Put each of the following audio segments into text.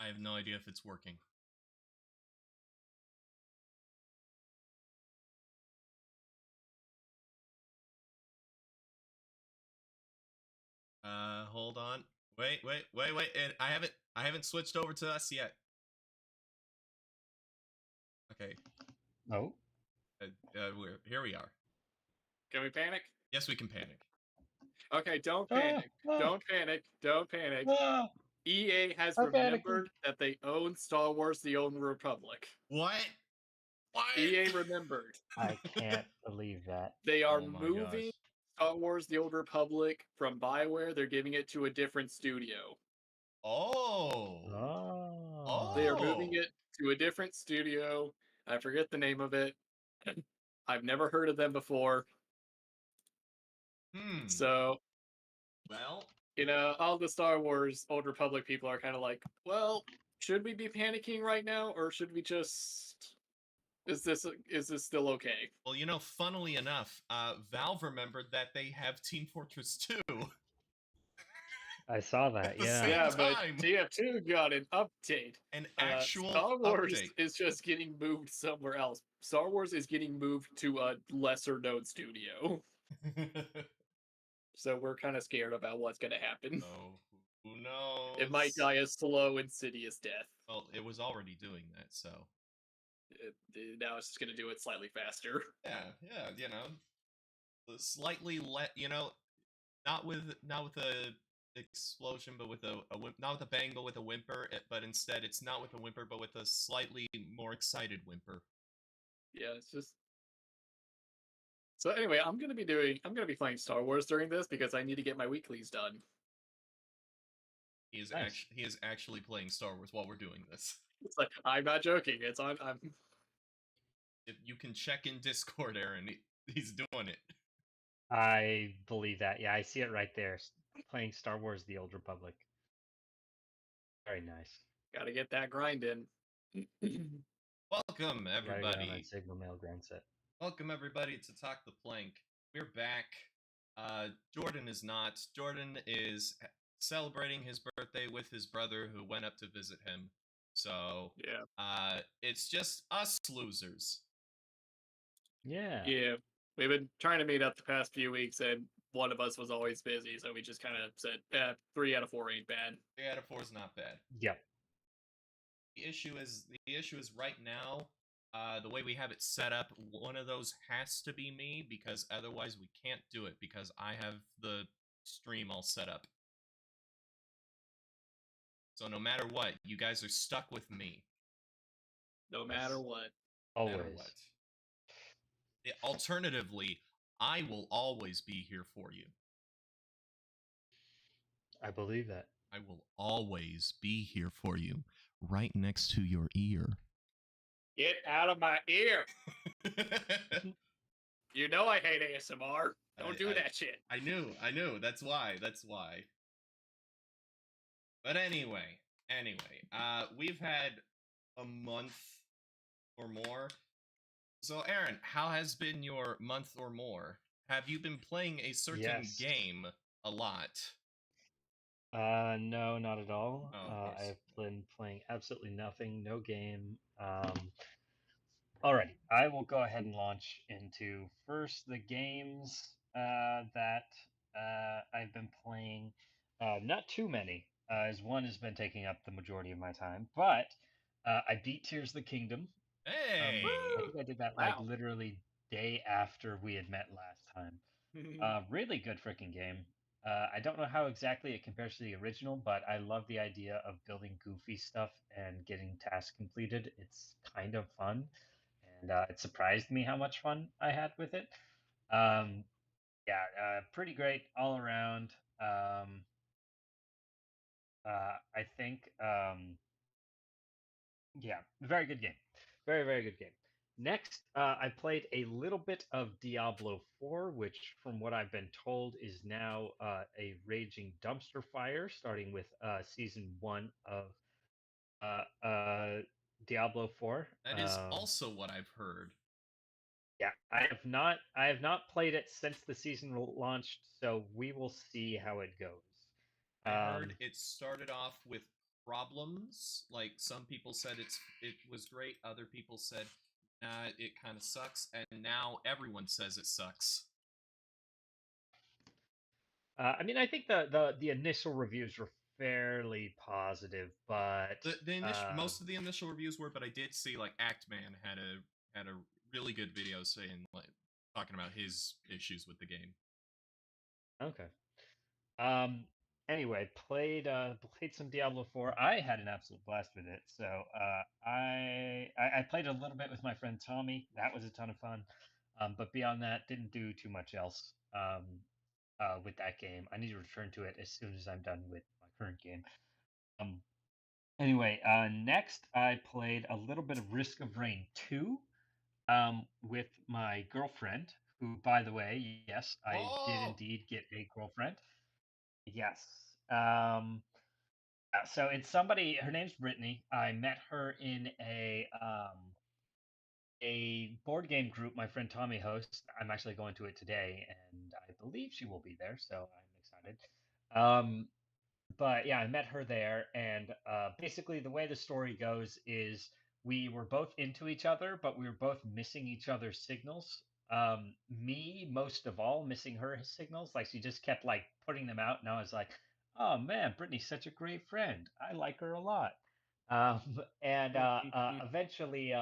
I have no idea if it's working. Hold on. Wait. I haven't switched over to us yet. Okay. Oh. Here we are. Can we panic? Yes, we can panic. Okay, don't panic. Don't panic. Don't panic. EA has I'm remembered that they own Star Wars: The Old Republic. What? What? EA remembered. I can't believe that. They are Oh my moving gosh. Star Wars: The Old Republic from BioWare. They're giving it to a different studio. Oh. Oh. They are moving it to a different studio. I forget the name of it. I've never heard of them before. So, well, all the Star Wars Old Republic people are kind of like, well, should we be panicking right now, or should we just? Is this still okay? Well, funnily enough, Valve remembered that they have Team Fortress 2. I saw that, yeah. Yeah, but TF2 got an update. An actual Star Wars update. is just getting moved somewhere else. Star Wars is getting moved to a lesser known studio. So we're kind of scared about what's going to happen. Oh, who knows? It might die a slow, insidious death. Well, it was already doing that, so. Now it's just going to do it slightly faster. Yeah, slightly not with a explosion, but with not with a bang, but with a whimper. But instead, it's not with a whimper, but with a slightly more excited whimper. Yeah, it's just. So anyway, I'm gonna be playing Star Wars during this because I need to get my weeklies done. He is actually playing Star Wars while we're doing this. It's like, I'm not joking. It's on. If you can check in Discord, Aaron. He's doing it. I believe that. Yeah, I see it right there. Playing Star Wars: The Old Republic. Very nice. Gotta get that grind in. Welcome, everybody. Sigma Mail grind set. Welcome, everybody, to Talk the Plank. We're back. Jordan is not. Jordan is celebrating his birthday with his brother who went up to visit him. So, yeah. It's just us losers. Yeah. Yeah. We've been trying to meet up the past few weeks, and one of us was always busy, so we just kind of said, 3 out of 4 ain't bad. 3 out of 4 is not bad. Yep. The issue is right now, the way we have it set up, one of those has to be me, because otherwise we can't do it, because I have the stream all set up. So no matter what, you guys are stuck with me. No matter what. Always. No matter what. Alternatively, I will always be here for you. I believe that. I will always be here for you, right next to your ear. Get out of my ear! You know I hate ASMR. Don't do that shit. I knew. That's why. But anyway, we've had a month or more. So, Aaron, how has been your month or more? Have you been playing a certain game a lot? No, not at all. I've been playing absolutely nothing, no game. Alrighty, I will go ahead and launch into first the games that I've been playing. Not too many, as one has been taking up the majority of my time, but I beat Tears of the Kingdom. Hey! I think I did that like literally day after we had met last time. Really good freaking game. I don't know how exactly it compares to the original, but I love the idea of building goofy stuff and getting tasks completed. It's kind of fun, and it surprised me how much fun I had with it. Pretty great all around. I think, very good game. Very, very good game. Next, I played a little bit of Diablo 4, which, from what I've been told, is now a raging dumpster fire, starting with Season 1 of Diablo 4. That is also what I've heard. Yeah, I have not played it since the season launched, so we will see how it goes. I heard it started off with problems. Like some people said it was great, other people said it kind of sucks, and now everyone says it sucks. I mean, I think the initial reviews were fairly positive, but Most of the initial reviews were, but I did see like Actman had a really good video saying like talking about his issues with the game. okay. Um. Anyway, played some Diablo 4. I had an absolute blast with it. So I played a little bit with my friend Tommy. That was a ton of fun. But beyond that, didn't do too much else. With that game, I need to return to it as soon as I'm done with my current game. Um. Anyway, next I played a little bit of Risk of Rain 2 with my girlfriend, who, by the way, yes, I did Oh, indeed get a girlfriend. Yes. So it's somebody. Her name's Brittany. I met her in a board game group my friend Tommy hosts. I'm actually going to it today, and I believe she will be there, so I'm excited. But yeah, I met her there, and basically the way the story goes is we were both into each other, but we were both missing each other's signals. Me most of all, missing her signals. Like she just kept like putting them out, and I was like, "Oh man, Brittany's such a great friend. I like her a lot." Um, and eventually,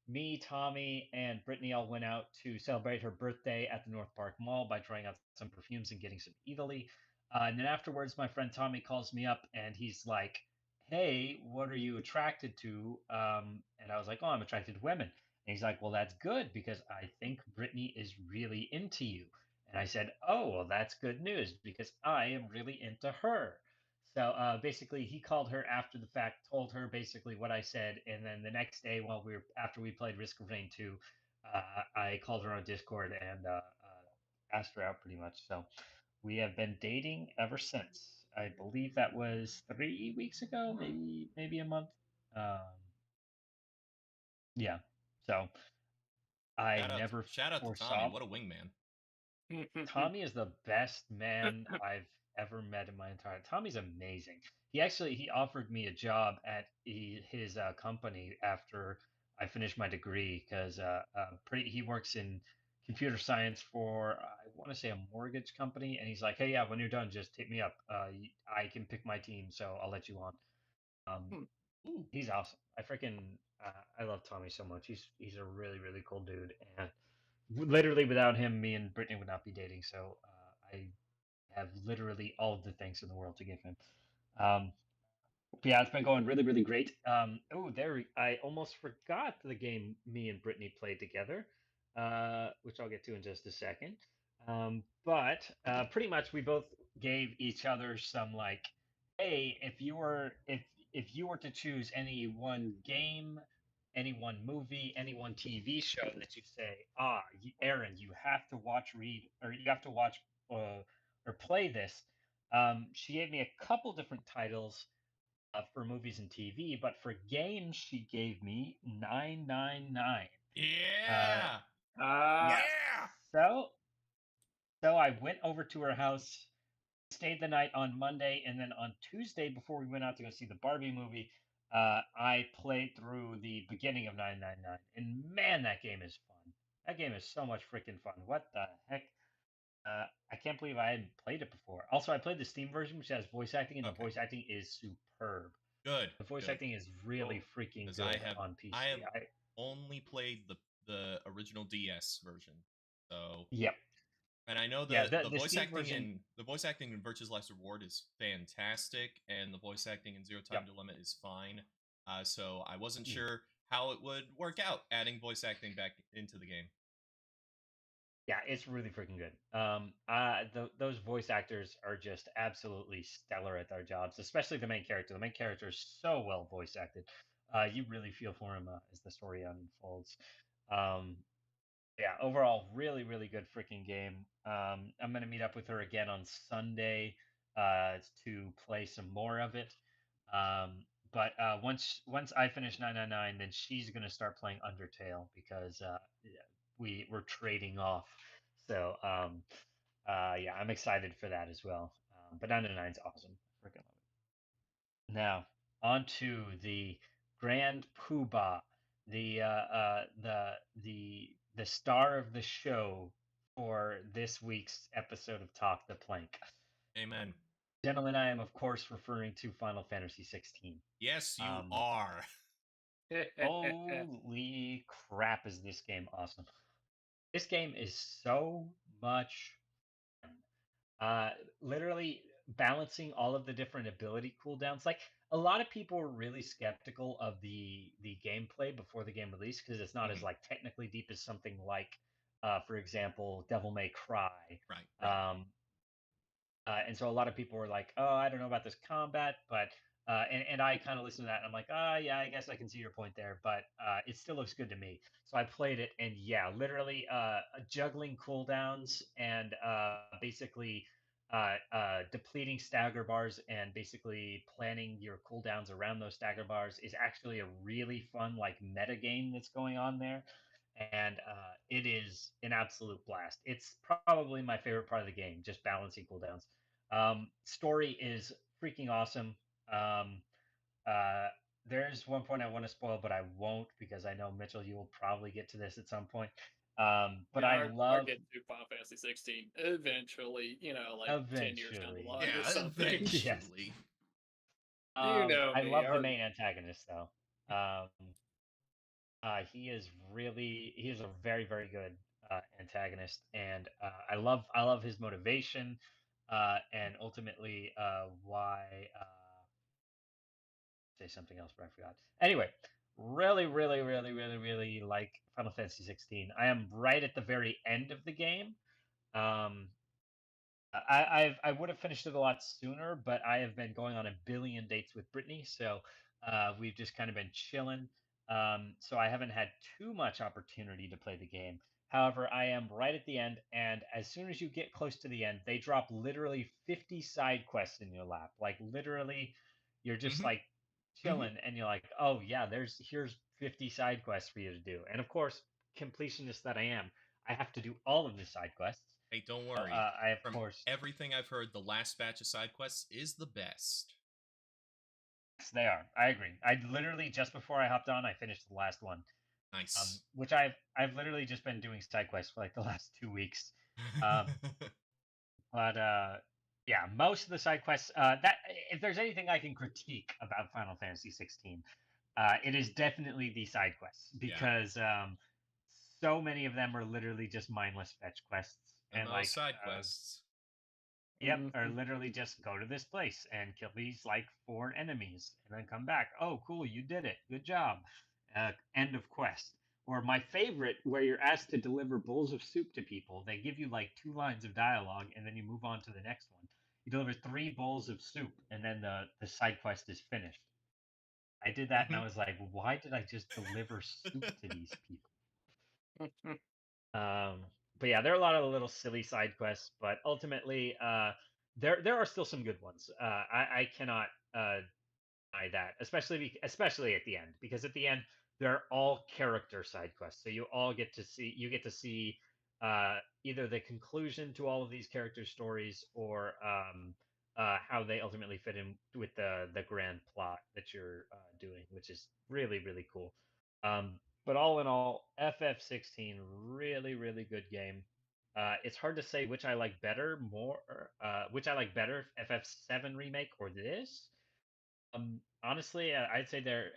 me, Tommy, and Brittany all went out to celebrate her birthday at the North Park Mall by trying out some perfumes and getting some Italy. And then afterwards, my friend Tommy calls me up and he's like, "Hey, what are you attracted to?" And I was like, "Oh, I'm attracted to women." And he's like, "Well, that's good because I think Brittany is really into you." And I said, "Oh, well, that's good news because I am really into her." So basically, he called her after the fact, told her basically what I said, and then the next day, while after we played Risk of Rain 2, I called her on Discord and asked her out pretty much. So we have been dating ever since. I believe that was 3 weeks ago, maybe a month. Um, yeah. So I never shout out to Tommy. foresaw. What a wingman. Tommy is the best man I've ever met in my entire. Tommy's amazing. He offered me a job at his company after I finished my degree because he works in computer science for I want to say a mortgage company, and he's like, "Hey, yeah, when you're done, just hit me up. I can pick my team, so I'll let you on." Um, Ooh. he's awesome. I love Tommy so much. He's a really really cool dude, and literally without him, me and Brittany would not be dating. So I have literally all of the thanks in the world to give him. Um, yeah, it's been going really, really great. I almost forgot the game me and Brittany played together, which I'll get to in just a second. But pretty much we both gave each other some like, hey, if you were to choose any one game, any one movie, any one TV show that you say, Aaron, you have to watch, read, or you have to watch or play this. She gave me a couple different titles for movies and TV, but for games, she gave me 999. Uh, Yeah. yes. Yeah. So, so I went over to her house, stayed the night on Monday, and then on Tuesday, before we went out to go see the Barbie movie, I played through the beginning of 999. And man, that game is fun. That game is so much freaking fun. What the heck? I can't believe I hadn't played it before. Also, I played the Steam version, which has voice acting, and the Okay. voice acting is superb. Good. The voice Good. acting is really freaking Because good on I have PC. only played the original DS version. So Yep. and I know Yeah, the the voice Steam acting version. in Virtue's Last Reward is fantastic, and the voice acting in Zero Time Yep. to Limit is fine. So I wasn't Mm. sure how it would work out adding voice acting back into the game. Yeah, it's really freaking good. Those voice actors are just absolutely stellar at their jobs, especially the main character. The main character is so well voice acted. You really feel for him as the story unfolds. Um, yeah, overall, really, really good freaking game. I'm gonna meet up with her again on Sunday to play some more of it. But once I finish 999, then she's gonna start playing Undertale because yeah, we're trading off. So yeah, I'm excited for that as well. But 999 is awesome. Freaking love it. Now, onto the grand poobah, the the star of the show for this week's episode of Talk the Plank. Amen. Gentlemen, I am of course referring to Final Fantasy 16. Yes, you are. Holy crap, is this game awesome! This game is so much fun. Literally balancing all of the different ability cooldowns. Like a lot of people were really skeptical of the gameplay before the game released because it's not as like technically deep as something like, for example, Devil May Cry. Right. And so a lot of people were like, "Oh, I don't know about this combat," but and I kind of listened to that, and I'm like, "Ah, yeah, I guess I can see your point there," but it still looks good to me. So I played it, and yeah, literally juggling cooldowns and basically depleting stagger bars and basically planning your cooldowns around those stagger bars is actually a really fun like meta game that's going on there. And it is an absolute blast. It's probably my favorite part of the game, just balancing cooldowns. Story is freaking awesome. Um, uh, there's one point I want to spoil, but I won't because I know Mitchell, you will probably get to this at some point. But Yeah, I I'll love get to Final Fantasy 16 eventually. Like 10 years down the eventually. line or Yeah, something. eventually. You know I me. love the main antagonist though. He is a very very good antagonist, and I love his motivation, and ultimately why. Say something else, but I forgot. Anyway, really like Final Fantasy 16. I am right at the very end of the game. Um, I would have finished it a lot sooner, but I have been going on a billion dates with Brittany, so we've just kind of been chilling. So I haven't had too much opportunity to play the game. However, I am right at the end, and as soon as you get close to the end, they drop literally 50 side quests in your lap. Like literally, you're just Mhm. like chilling, and you're like, oh yeah, here's 50 side quests for you to do. And of course, completionist that I am, I have to do all of the side quests. Hey, don't So, worry. I of From course everything I've heard, the last batch of side quests is the best. yes, they are. I agree. I literally just before I hopped on, I finished the last one, Nice. which I've literally just been doing side quests for like the last 2 weeks. Um, but yeah, most of the side quests. That if there's anything I can critique about Final Fantasy 16, it is definitely the side quests Yeah. because so many of them are literally just mindless fetch quests and MMO like side quests. yep, Mhm. or literally just go to this place and kill these like 4 enemies and then come back. Oh, cool, you did it. Good job. End of quest. Or my favorite, where you're asked to deliver bowls of soup to people. They give you like 2 lines of dialogue and then you move on to the next one. You deliver 3 bowls of soup and then the side quest is finished. I did that and I was like, why did I just deliver soup to these people? But yeah, there are a lot of little silly side quests, but ultimately, there are still some good ones. I cannot deny that, especially at the end, because at the end they're all character side quests. So you get to see either the conclusion to all of these character stories or how they ultimately fit in with the grand plot that you're doing, which is really really cool. But all in all, FF16 really good game. It's hard to say which I like better, which I like better, FF7 remake or this. Honestly, I'd say they're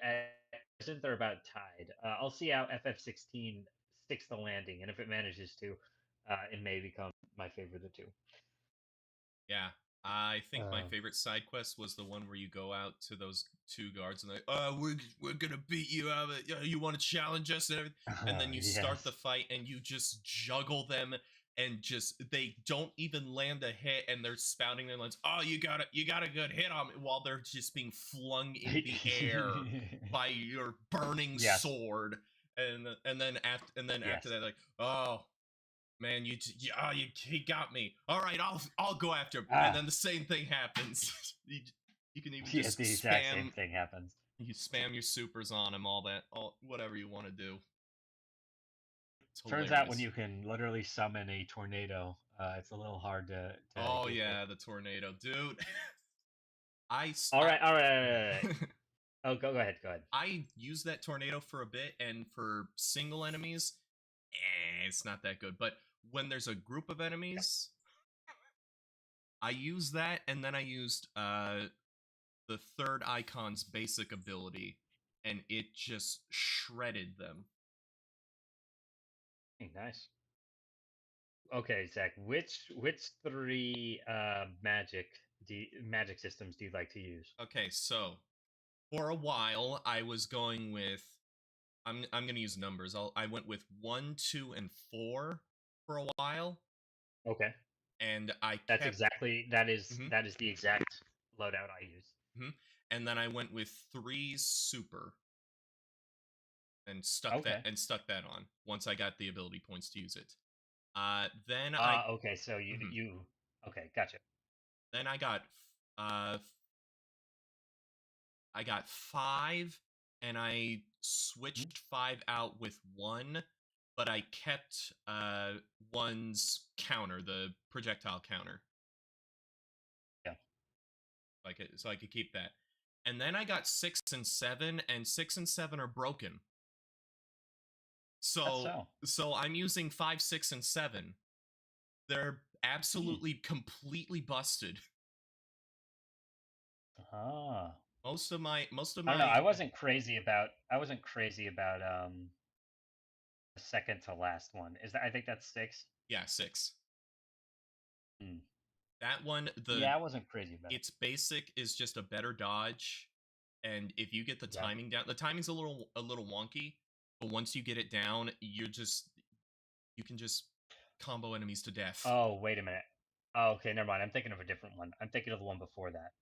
about tied. I'll see how FF16 sticks the landing, and if it manages to, it may become my favorite of the two. Yeah. I think my Um, favorite side quest was the one where you go out to those 2 guards and they're we're gonna beat you out of it. You want to challenge us and everything, and then you start the yes. fight and you just juggle them and just they don't even land a hit and they're spouting their lines. Oh, you got a good hit on me while they're just being flung in the air by your burning Yes. sword, and then after Yes. that like oh man, he got me. All right, I'll go after him. And then the same thing happens. you can even Yeah, just the exact same spam. thing happens. You spam your supers on him, all whatever you want to do. It's Turns out when hilarious. you can literally summon a tornado, it's a little hard to Oh get hit. yeah, the tornado, dude. All right. Oh, go ahead. Go ahead. I use that tornado for a bit, and for single enemies, it's not that good. But when there's a group of enemies, I use that, and then I used the third icon's basic ability, and it just shredded them. Hey, nice. Okay, Zach, which three magic systems do you like to use? Okay, so for a while I was going with I'm gonna use numbers. I went with 1, 2, and 4 for a while, Okay. and I That's kept that is Mhm, that is the exact loadout I use. mhm. And then I went with 3 super and Okay. stuck that on once I got the ability points to use it. Then Okay, so mhm. okay, gotcha. Then uh I got 5, and I Mhm. switched 5 out with 1, but I kept 1's counter, the projectile counter. Yeah. So I could keep that. And then I got 6 and 7, and 6 and 7 are broken. That's So so. so I'm using 5, 6, and 7. They're Hmm. absolutely completely busted. Ah. Most of I don't know. my I wasn't crazy about the second to last one. I think that's 6. yeah, 6. Hmm. That one, Yeah, I wasn't crazy about it. its basic is just a better dodge, and if you get the Yeah. timing down, the timing's a little wonky, but once you get it down, you can just combo enemies to death. Oh, wait a minute. Oh, okay, never mind. I'm thinking of a different one. I'm thinking of the one before that.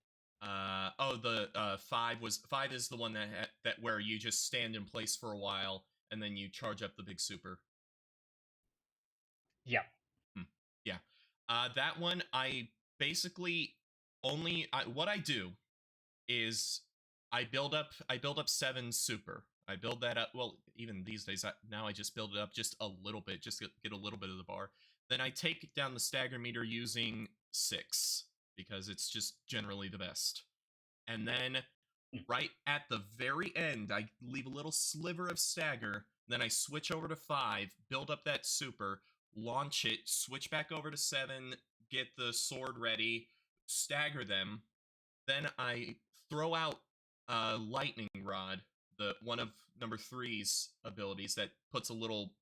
The 5 is the one that where you just stand in place for a while and then you charge up the big super. Yeah. Hmm. Yeah. That one I basically what I do is I build up 7 super. I build that up. Well, even these days, now I just build it up just a little bit, just to get a little bit of the bar. Then I take down the stagger meter using 6 because it's just generally the best. And then Hmm. right at the very end, I leave a little sliver of stagger. Then I switch over to 5, build up that super, launch it, switch back over to 7, get the sword ready, stagger them. Then I throw out lightning rod, the one of number three's abilities that puts a little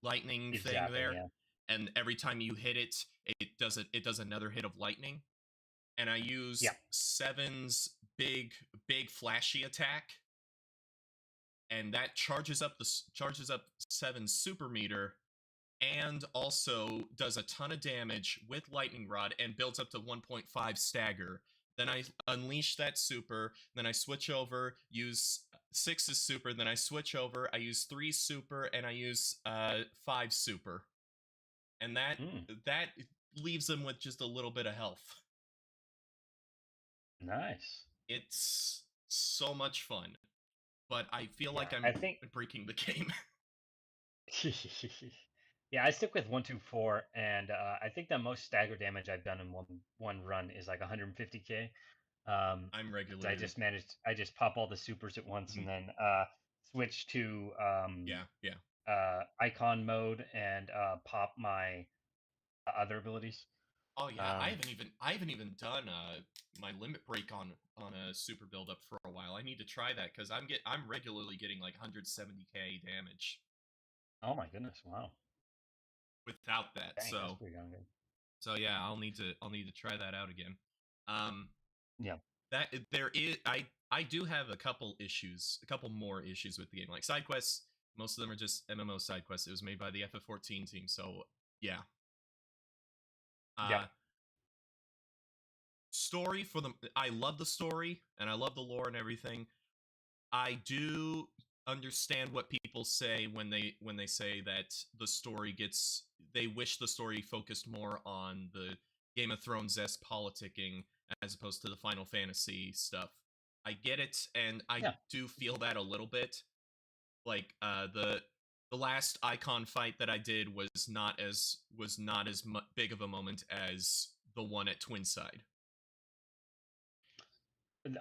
lightning Keep thing zapping, there, yeah. and every time you hit it, it does another hit of lightning. And I Yeah. use 7's big flashy attack, and that charges up 7's super meter, and also does a ton of damage with lightning rod and builds up to 1.5 stagger. Then I unleash that super, then I switch over, use 6's super, then I switch over, I use 3 super, and I use 5 super. And Mm, that leaves them with just a little bit of health. nice. It's so much fun, but I feel Yeah, like I'm I think breaking the game. yeah, I stick with 124, and I think the most stagger damage I've done in one run is like 150k. I'm 'Cause regularly I just pop all the supers at once Mhm. and then switch to Yeah. icon mode and pop my other abilities. Oh yeah, Um, I haven't even done my limit break on a super build up for a while. I need to try that because I'm regularly getting like 170k damage oh my goodness, wow, without that. dang, that's pretty darn good. So yeah, I'll need to try that out again. Um, Yeah, that there is I do have a couple more issues with the game. Like side quests, most of them are just MMO side quests. It was made by the FF14 team, so yeah. yeah, Uh, story for the I love the story and I love the lore and everything. I do understand what people say when they say that the story gets they wish the story focused more on the Game of Thrones-esque politicking as opposed to the Final Fantasy stuff. I get it, and I yeah. do feel that a little bit. Like the last icon fight that I did was not as big of a moment as the one at Twinside.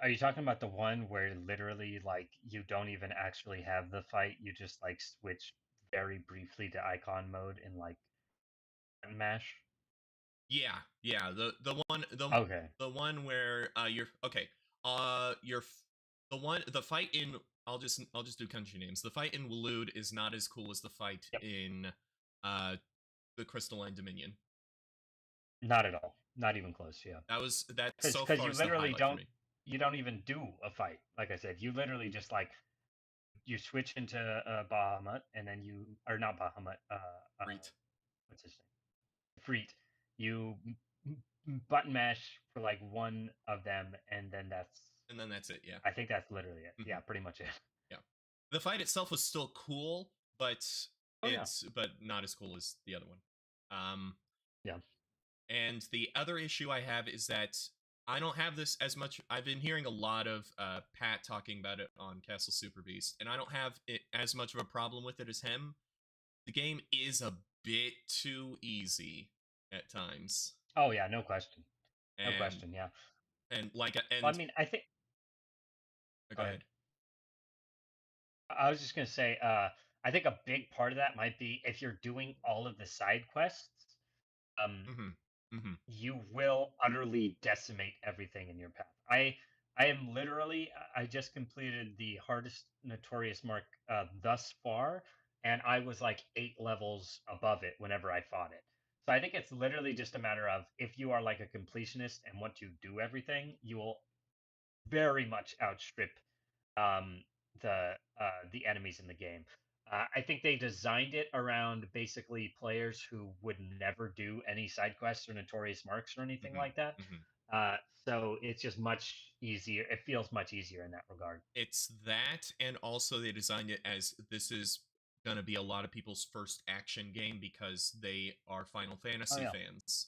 Are you talking about the one where literally like you don't even actually have the fight? You just like switch very briefly to icon mode in like button mash? Yeah, yeah. Okay. the one where you're okay. You're the fight in I'll just do country names. The fight in Waloed is not as cool as the fight Yep. in uh the Crystalline Dominion. Not at all. Not even close. Yeah. That's so Because far you is the literally highlight for me. you don't even do a fight. Like I said, you literally just like you switch into Bahamut, and then you or not Bahamut. Reet. What's his name? Freet. You button mash for like one of them, and then And then that's it, yeah. I think that's literally it. Mhm. Yeah, pretty much it. Yeah. The fight itself was still cool, but Oh, yeah. but not as cool as the other one. Yeah. And the other issue I have is that I don't have this as much. I've been hearing a lot of Pat talking about it on Castle Super Beast, and I don't have it as much of a problem with it as him. The game is a bit too easy at times. Oh yeah, no question. No And, question. Yeah. And like, and Well, I mean, I think. go ahead. I was just gonna say, I think a big part of that might be if you're doing all of the side quests, you will utterly decimate everything in your path. I am literally I just completed the hardest Notorious Mark thus far, and I was like 8 levels above it whenever I fought it. So I think it's literally just a matter of if you are like a completionist and want to do everything, you will very much outstrip um, the enemies in the game. I think they designed it around basically players who would never do any side quests or notorious marks or anything like that. So it's just much easier. It feels much easier in that regard. It's that, and also they designed it as this is going to be a lot of people's first action game because they are Final Fantasy fans.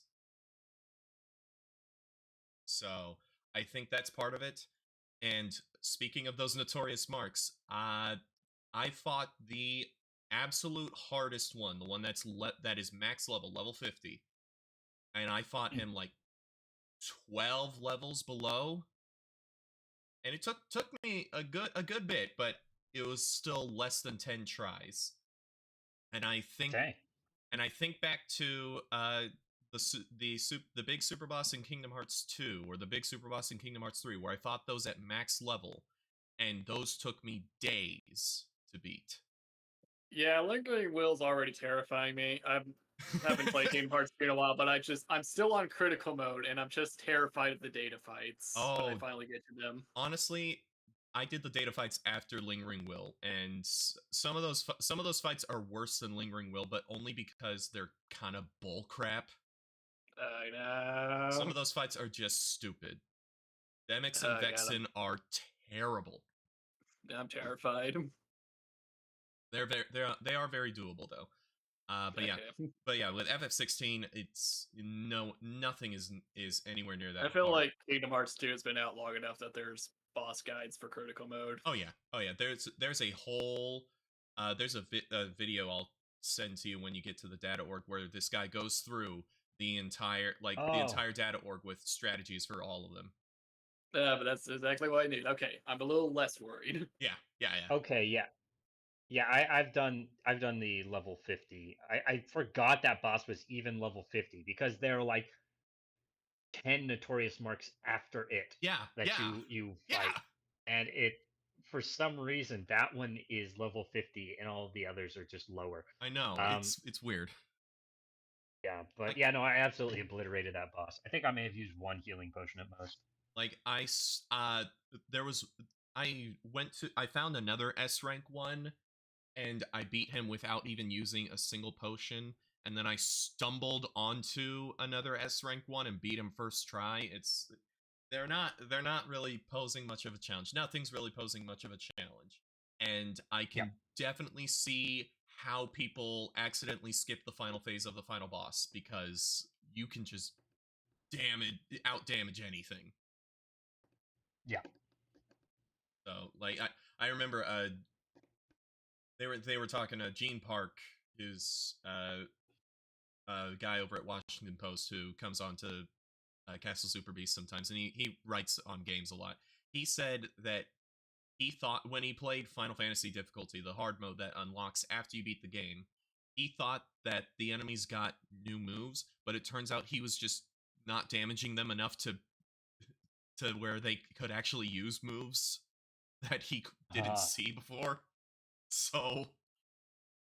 So I think that's part of it. And speaking of those notorious marks, I fought the absolute hardest one, the one that is max level 50, and I fought him like 12 levels below, and it took me a good bit, but it was still less than 10 tries. And I think back to the big super boss in Kingdom Hearts 2 or the big super boss in Kingdom Hearts 3 where I fought those at max level, and those took me days to beat. Yeah, Lingering Will's already terrifying me. I haven't played Kingdom Hearts 3 in a while, but I'm still on critical mode, and I'm just terrified of the data fights when I finally get to them. Honestly, I did the data fights after Lingering Will, and some of those fights are worse than Lingering Will, but only because they're kind of bullcrap. I know. Some of those fights are just stupid. Demyx and Vexen are terrible. I'm terrified. They are very doable though. But yeah, with FF16, it's nothing is anywhere near that. I feel like Kingdom Hearts 2 has been out long enough that there's boss guides for critical mode. Oh yeah. There's a whole there's a video I'll send to you when you get to the data org where this guy goes through the entire the entire data org with strategies for all of them. But that's exactly what I need. Okay, I'm a little less worried. Yeah. Okay, yeah. Yeah, I've done the level 50. I forgot that boss was even level 50 because there are like 10 notorious marks after it. Yeah. That you fight. And it for some reason that one is level 50 and all of the others are just lower. I know. It's weird. Yeah, but yeah, no, I absolutely obliterated that boss. I think I may have used one healing potion at most. Like I found another S rank one, and I beat him without even using a single potion. And then I stumbled onto another S rank one and beat him first try. They're not really posing much of a challenge. Nothing's really posing much of a challenge. And I can definitely see how people accidentally skip the final phase of the final boss because you can just out damage anything. Yeah. So like I remember they were talking to Gene Park, who's a guy over at Washington Post who comes on to Castle Super Beast sometimes, and he writes on games a lot. he said that he thought when he played Final Fantasy difficulty, the hard mode that unlocks after you beat the game, he thought that the enemies got new moves, but it turns out he was just not damaging them enough to where they could actually use moves that he didn't see before. So,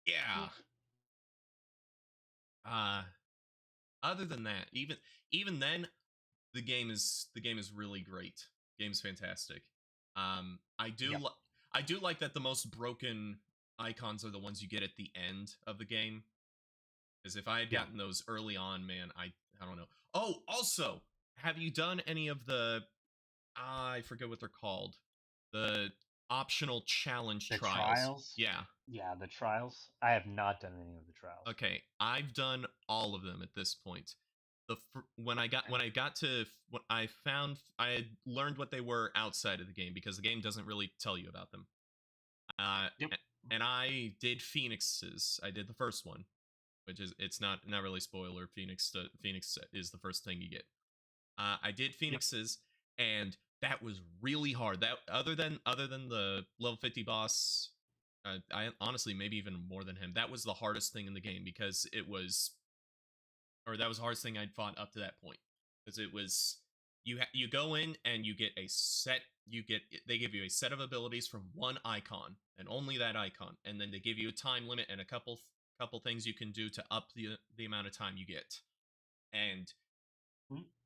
yeah. Other than that, even then, the game is really great. Game's fantastic. I do like that the most broken icons are the ones you get at the end of the game. Because if I had gotten those early on, man, I don't know. Oh, also, have you done any of the I forget what they're called. The optional challenge trials. Yeah. Yeah, the trials. I have not done any of the trials. Okay, I've done all of them at this point. When I had learned what they were outside of the game because the game doesn't really tell you about them. And I did Phoenix's. I did the first one, which is it's not really spoiler. Phoenix is the first thing you get. I did Phoenix's, and that was really hard. That other than the level 50 boss, I honestly maybe even more than him. That was the hardest thing in the game because that was the hardest thing I'd fought up to that point. Because it was you go in and you get they give you a set of abilities from one icon and only that icon, and then they give you a time limit and a couple things you can do to up the amount of time you get. And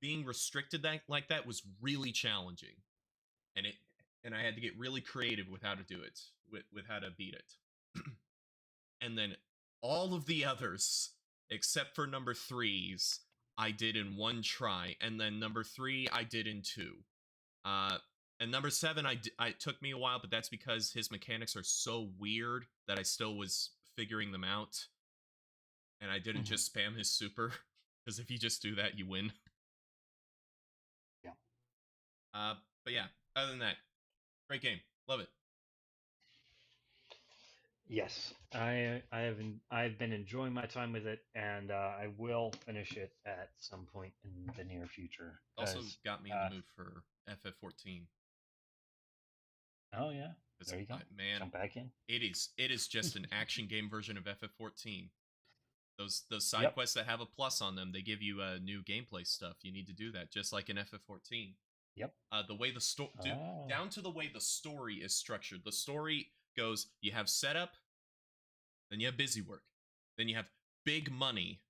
being restricted like that was really challenging, and I had to get really creative with how to do it, with how to beat it. And then all of the others, except for number 3's, I did in one try, and then number 3 I did in 2. And number 7 it took me a while, but that's because his mechanics are so weird that I still was figuring them out, and I didn't just spam his super, because if you just do that, you win. But yeah, other than that, great game. Love it. Yes, I've been enjoying my time with it, and I will finish it at some point in the near future. Also got me in the mood for FF14. Oh yeah, there you go. Man, jump back in. It is just an action game version of FF14. Those side quests that have a plus on them, they give you new gameplay stuff. You need to do that, just like in FF14. Yep. The way down to the way the story is structured. The story goes: you have setup, then you have busy work, then you have big money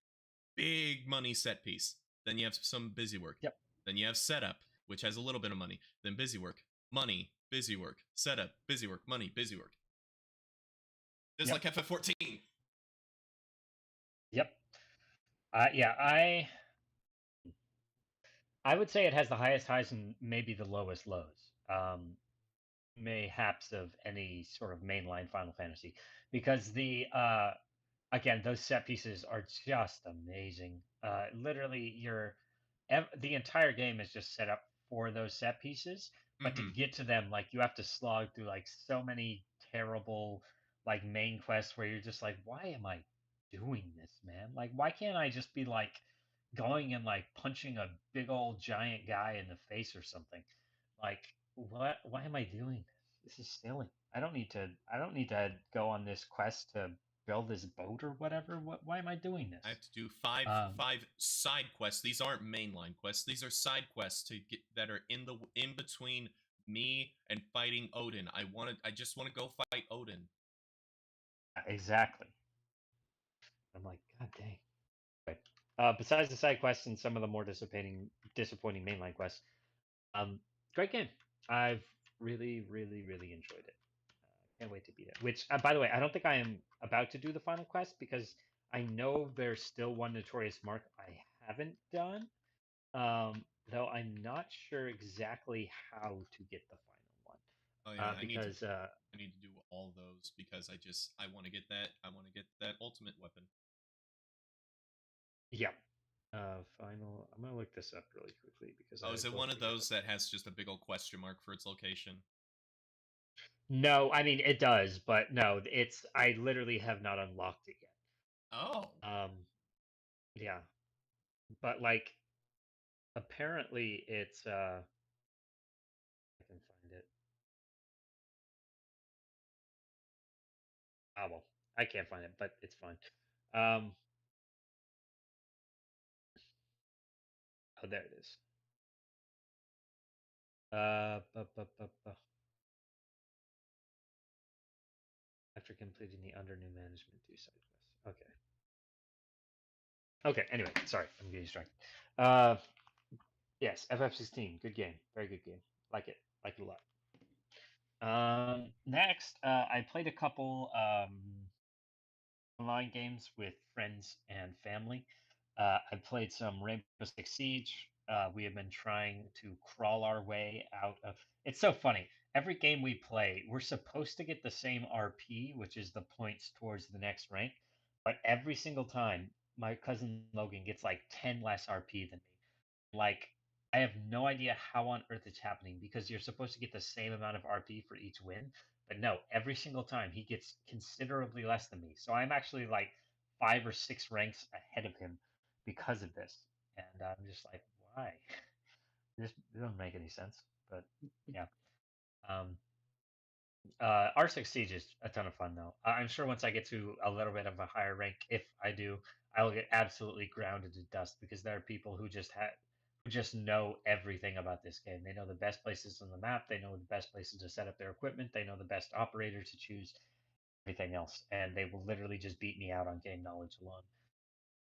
set piece, then you have some busy work. Yep. Then you have setup, which has a little bit of money, then busy work, money, busy work, setup, busy work, money, busy work. Just like FF14. Yep. I would say it has the highest highs and maybe the lowest lows. Mayhaps of any sort of mainline Final Fantasy, because again, those set pieces are just amazing. Literally, the entire game is just set up for those set pieces, but to get to them, like, you have to slog through like so many terrible like main quests where you're just like, why am I doing this, man? Like, why can't I just be like going and like punching a big old giant guy in the face or something? Like, what? Why am I doing this? This is silly. I don't need to go on this quest to build this boat or whatever. Why am I doing this? I have to do five side quests. These aren't mainline quests. These are side quests that are in between me and fighting Odin. I just want to go fight Odin. Exactly. I'm like, God dang. Right. Besides the side quests and some of the more disappointing mainline quests, great game. I've really, really, really enjoyed it. Can't wait to beat it. Which, by the way, I don't think I am about to do the final quest because I know there's still one Notorious Mark I haven't done. Though I'm not sure exactly how to get the final one. Oh yeah, I need to do all those because I want to get that ultimate weapon. Yeah. Final. I'm gonna look this up really quickly because. Oh, is it one of those that has just a big old question mark for its location? No, I mean it does, but no, I literally have not unlocked it yet. Oh. Yeah, but like, apparently it's I can Ah, well, I can't find it, but it's fine. Um, oh, there it is. Bu- bu- bu- bu- After completing the under new management, do side quests. Okay. Okay. Anyway, sorry, I'm getting distracted. Yes, FF16, good game, very good game. Like it a lot. Next, I played a couple online games with friends and family. I played some Rainbow Six Siege. We have been trying to crawl our way out of. It's so funny. Every game we play, we're supposed to get the same RP, which is the points towards the next rank. But every single time, my cousin Logan gets like 10 less RP than me. Like, I have no idea how on earth it's happening because you're supposed to get the same amount of RP for each win. But no, every single time he gets considerably less than me. So I'm actually like 5 or 6 ranks ahead of him because of this. And I'm just like, why? This doesn't make any sense. But yeah. Um, R6 Siege is a ton of fun though. I'm sure once I get to a little bit of a higher rank, if I do, I will get absolutely grounded to dust because there are people who just know everything about this game. They know the best places on the map. They know the best places to set up their equipment. They know the best operator to choose. Everything else, and they will literally just beat me out on game knowledge alone.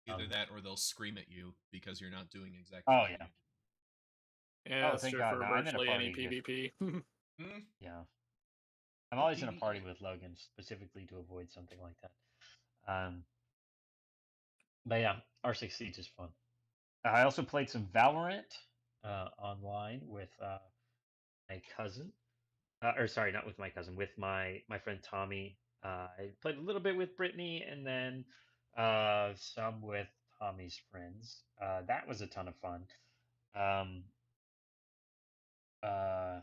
Either that, or they'll scream at you because you're not doing exactly Oh what yeah. Yeah, Oh, that's thank true God. for No, I'm in a virtually any party with. PvP. Hmm? Yeah, I'm always in a party PvE. with Logan specifically to avoid something like that. But yeah, R6 Siege is fun. I also played some Valorant online with my cousin. Or sorry, not with my cousin, with my friend Tommy. I played a little bit with Brittany, and then some with Tommy's friends. That was a ton of fun. Um, uh,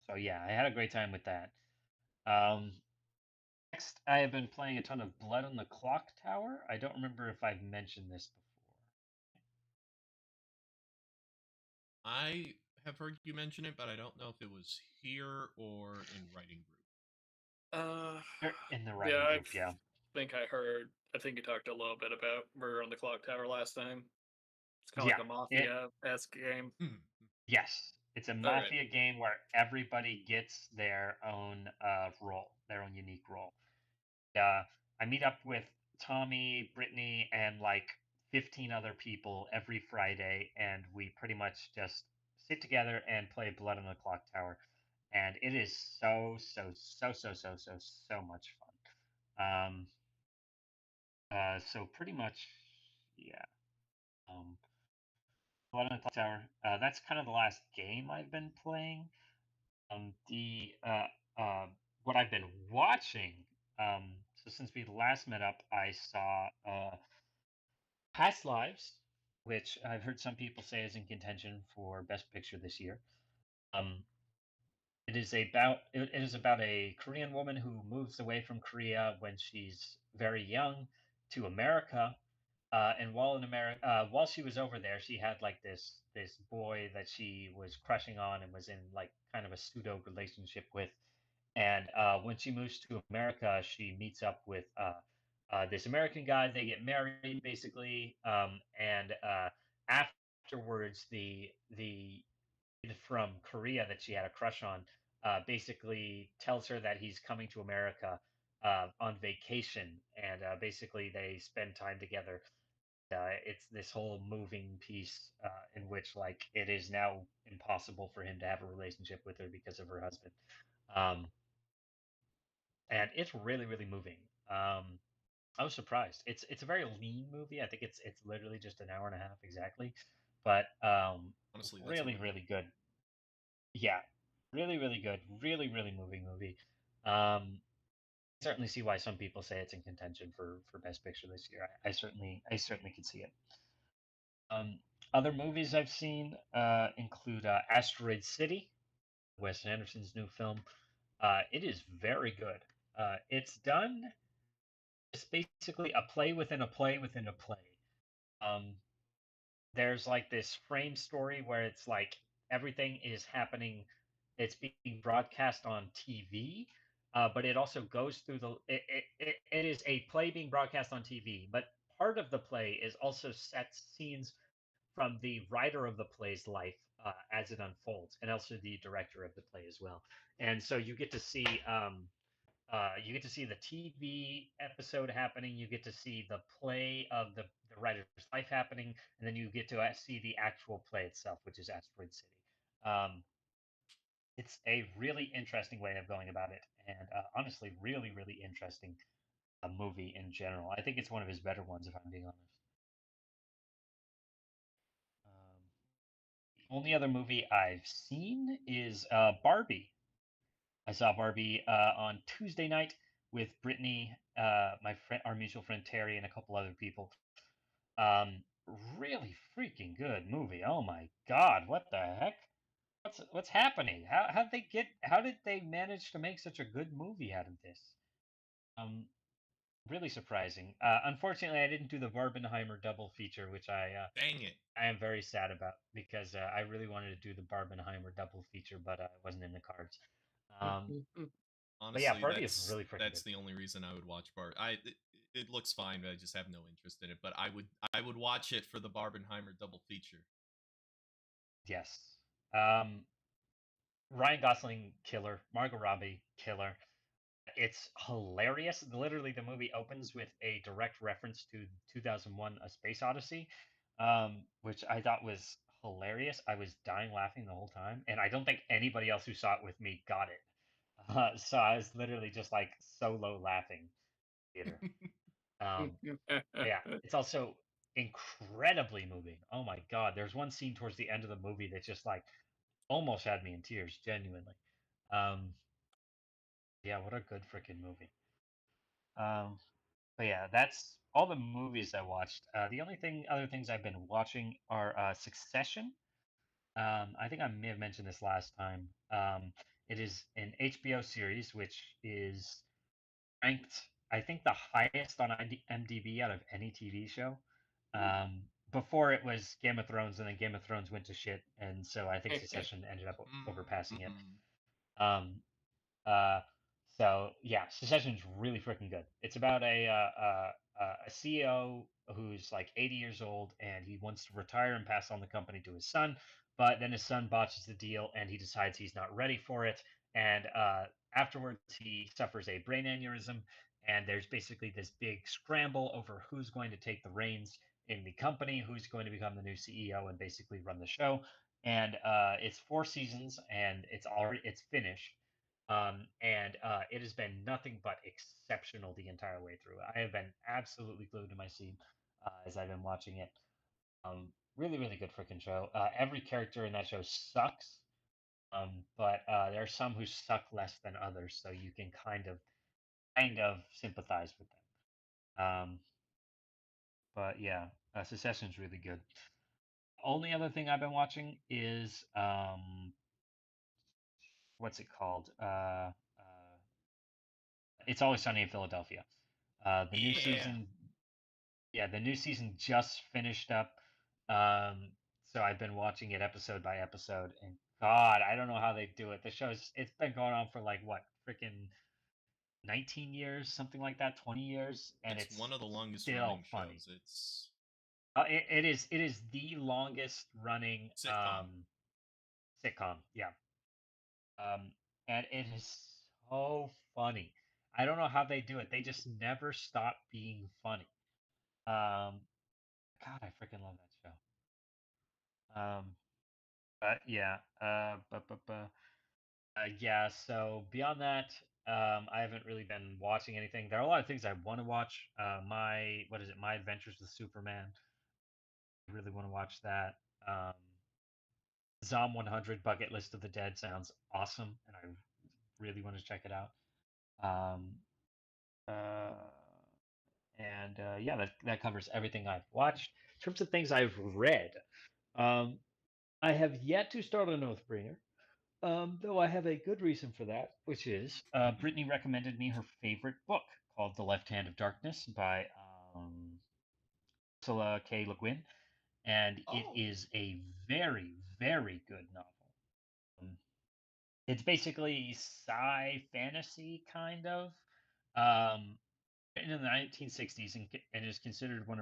so yeah, I had a great time with that. Um, Next, I have been playing a ton of Blood on the Clock Tower. I don't remember if I've mentioned this before. I have heard you mention it, but I don't know if it was here or in writing group. In the Yeah, writing I group, yeah. think I heard. I think you talked a little bit about Murder on the Clock Tower last time. It's kind of Yeah, like a it mafia-esque game. yes, it's a All right. mafia game where everybody gets their own role, their own unique role. I meet up with Tommy, Brittany, and like 15 other people every Friday, and we pretty much just sit together and play Blood on the Clock Tower, and it is so much fun. So pretty much, yeah. Um, Blood on the Clock Tower. That's kind of the last game I've been playing. The What I've been watching. So since we last met up, I saw Past Lives, which I've heard some people say is in contention for Best Picture this year. Um, it is about a Korean woman who moves away from Korea when she's very young to America. And while she was over there, she had like this boy that she was crushing on and was in like kind of a pseudo relationship with. And when she moves to America, she meets up with this American guy. They get married, basically, and afterwards, the kid from Korea that she had a crush on basically tells her that he's coming to America on vacation, and basically they spend time together. It's this whole moving piece in which, like, it is now impossible for him to have a relationship with her because of her husband. Um, and it's really moving. I was surprised. It's a very lean movie. I think it's literally just an hour and a half exactly, but Honestly, that's really good. Yeah, really good. Really moving movie. Certainly see why some people say it's in contention for Best Picture this year. I certainly could see it. Um, Other movies I've seen include Asteroid City, Wes Anderson's new film. It is very good. It's done. It's basically a play within a play within a play. Um, there's like this frame story where it's like everything is happening. It's being broadcast on TV, but it also goes through the. It is a play being broadcast on TV, but part of the play is also set scenes from the writer of the play's life as it unfolds, and also the director of the play as well. And so you get to see the TV episode happening. You get to see the play of the writer's life happening, and then you get to see the actual play itself, which is Asteroid City. It's a really interesting way of going about it, and honestly, really, really interesting movie in general. I think it's one of his better ones, if I'm being honest. The only other movie I've seen is Barbie. I saw Barbie on Tuesday night with Brittany, my friend, our mutual friend Terry, and a couple other people. Um, Really freaking good movie. Oh my god, what the heck? What's happening? How did they manage to make such a good movie out of this? Um, Really surprising. Unfortunately, I didn't do the Barbenheimer double feature, which Dang it. I am very sad about because I really wanted to do the Barbenheimer double feature, but it wasn't in the cards. Um, but yeah, Honestly, Barbie is really freaking that's good. the only reason I would watch Barbie. It looks fine, but I just have no interest in it. But I would watch it for the Barbenheimer double feature. Yes. Um, Ryan Gosling, killer. Margot Robbie, killer. It's hilarious. Literally, the movie opens with a direct reference to 2001: A Space Odyssey, which I thought was hilarious. I was dying laughing the whole time, and I don't think anybody else who saw it with me got it. So I was literally just like solo laughing theater. Yeah, it's also incredibly moving. Oh my god, there's one scene towards the end of the movie that just like almost had me in tears, genuinely. Um, yeah, what a good freaking movie. Um, but yeah, that's all the movies I watched. The only other things I've been watching are Succession. I think I may have mentioned this last time. It is an HBO series which is ranked, I think, the highest on IMDb out of any TV show. Um, Before it was Game of Thrones, and then Game of Thrones went to shit, and so I think Succession ended up overpassing it. Um, uh, so yeah, Succession's really freaking good. It's about a CEO who's like 80 years old, and he wants to retire and pass on the company to his son, but then his son botches the deal, and he decides he's not ready for it. And afterwards, he suffers a brain aneurysm, and there's basically this big scramble over who's going to take the reins in the company, who's going to become the new CEO and basically run the show. And it's 4 seasons, and it's finished, and it has been nothing but exceptional the entire way through. I have been absolutely glued to my seat as I've been watching it. Really, really good freaking show. Every character in that show sucks, but there are some who suck less than others, so you can kind of sympathize with them. But yeah, Succession's really good. Only other thing I've been watching is what's it called? It's Always Sunny in Philadelphia. The new season, yeah, the new season just finished up. So I've been watching it episode by episode, and God, I don't know how they do it. It's been going on for like what, freaking 19 years, something like that, 20 years, and it's one of the longest still running funny. shows. It's it is the longest running sitcom, yeah. And it is so funny. I don't know how they do it. They just never stop being funny. God, I freaking love that show. But yeah, yeah. So beyond that, I haven't really been watching anything. There are a lot of things I want to watch. What is it? My Adventures with Superman. I really want to watch that. Zom 100 Bucket List of the Dead sounds awesome, and I really want to check it out. Um, uh, and yeah, that covers everything I've watched. In terms of things I've read, um, I have yet to start on Oathbringer, though I have a good reason for that, which is Brittany recommended me her favorite book called The Left Hand of Darkness by Ursula K. Le Guin, and it is a very, very good novel. Um, It's basically sci fantasy kind of. Um, Written in the 1960s and is considered one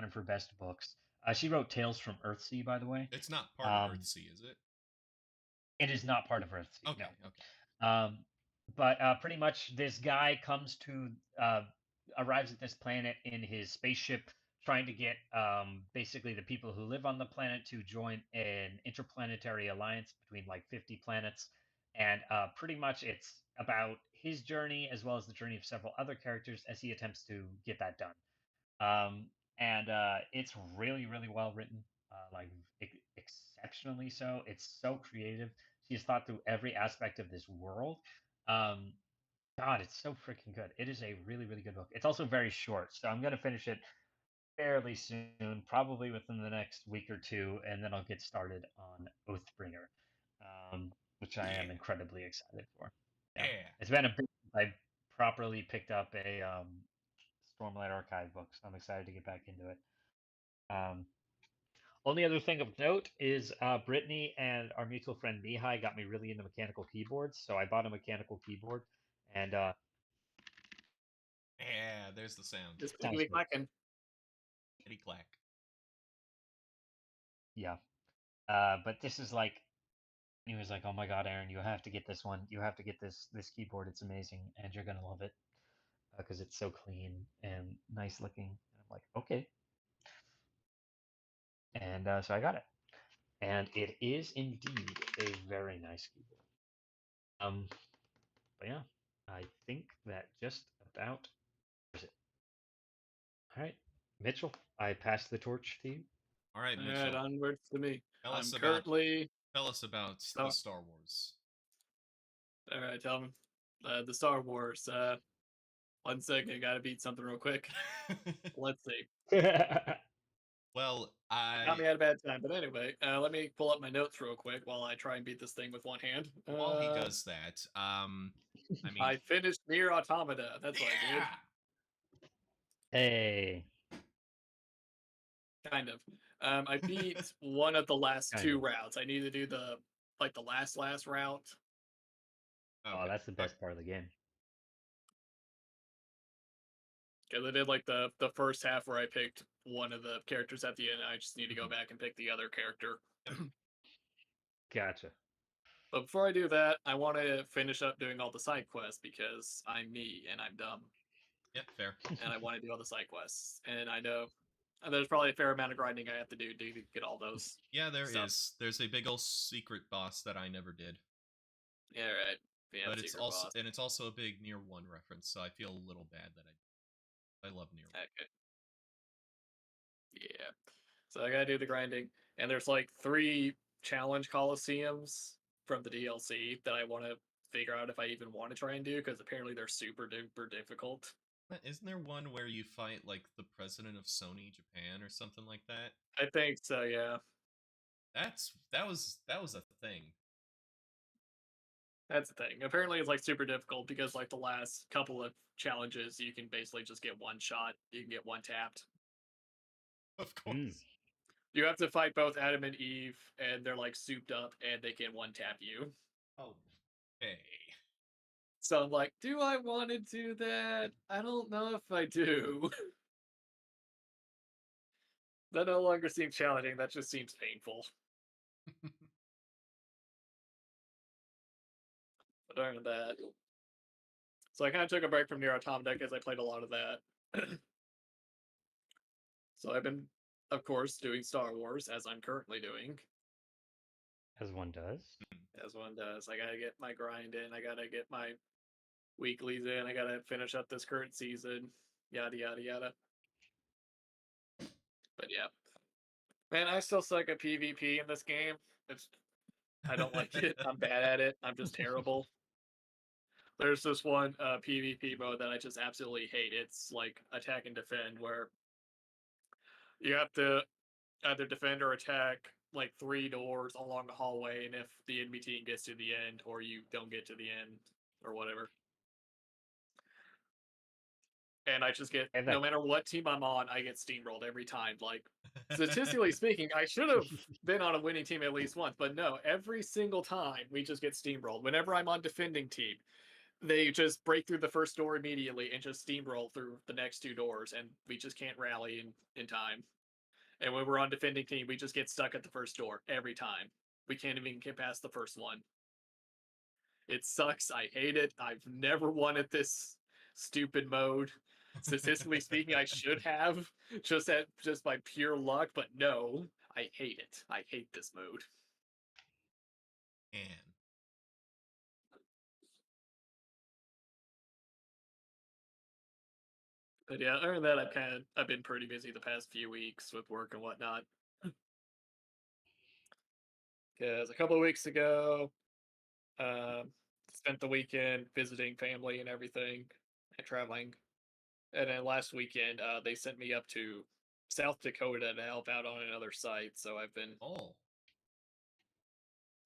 of her best books. She wrote Tales from Earthsea, by the way. It's not part of Um, Earthsea, is it? it is not part of Earthsea, Okay, no. okay. But pretty much, this guy arrives at this planet in his spaceship, trying to get basically the people who live on the planet to join an interplanetary alliance between like 50 planets. And pretty much, it's about his journey as well as the journey of several other characters as he attempts to get that done. Um, and it's really, really well written, like exceptionally so. It's so creative. She's thought through every aspect of this world. Um, God, it's so freaking good. It is a really, really good book. It's also very short, so I'm gonna finish it fairly soon, probably within the next week or two, and then I'll get started on Oathbringer, which I am Yeah. incredibly excited for. Yeah, Yeah. it's been a bit since I properly picked up a Stormlight Archive book, so I'm excited to get back into it. Um, Only other thing of note is Brittany and our mutual friend Mihai got me really into mechanical keyboards, so I bought a mechanical keyboard, and Yeah, there's the sound. Just sounds clickety good. clacking. Kitty clack. Yeah, but this is like he was like, "Oh my God, Aaron, you have to get this one. You have to get this keyboard. It's amazing, and you're gonna love it because it's so clean and nice looking." And I'm like, "Okay," and so I got it, and it is indeed a very nice keyboard. But yeah, I think that just about covers it. All right, Mitchell, I pass the torch to you. All right, All right, Mitchell. onwards to me. Tell I'm us about currently. tell us about the Oh, Star Wars. all right, tell me. The Star Wars. 1 second, I gotta beat something real quick. Let's see. Well, Got me at a bad time, but anyway, let me pull up my notes real quick while I try and beat this thing with one hand. while he does that, I mean, I finished Nier Automata. That's what I did. Hey, Kind of. I beat one of the last Kind two of. routes. I need to do the last route. Oh, okay. that's the best part of the game. Because I did like the first half where I picked one of the characters at the end. I just need to go Mhm. back and pick the other character. Gotcha. But before I do that, I want to finish up doing all the side quests because I'm me and I'm dumb. Yeah, fair. And I want to do all the side quests. And I know there's probably a fair amount of grinding I have to do to get all those. Yeah, there stuff. is. There's a big old secret boss that I never did. Yeah, right. Yeah, but it's also a big Nier 1 reference, so I feel a little bad that I love Nier 1. Okay. Yeah. So I gotta do the grinding. And there's like 3 challenge coliseums from the DLC that I want to figure out if I even want to try and do because apparently they're super duper difficult. Isn't there one where you fight like the president of Sony Japan or something like that? I think so, yeah. That was a thing. That's the thing. Apparently it's like super difficult because like the last couple of challenges you can basically just get one shot. You can get one tapped. Of course. You have to fight both Adam and Eve and they're like souped up and they can one tap you. Oh. Hey. So I'm like, do I want to do that? I don't know if I do. That no longer seems challenging. That just seems painful. But other than that, so I kind of took a break from Nier Automata because I played a lot of that. So I've been, of course, doing Star Wars as I'm currently doing. As one does. As one does. I gotta get my grind in. I gotta get my weeklies in. I gotta finish up this current season. Yada yada yada. But yeah, man, I still suck at PvP in this game. I don't like it. I'm bad at it. I'm just terrible. There's this one PvP mode that I just absolutely hate. It's like attack and defend, where you have to either defend or attack like 3 doors along the hallway, and if the enemy team gets to the end or you don't get to the end or whatever. and I just get And no that matter what team I'm on, I get steamrolled every time. Like statistically speaking, I should have been on a winning team at least once, but no, every single time we just get steamrolled. Whenever I'm on defending team, they just break through the first door immediately and just steamroll through the next two doors, and we just can't rally in time. And when we're on defending team, we just get stuck at the first door every time. We can't even get past the first one. It sucks. I hate it. I've never wanted this stupid mode. Statistically speaking, I should have just by pure luck, but no, I hate it. I hate this mode. And But yeah, other than that, I've been pretty busy the past few weeks with work and whatnot. Because a couple of weeks ago, spent the weekend visiting family and everything, and traveling. And then last weekend, they sent me up to South Dakota to help out on another site. So I've been oh,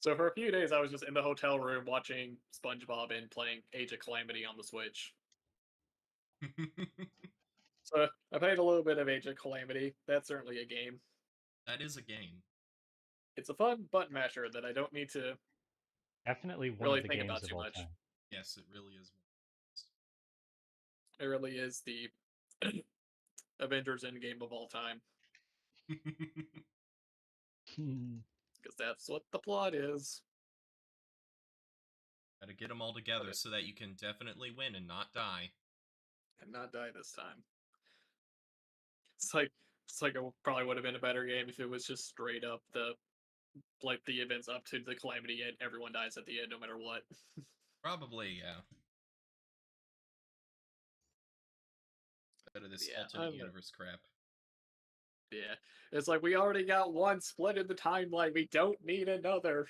so for a few days, I was just in the hotel room watching SpongeBob and playing Age of Calamity on the Switch. So I played a little bit of Age of Calamity. That's certainly a game. that is a game. It's a fun button masher that I don't need to definitely one really of the think games about of too all much. time. Yes, it really is. It really is the Avengers Endgame of all time. Because that's what the plot is. Gotta get them all together so that you can definitely win and not die. And not die this time. It's like it probably would have been a better game if it was just straight up the events up to the Calamity and everyone dies at the end no matter what. Probably, yeah. Out of this alternate universe crap. Yeah. It's like we already got one split in the timeline. We don't need another.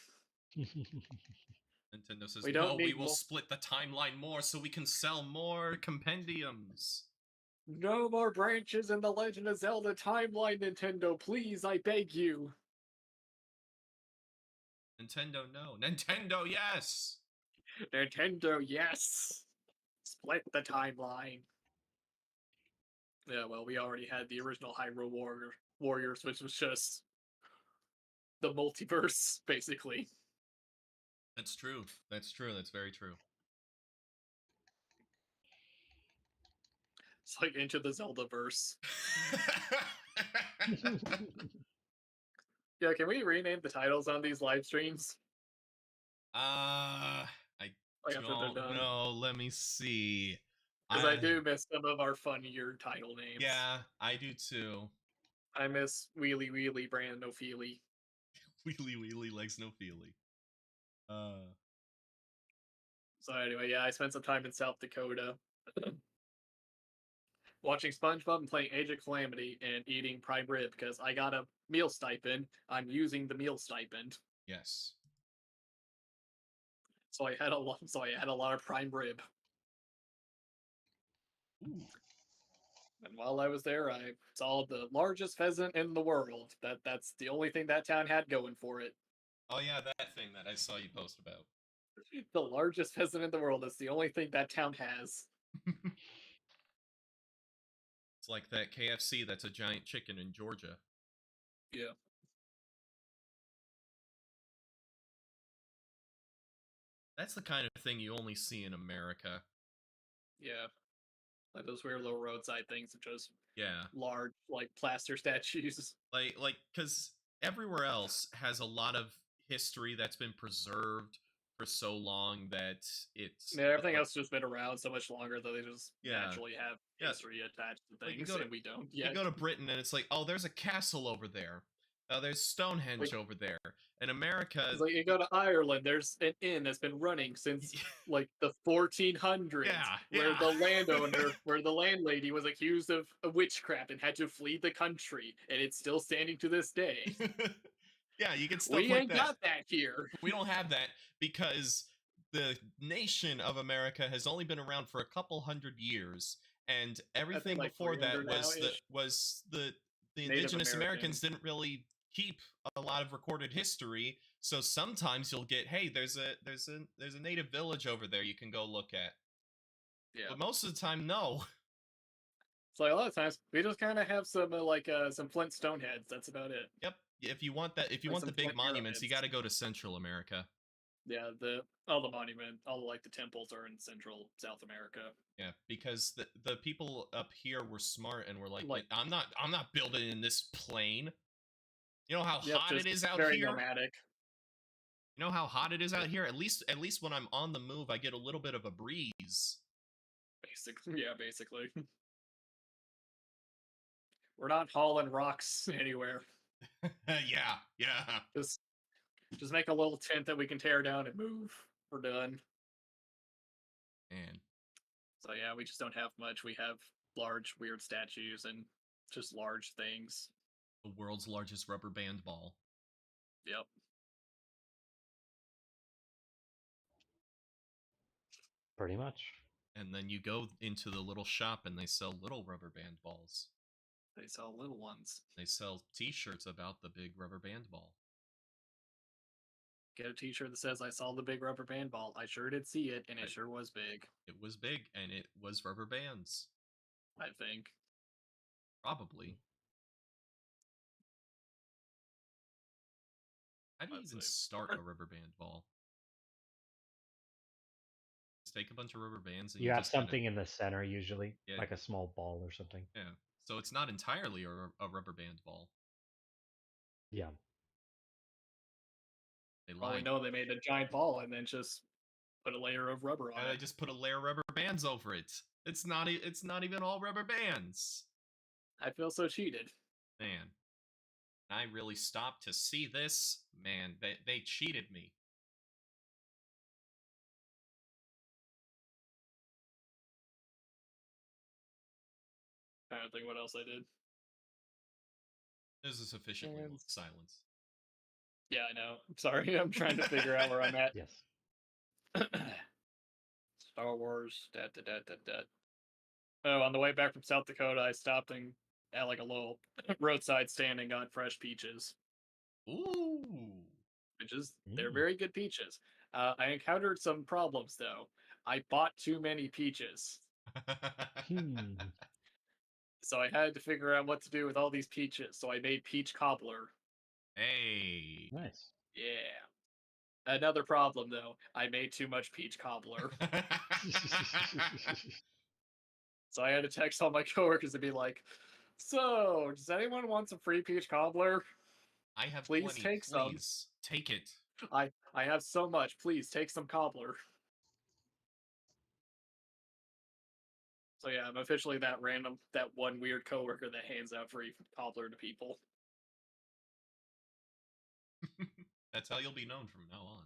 Nintendo says, We don't no, we need will more. split the timeline more so we can sell more compendiums. No more branches in the Legend of Zelda timeline, Nintendo. Please, I beg you. Nintendo, no. Nintendo, yes! Nintendo, yes. Split the timeline. Yeah, well, we already had the original Hyrule Warriors, which was just the multiverse, basically. That's true. That's true. That's very true. It's like Into the Zelda-verse. Yeah, can we rename the titles on these live streams? I don't know. Let me see. Because I do miss some of our funnier title names. Yeah, I do too. I miss Wheelie Wheelie Brand No Feely. Wheelie Wheelie Legs No Feely. So anyway, yeah, I spent some time in South Dakota. Watching SpongeBob and playing Age of Calamity and eating prime rib because I got a meal stipend. I'm using the meal stipend. Yes. So I had a lot of prime rib. Ooh. And while I was there, I saw the largest pheasant in the world. That's the only thing that town had going for it. Oh yeah, that thing that I saw you post about. The largest pheasant in the world is the only thing that town has. It's like that KFC that's a giant chicken in Georgia. Yeah. That's the kind of thing you only see in America. Yeah. Like those weird little roadside things of just yeah, large like plaster statues. Like because everywhere else has a lot of history that's been preserved for so long that it's everything else has just been around so much longer that they just naturally have history attached to things, and we don't. You go to Britain and it's like, oh, there's a castle over there. There's Stonehenge over there. In America, it's like you go to Ireland, there's an inn that's been running since like the 1400s, where the landowner, where the landlady was accused of witchcraft and had to flee the country, and it's still standing to this day. Yeah, you can stuff we ain't got that here. We don't have that because the nation of America has only been around for a couple hundred years, and everything like before that was the indigenous Americans didn't really keep a lot of recorded history. So sometimes you'll get, hey, there's a native village over there you can go look at. Yeah. But most of the time, no. So a lot of times we just kind of have some Flintstone heads. That's about it. Yep. If you want that, if you Like want the some big Flint monuments, you got pyramids. to go to Central America. Yeah, all the temples are in Central South America. Yeah, because the people up here were smart and were like, Like- I'm not building in this plain. You know how Yep, hot it just is out very here? nomadic. You know how hot it is out here? At least when I'm on the move, I get a little bit of a breeze. Basically. We're not hauling rocks anywhere. yeah. Just make a little tent that we can tear down and move. We're done. And So yeah, we just don't have much. We have large, weird statues and just large things. the world's largest rubber band ball. Yep. Pretty much. And then you go into the little shop and they sell little rubber band balls. They sell little ones. They sell t-shirts about the big rubber band ball. Get a t-shirt that says I saw the big rubber band ball. I sure did see it, and it Right. sure was big. It was big and it was rubber bands. I think. Probably. How do you Let's even see. start a rubber band ball? Just take a bunch of rubber bands and You have just kinda- something in the center usually, Yeah. like a small ball or something. Yeah. So it's not entirely a rubber band ball. Yeah. They Well, we lied. know they made a giant ball and then just put a layer of rubber on And I it. just put a layer of rubber bands over it. It's not even all rubber bands. I feel so cheated. Man. I really stopped to see this. Man, they cheated me. I don't think what else I did. This is sufficiently And- silence. Yeah, I know. I'm sorry. I'm trying to figure out where I'm at. Yes. Star Wars. Oh, on the way back from South Dakota, I stopped at like a little roadside stand and got fresh peaches. Ooh. They're Mm. very good peaches. I encountered some problems though. I bought too many peaches, Hmm. so I had to figure out what to do with all these peaches. So I made peach cobbler. Hey. Nice. Yeah. Another problem though, I made too much peach cobbler. So I had to text all my coworkers and be like, "So, does anyone want some free peach cobbler? I have Please plenty. take some. Please take it. I have so much. Please take some cobbler." So yeah, I'm officially that one weird coworker that hands out free cobbler to people. That's how you'll be known from now on.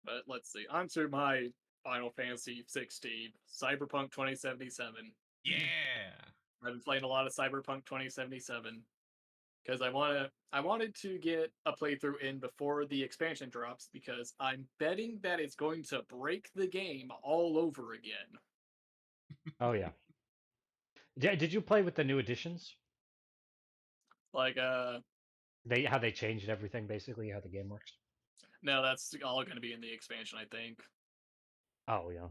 But let's see. On to my Final Fantasy 16, Cyberpunk 2077. Yeah. I've been playing a lot of Cyberpunk 2077 because I wanted to get a playthrough in before the expansion drops because I'm betting that it's going to break the game all over again. Oh yeah. Did you play with the new additions? Like How they changed everything basically, how the game works. no, that's all going to be in the expansion, I think. Oh yeah.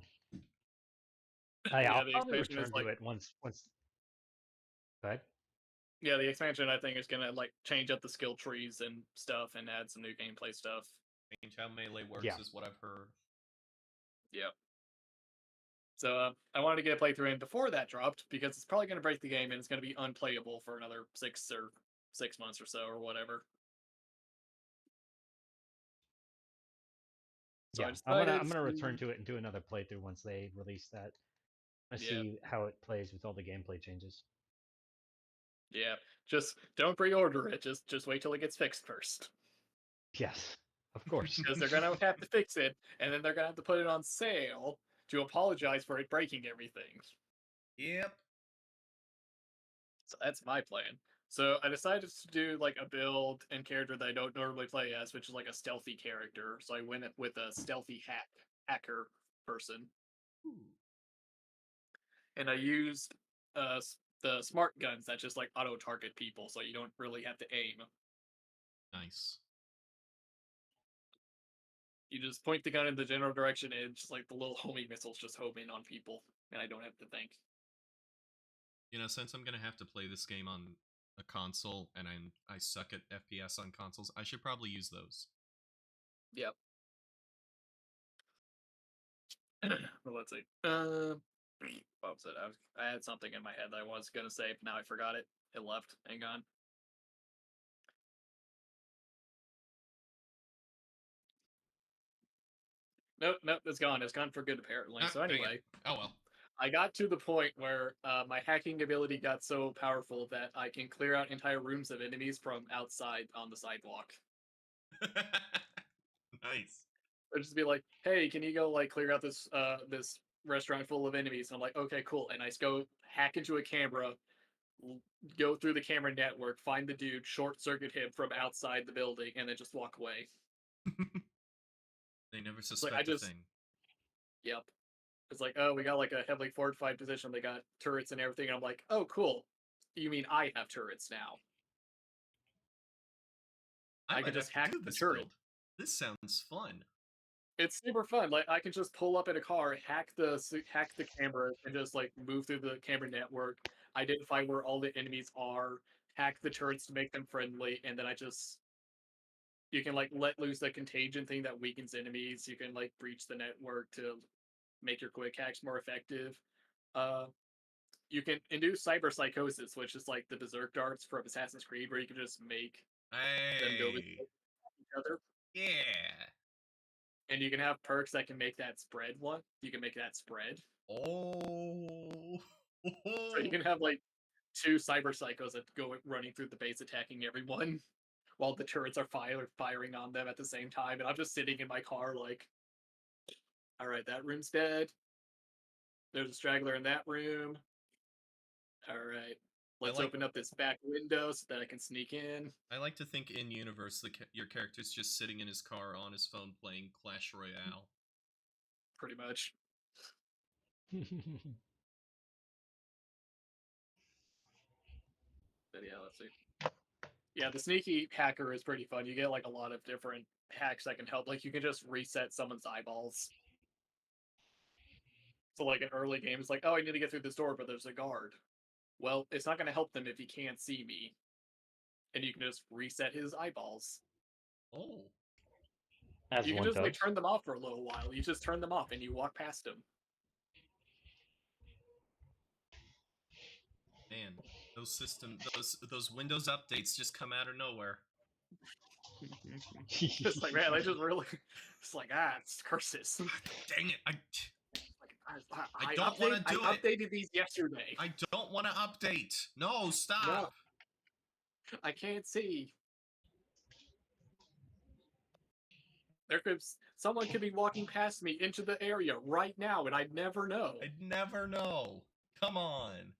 Yeah, I'll the probably expansion is return to it once. Go ahead. Yeah, the expansion I think is going to like change up the skill trees and stuff and add some new gameplay stuff. Change how melee works Yeah. is what I've heard. Yep. So I wanted to get a playthrough in before that dropped because it's probably going to break the game and it's going to be unplayable for another 6 months or so or whatever. So I Yeah, decided I'm gonna return to it and do another playthrough once they release that. I Yeah. see how it plays with all the gameplay changes. Yeah, just don't pre-order it. Just wait till it gets fixed first, Yes, of course. because they're gonna have to fix it, and then they're gonna have to put it on sale to apologize for it breaking everything. Yep. So that's my plan. So I decided to do like a build and character that I don't normally play as, which is like a stealthy character. So I went with a stealthy hacker person, and I used the smart guns that just like auto target people, so you don't really have to aim. Nice. You just point the gun in the general direction, and just like the little homing missiles just home in on people, and I don't have to think. Since I'm gonna have to play this game on a console, and I suck at FPS on consoles, I should probably use those. Yep. Well, let's see. What was it? I had something in my head that I was gonna say, but now I forgot it. It left. Hang on. Nope, it's gone. It's gone for good, apparently. So anyway, oh well. I got to the point where my hacking ability got so powerful that I can clear out entire rooms of enemies from outside on the sidewalk. Nice. I'd just be like, "Hey, can you go like clear out this this restaurant full of enemies?" And I'm like, "Okay, cool." And I just go hack into a camera, go through the camera network, find the dude, short circuit him from outside the building, and then just walk away. They never suspect a thing. Yep. It's like, oh, we got like a heavily fortified position. They got turrets and everything. And I'm like, oh, cool. You mean I have turrets now? I can just hack the turret. Build. This sounds fun. It's super fun. Like I can just pull up in a car, hack the camera, and just like move through the camera network, identify where all the enemies are, hack the turrets to make them friendly, and then you can like let loose the contagion thing that weakens enemies. You can like breach the network to make your quick hacks more effective. You can induce cyber psychosis, which is like the berserk darts from Assassin's Creed, where you can just make them go with each other. Yeah. And you can have perks that can make that spread one. You can make that spread. Oh. So you can have like 2 cyber psychos that go running through the base attacking everyone while the turrets are firing on them at the same time. And I'm just sitting in my car like, all right, that room's dead. There's a straggler in that room. All right. Let's open up this back window so that I can sneak in. I like to think in universe your character's just sitting in his car on his phone playing Clash Royale. Pretty much. But yeah, let's see. Yeah, the sneaky hacker is pretty fun. You get like a lot of different hacks that can help. Like you can just reset someone's eyeballs. So like in early games, like, oh, I need to get through this door, but there's a guard. Well, it's not going to help them if he can't see me. And you can just reset his eyeballs. Oh. You can just like turn them off for a little while. You just turn them off and you walk past them. Man, those Windows updates just come out of nowhere. Just like, man, I just really, it's like, it's curses. Dang it! I don't want to do it. I updated these yesterday. I don't want to update. No, stop. No. I can't see. Someone could be walking past me into the area right now, and I'd never know. I'd never know. Come on.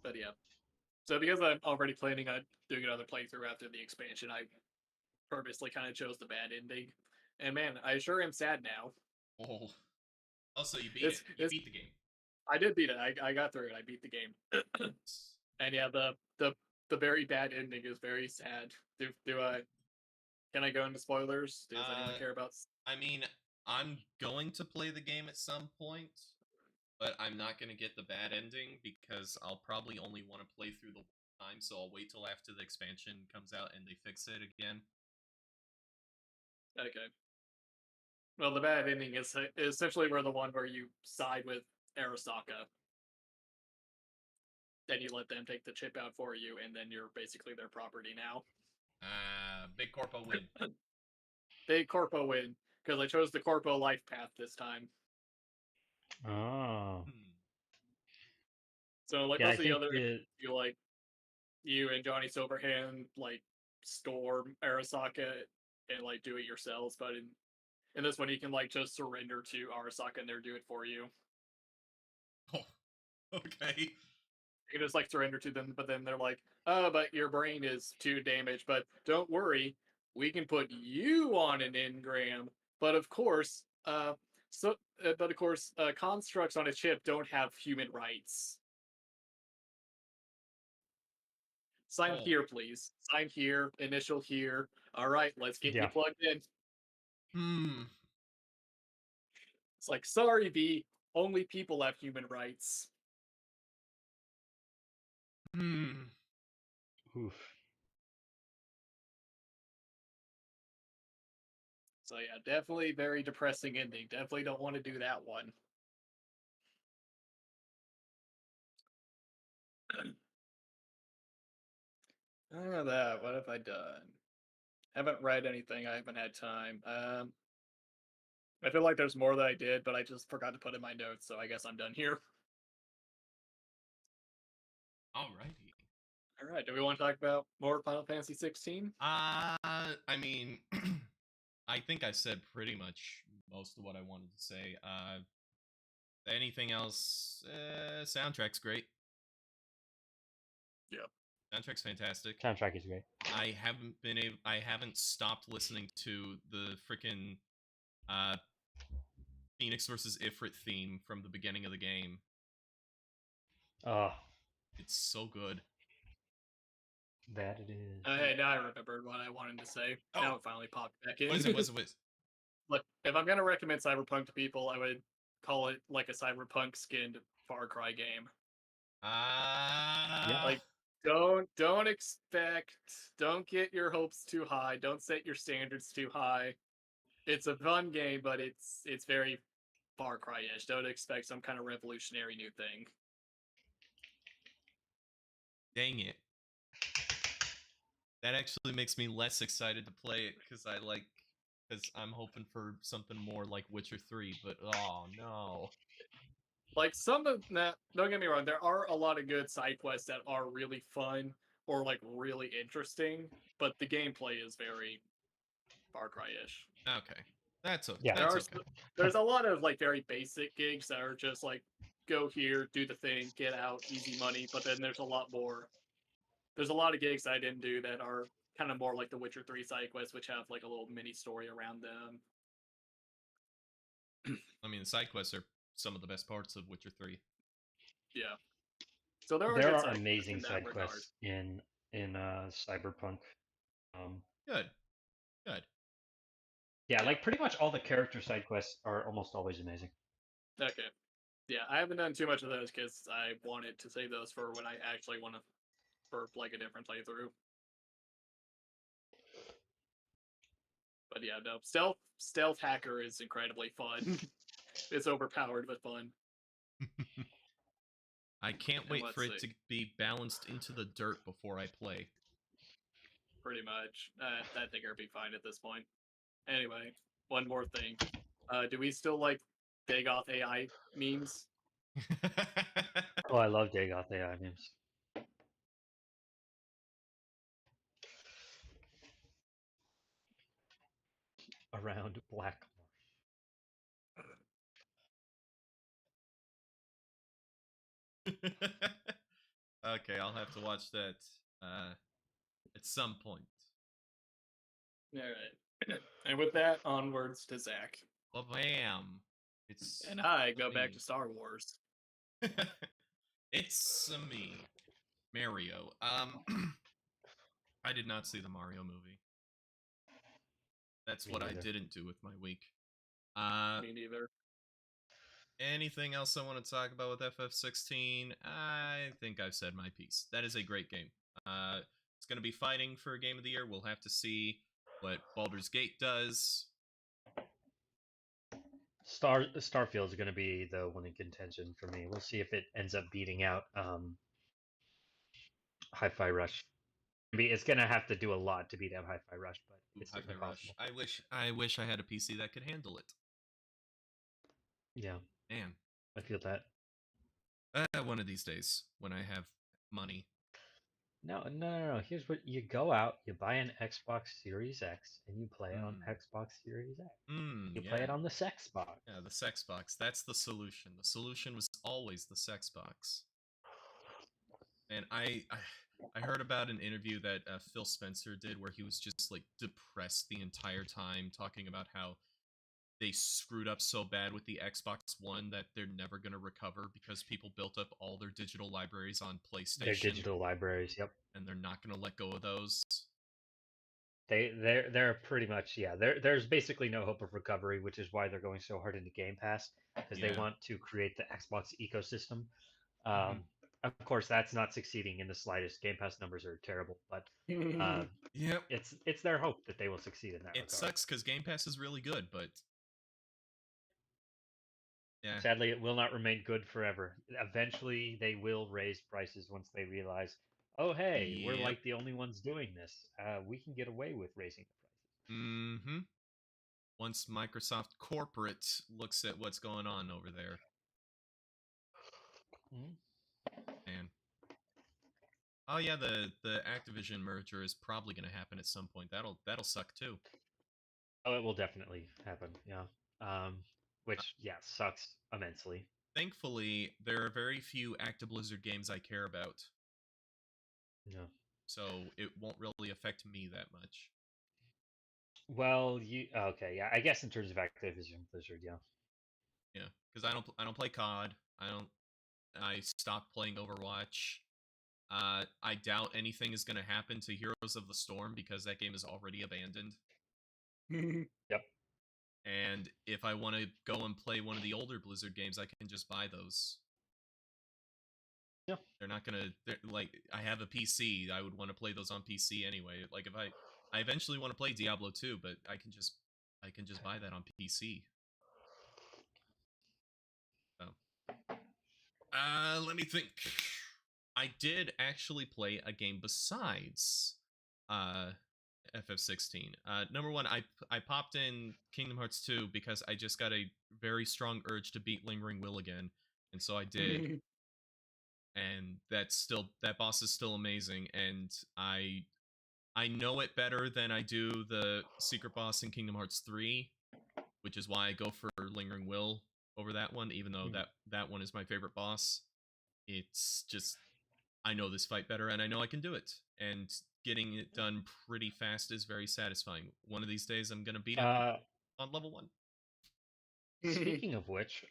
But yeah. So because I'm already planning on doing another playthrough after the expansion, I purposely kind of chose the bad ending. And man, I sure am sad now. Oh. Also, you beat it. You beat the game. I did beat it. I got through it. I beat the game. And yeah, the very bad ending is very sad. Can I go into spoilers? Does anyone care about? I mean, I'm going to play the game at some point, but I'm not going to get the bad ending because I'll probably only want to play through the time, so I'll wait till after the expansion comes out and they fix it again. Okay. Well, the bad ending is essentially the one where you side with Arasaka. Then you let them take the chip out for you, and then you're basically their property now. Big Corpo win. Big Corpo win, because I chose the Corpo life path this time. Oh. So, like, most of the other, you and Johnny Silverhand, like, storm Arasaka and, like, do it yourselves, but in this one, you can, like, just surrender to Arasaka and they'll do it for you. Oh, okay. You can just like surrender to them, but then they're like, "Oh, but your brain is too damaged. But don't worry, we can put you on an engram." But of course, constructs on a chip don't have human rights. Sign Oh. here, please. Sign here. Initial here. All right, let's get you Yeah. plugged in. It's like, sorry, V. Only people have human rights. Oof. So yeah, definitely very depressing ending. Definitely don't want to do that one. That. What have I done? Haven't read anything. I haven't had time. I feel like there's more that I did, but I just forgot to put in my notes, so I guess I'm done here. Alrighty. All right. Do we want to talk about more Final Fantasy 16? I mean, I think I said pretty much most of what I wanted to say. Anything else? Soundtrack's great. Yep. Soundtrack's fantastic. Soundtrack is great. I haven't stopped listening to the freaking Phoenix versus Ifrit theme from the beginning of the game. Oh, It's so good. that it is. Hey, now I remembered what I wanted to say. Oh. Now it finally popped back in. What is it? Look, if I'm gonna recommend Cyberpunk to people, I would call it like a Cyberpunk skinned Far Cry game. Yeah. Like, don't get your hopes too high. Don't set your standards too high. It's a fun game, but it's very Far Cry-ish. Don't expect some kind of revolutionary new thing. Dang it. That actually makes me less excited to play it because I'm hoping for something more like Witcher 3, but oh no. Like some of that, don't get me wrong, there are a lot of good side quests that are really fun or like really interesting, but the gameplay is very Far Cry-ish. Okay. That's okay. Yeah. That's okay. There's a lot of like very basic gigs that are just like go here, do the thing, get out, easy money, but then there's a lot more. There's a lot of gigs I didn't do that are kind of more like the Witcher 3 side quests, which have like a little mini story around them. I mean, the side quests are some of the best parts of Witcher 3. Yeah. So there are amazing side quests in Cyberpunk. Good. Yeah, like pretty much all the character side quests are almost always amazing. Okay. Yeah, I haven't done too much of those because I wanted to save those for when I actually want to, for like a different playthrough. But yeah, no, stealth hacker is incredibly fun. It's overpowered but fun. I can't wait for it to be balanced into the dirt before I play. Pretty much. I think I'd be fine at this point. Anyway, one more thing. Do we still like Dagoth AI memes? Oh, I love Dagoth AI memes. Around Black. Okay, I'll have to watch that at some point. All right. And with that, onwards to Zach. Bam! And I go back to Star Wars. It's me, Mario. I did not see the Mario movie. That's what I didn't do with my week. Me neither. Anything else I want to talk about with FF16? I think I've said my piece. That is a great game. It's going to be fighting for a Game of the Year. We'll have to see what Baldur's Gate does. Starfield is going to be the one in contention for me. We'll see if it ends up beating out Hi-Fi Rush. It's going to have to do a lot to beat out Hi-Fi Rush, but it's Hi-Fi possible. Rush. I wish I had a PC that could handle it. Yeah. Man. I feel that. One of these days, when I have money. No. Here's what you go out, you buy an Xbox Series X, and you play it on Xbox Series X. You play it on the Sex Box. Yeah, the Sex Box. That's the solution. The solution was always the Sex Box. And I heard about an interview that Phil Spencer did where he was just like depressed the entire time, talking about how they screwed up so bad with the Xbox One that they're never going to recover because people built up all their digital libraries on PlayStation. Their digital libraries, yep. and they're not going to let go of those. They're pretty much, yeah. There's basically no hope of recovery, which is why they're going so hard into Game Pass, because they Yeah. want to create the Xbox ecosystem. Mhm. Of course, that's not succeeding in the slightest. Game Pass numbers are terrible, but Yep. it's their hope that they will succeed in that It regard. sucks because Game Pass is really good, but yeah. Sadly, it will not remain good forever. Eventually, they will raise prices once they realize, oh, hey, we're Yep. like the only ones doing this. We can get away with raising the prices. Mm-hmm. Once Microsoft corporate looks at what's going on over there. Man. Oh yeah, the Activision merger is probably going to happen at some point. That'll suck too. Oh, it will definitely happen. Yeah. Which sucks immensely. Thankfully, there are very few Blizzard games I care about. Yeah. So it won't really affect me that much. Well, okay? Yeah, I guess in terms of Activision Blizzard, yeah. Yeah, because I don't play COD. I stopped playing Overwatch. I doubt anything is going to happen to Heroes of the Storm because that game is already abandoned. Yep. And if I want to go and play one of the older Blizzard games, I can just buy those. Yeah. They're not gonna like. I have a PC. I would want to play those on PC anyway. Like if I eventually want to play Diablo 2, but I can just buy that on PC. So, let me think. I did actually play a game besides FF16. Number one, I popped in Kingdom Hearts 2 because I just got a very strong urge to beat Lingering Will again, and so I did. And that boss is still amazing, and I know it better than I do the secret boss in Kingdom Hearts 3, which is why I go for Lingering Will over that one, even though that one is my favorite boss. It's just I know this fight better and I know I can do it. And getting it done pretty fast is very satisfying. One of these days I'm gonna beat it on level 1. Speaking of which,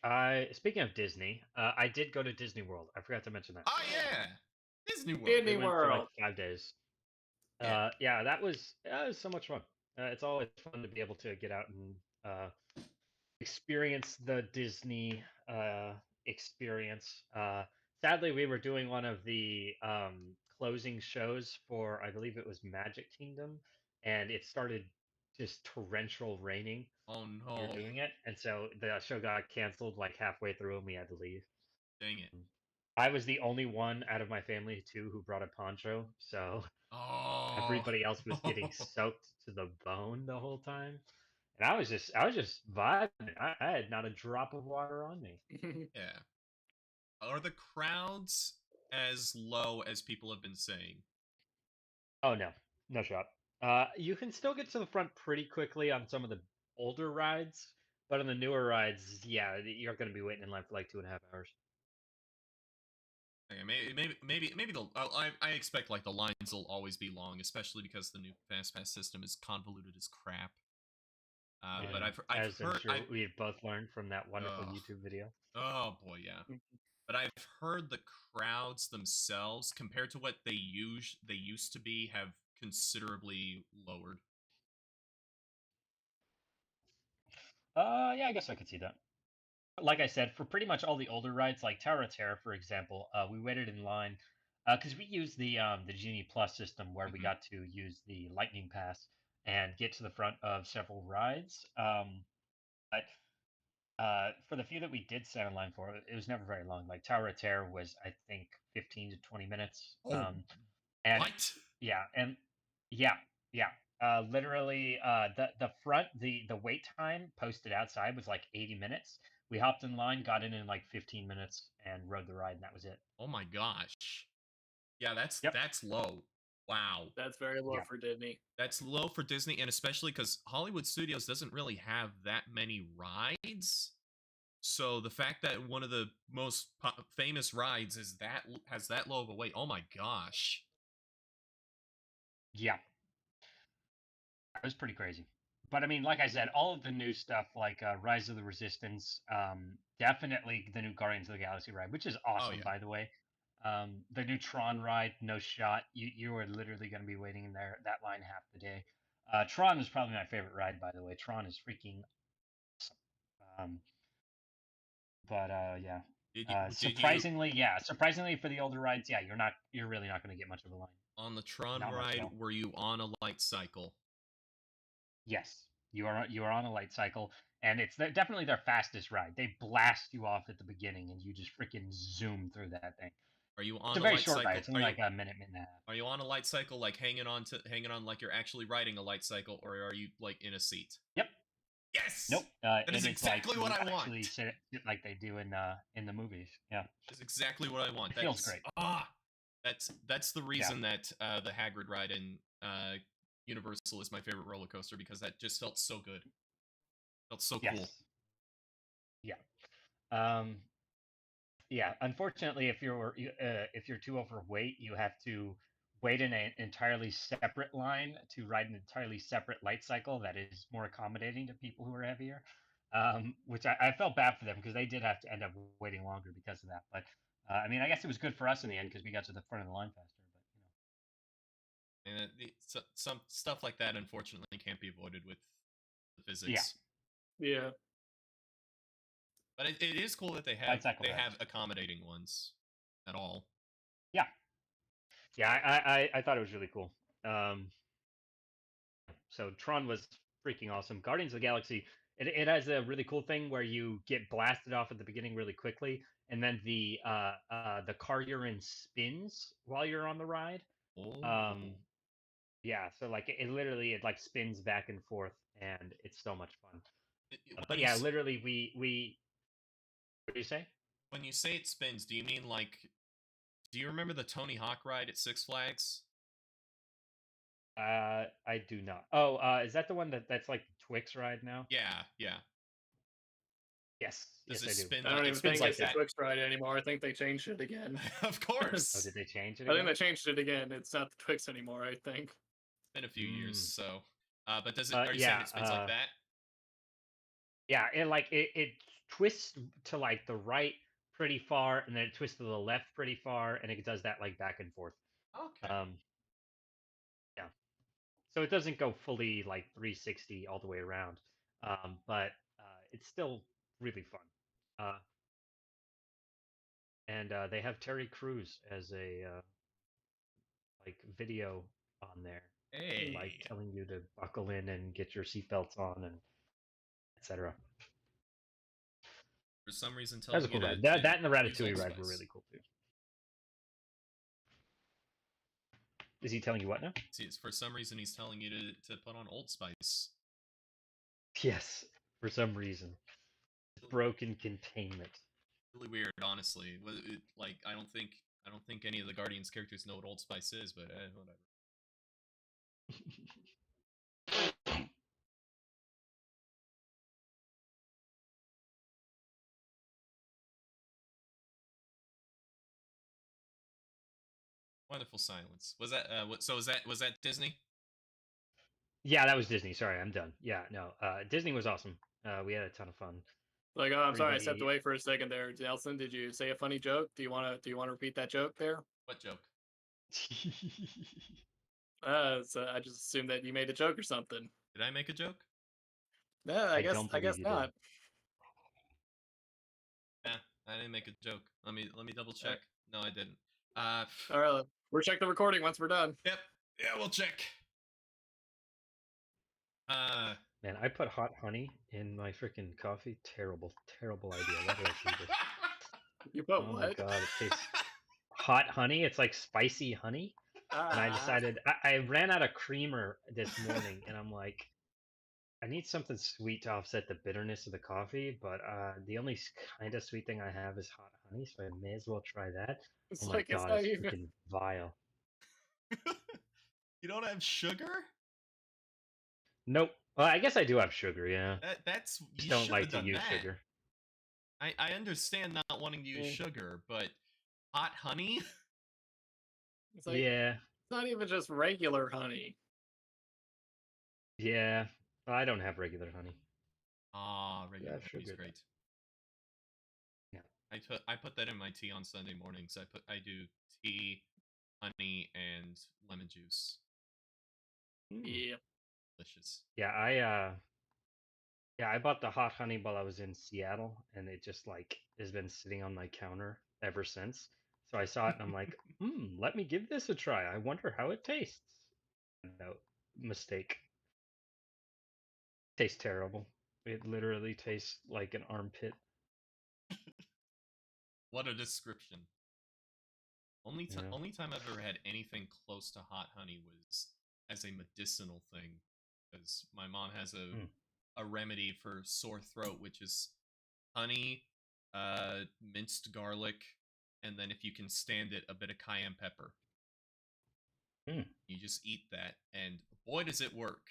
speaking of Disney, I did go to Disney World. I forgot to mention that. Oh yeah, Disney World. Disney We went World for like 5 days. Yeah, that was so much fun. It's always fun to be able to get out and experience the Disney experience. Sadly, we were doing one of the closing shows for, I believe it was Magic Kingdom, and it started just torrential raining. Oh We were no. doing it, and so the show got canceled like halfway through, and we had to leave. Dang it. I was the only one out of my family too who brought a poncho, so Oh. everybody else was getting soaked to the bone the whole time. And I was just vibing. I had not a drop of water on me. Yeah. Are the crowds as low as people have been saying? Oh no, no shot. You can still get to the front pretty quickly on some of the older rides, but on the newer rides, yeah, you're going to be waiting in line for like 2.5 hours. Okay, maybe I expect like the lines will always be long, especially because the new fast pass system is convoluted as crap. But I've as heard, I'm sure we've both learned from that wonderful Ugh. YouTube video. Oh boy, yeah. But I've heard the crowds themselves, compared to what they used to be, have considerably lowered. Yeah, I guess I could see that. Like I said, for pretty much all the older rides, like Tower of Terror, for example, we waited in line because we used the Genie Plus system where we got to use the Lightning Pass and get to the front of several rides. But for the few that we did stand in line for, it was never very long. Like Tower of Terror was, I think, 15 to 20 minutes. Oh, and what? Yeah, and yeah. Literally, the front the wait time posted outside was like 80 minutes. We hopped in line, got in like 15 minutes, and rode the ride, and that was it. Oh my gosh. Yeah, that's low. Wow. That's very low for Disney. That's low for Disney, and especially because Hollywood Studios doesn't really have that many rides. So the fact that one of the most famous rides has that low of a wait, oh my gosh. Yeah, it was pretty crazy. But I mean, like I said, all of the new stuff like Rise of the Resistance, definitely the new Guardians of the Galaxy ride, which is awesome, by the way. The new Tron ride, no shot. You are literally going to be waiting in that line half the day. Tron is probably my favorite ride, by the way. Tron is freaking awesome. Yeah. Surprisingly for the older rides, yeah, you're really not going to get much of a line. On the Tron ride, were you on a light cycle? Yes, you are on a light cycle, and it's definitely their fastest ride. They blast you off at the beginning, and you just freaking zoom through that thing. Are you on it's a very short ride? It's only like a minute and a half. Are you on a light cycle, like hanging on like you're actually riding a light cycle, or are you like in a seat? Yep. Yes. Nope. That is exactly what I want. Actually, sit like they do in the movies. Yeah. That's exactly what I want. It feels great. That's the reason that the Hagrid ride in Universal is my favorite roller coaster, because that just felt so good. Felt so cool. Yeah. Yeah. Unfortunately, if you're too overweight, you have to wait in an entirely separate line to ride an entirely separate light cycle that is more accommodating to people who are heavier. Which I felt bad for them, because they did have to end up waiting longer because of that. But I mean, I guess it was good for us in the end, because we got to the front of the line faster. But and some stuff like that, unfortunately, can't be avoided with the physics. Yeah. But it is cool that they have accommodating ones at all. Yeah. Yeah, I thought it was really cool. So Tron was freaking awesome. Guardians of the Galaxy, it has a really cool thing where you get blasted off at the beginning really quickly, and then the car you're in spins while you're on the ride. Oh. Yeah, so like it literally like spins back and forth, and it's so much fun. But yeah, literally we what do you say? When you say it spins, do you mean like, do you remember the Tony Hawk ride at Six Flags? I do not. Oh, is that the one that's like the Twix ride now? Yeah. Yes. Does yes, it spin? I don't even think it's like the Twix ride anymore. I think they changed it again. Of course. Oh, did they change it? I think they changed it again. It's not the Twix anymore, I think. It's been a few years, so. But does it? Are you saying it spins like that? Yeah, it twists to like the right pretty far, and then it twists to the left pretty far, and it does that like back and forth. Okay. Yeah. So it doesn't go fully like 360 all the way around, but it's still really fun. And they have Terry Crews as a like video on there, like telling you to buckle in and get your seatbelts on and etc. For some reason, that was a cool ride. That and the Ratatouille ride were really cool too. Is he telling you what now? See, for some reason, he's telling you to put on Old Spice. Yes, for some reason. Broken containment. Really weird, honestly. Like, I don't think any of the Guardians characters know what Old Spice is, but whatever. Wonderful silence. Was that was that Disney? Yeah, that was Disney. Sorry, I'm done. Yeah, no. Disney was awesome. We had a ton of fun. Like, oh, I'm sorry, I stepped away for a second there. Nelson, did you say a funny joke? Do you want to repeat that joke there? What joke? So I just assumed that you made a joke or something. Did I make a joke? No, I guess not. Yeah, I didn't make a joke. Let me double check. No, I didn't. All right, we'll check the recording once we're done. Yep. Yeah, we'll check. Man, I put hot honey in my freaking coffee. Terrible idea. Why did I do this? You put what? Oh my god, it tastes hot honey. It's like spicy honey. And I decided I ran out of creamer this morning, and I'm like, I need something sweet to offset the bitterness of the coffee, but the only kind of sweet thing I have is hot honey, so I may as well try that. It's oh like, my god, it's freaking vile. You don't have sugar? Nope. Well, I guess I do have sugar, yeah. That's you just don't like to use sugar. I understand not wanting to use sugar, but hot honey? It's like, yeah. It's not even just regular honey. Yeah. I don't have regular honey. Regular honey is great. Yeah. I put that in my tea on Sunday mornings. I do tea, honey, and lemon juice. Yeah. Delicious. Yeah, I bought the hot honey while I was in Seattle, and it just like has been sitting on my counter ever since. So I saw it and I'm like, let me give this a try. I wonder how it tastes. No mistake. Tastes terrible. It literally tastes like an armpit. What a description. Yeah. Only time I've ever had anything close to hot honey was as a medicinal thing, because my mom has a remedy for sore throat, which is honey, minced garlic, and then if you can stand it, a bit of cayenne pepper. You just eat that, and boy, does it work.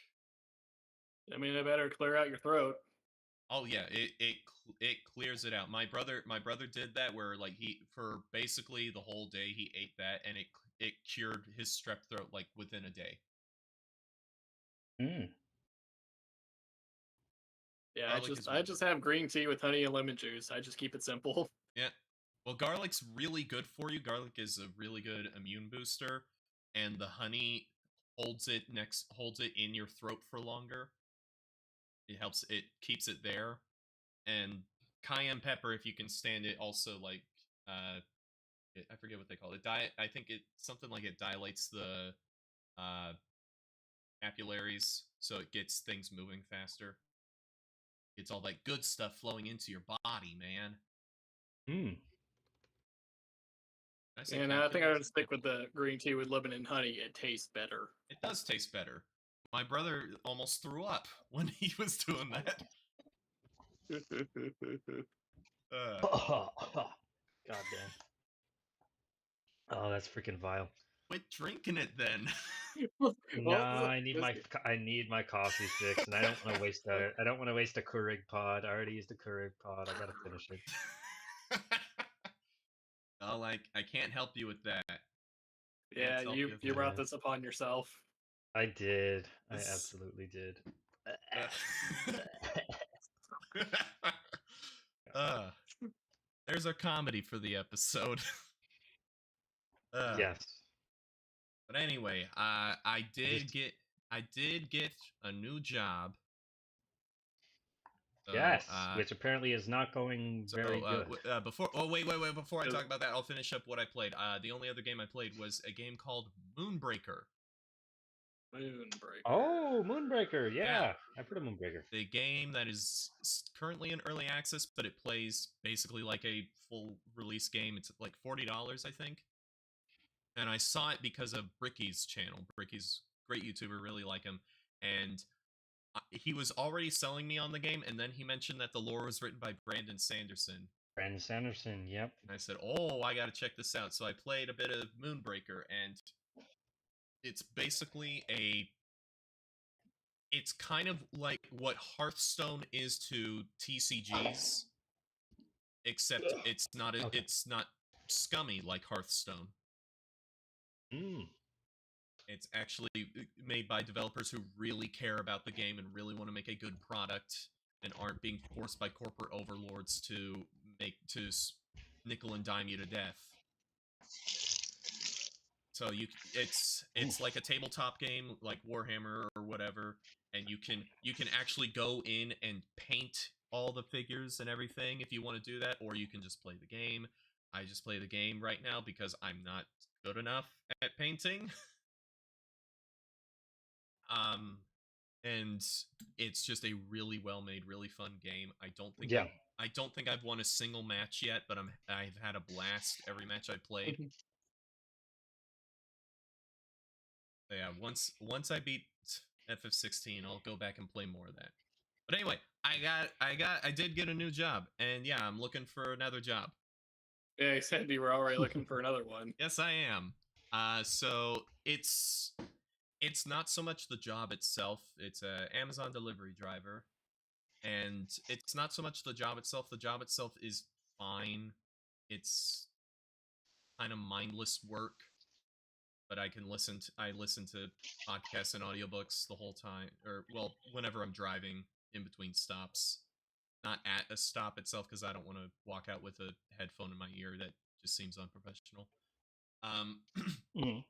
I mean, it better clear out your throat. Oh yeah, it clears it out. My brother did that, where like he, for basically the whole day he ate that, and it cured his strep throat like within a day. Yeah, Garlic I is just have green tea with honey and lemon juice. I just keep it simple. Yeah. Well, garlic's really good for you. Garlic is a really good immune booster, and the honey holds it in your throat for longer. It keeps it there. And cayenne pepper, if you can stand it, also like I forget what they call it. I think it something like it dilates the uh capillaries, so it gets things moving faster. It's all that good stuff flowing into your body, man. And I think I'm gonna stick with the green tea with lemon and honey. It tastes better. It does taste better. My brother almost threw up when he was doing that. God damn. Oh, that's freaking vile. Quit drinking it then. No, I need my coffee fix, and I don't want to waste a Keurig pod. I already used a Keurig pod. I gotta finish it. Oh, like I can't help you with that. Yeah, you brought this upon yourself. I did. I absolutely did. There's our comedy for the episode. Yes. But anyway, I did get a new job. So, yes, which apparently is not going very good. Before I talk about that, I'll finish up what I played. The only other game I played was a game called Moonbreaker. Oh, Moonbreaker! Yeah, I've heard of Moonbreaker. The game that is currently in early access, but it plays basically like a full release game. It's like $40, I think. And I saw it because of Bricky's channel. Bricky's great YouTuber, really like him, and he was already selling me on the game, and then he mentioned that the lore was written by Brandon Sanderson. Brandon Sanderson, yep. And I said, oh, I gotta check this out. So I played a bit of Moonbreaker, and it's basically it's kind of like what Hearthstone is to TCGs, except it's not scummy like Hearthstone. It's actually made by developers who really care about the game and really want to make a good product and aren't being forced by corporate overlords to nickel and dime you to death. So it's like a tabletop game like Warhammer or whatever, and you can actually go in and paint all the figures and everything if you want to do that, or you can just play the game. I just play the game right now because I'm not good enough at painting. And it's just a really well made, really fun game. I don't think I've won a single match yet, but I've had a blast every match I played. Yeah, once I beat FF16, I'll go back and play more of that. But anyway, I did get a new job, and yeah, I'm looking for another job. Yeah, you said you were already looking for another one. Yes, I am. So it's not so much the job itself. It's a Amazon delivery driver, and it's not so much the job itself. The job itself is fine. It's kind of mindless work, but I listen to podcasts and audiobooks the whole time, or well, whenever I'm driving in between stops. not at a stop itself because I don't want to walk out with a headphone in my ear. That just seems unprofessional. Mhm.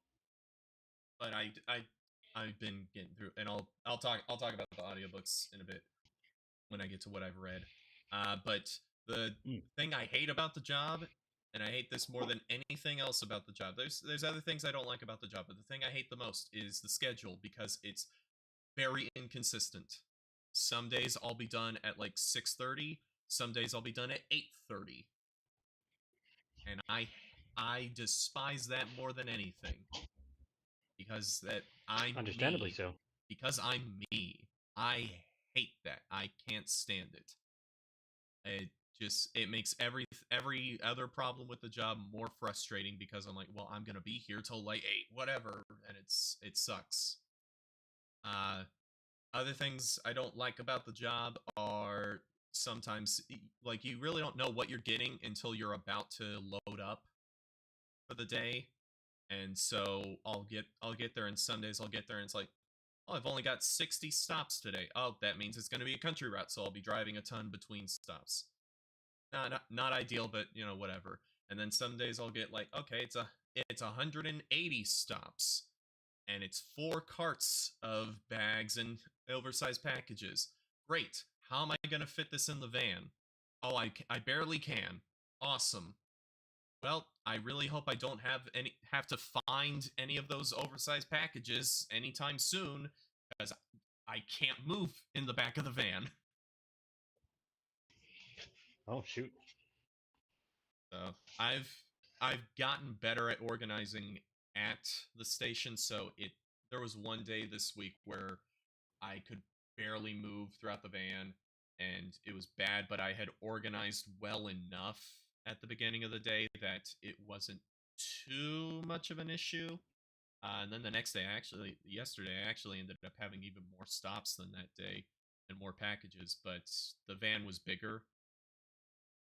But I've been getting through, and I'll talk about the audiobooks in a bit when I get to what I've read. But the thing I hate about the job, and I hate this more than anything else about the job. There's other things I don't like about the job, but the thing I hate the most is the schedule because it's very inconsistent. Some days I'll be done at like 6:30. Some days I'll be done at 8:30. And I despise that more than anything because that I'm Understandably me. so. Because I'm me. I hate that. I can't stand it. It makes every other problem with the job more frustrating because I'm like, well, I'm gonna be here till like 8, whatever, and it sucks. Other things I don't like about the job are sometimes like you really don't know what you're getting until you're about to load up for the day. And so I'll get there, and some days I'll get there and it's like, oh, I've only got 60 stops today. Oh, that means it's going to be a country route, so I'll be driving a ton between stops. Not ideal, but whatever. And then some days I'll get like, okay, it's 180 stops, and it's 4 carts of bags and oversized packages. Great. How am I going to fit this in the van? Oh, I barely can. Awesome. Well, I really hope I don't have to find any of those oversized packages anytime soon because I can't move in the back of the van. Oh shoot. So I've gotten better at organizing at the station. So there was one day this week where I could barely move throughout the van, and it was bad. But I had organized well enough at the beginning of the day that it wasn't too much of an issue. And then the next day, yesterday, I actually ended up having even more stops than that day and more packages. But the van was bigger,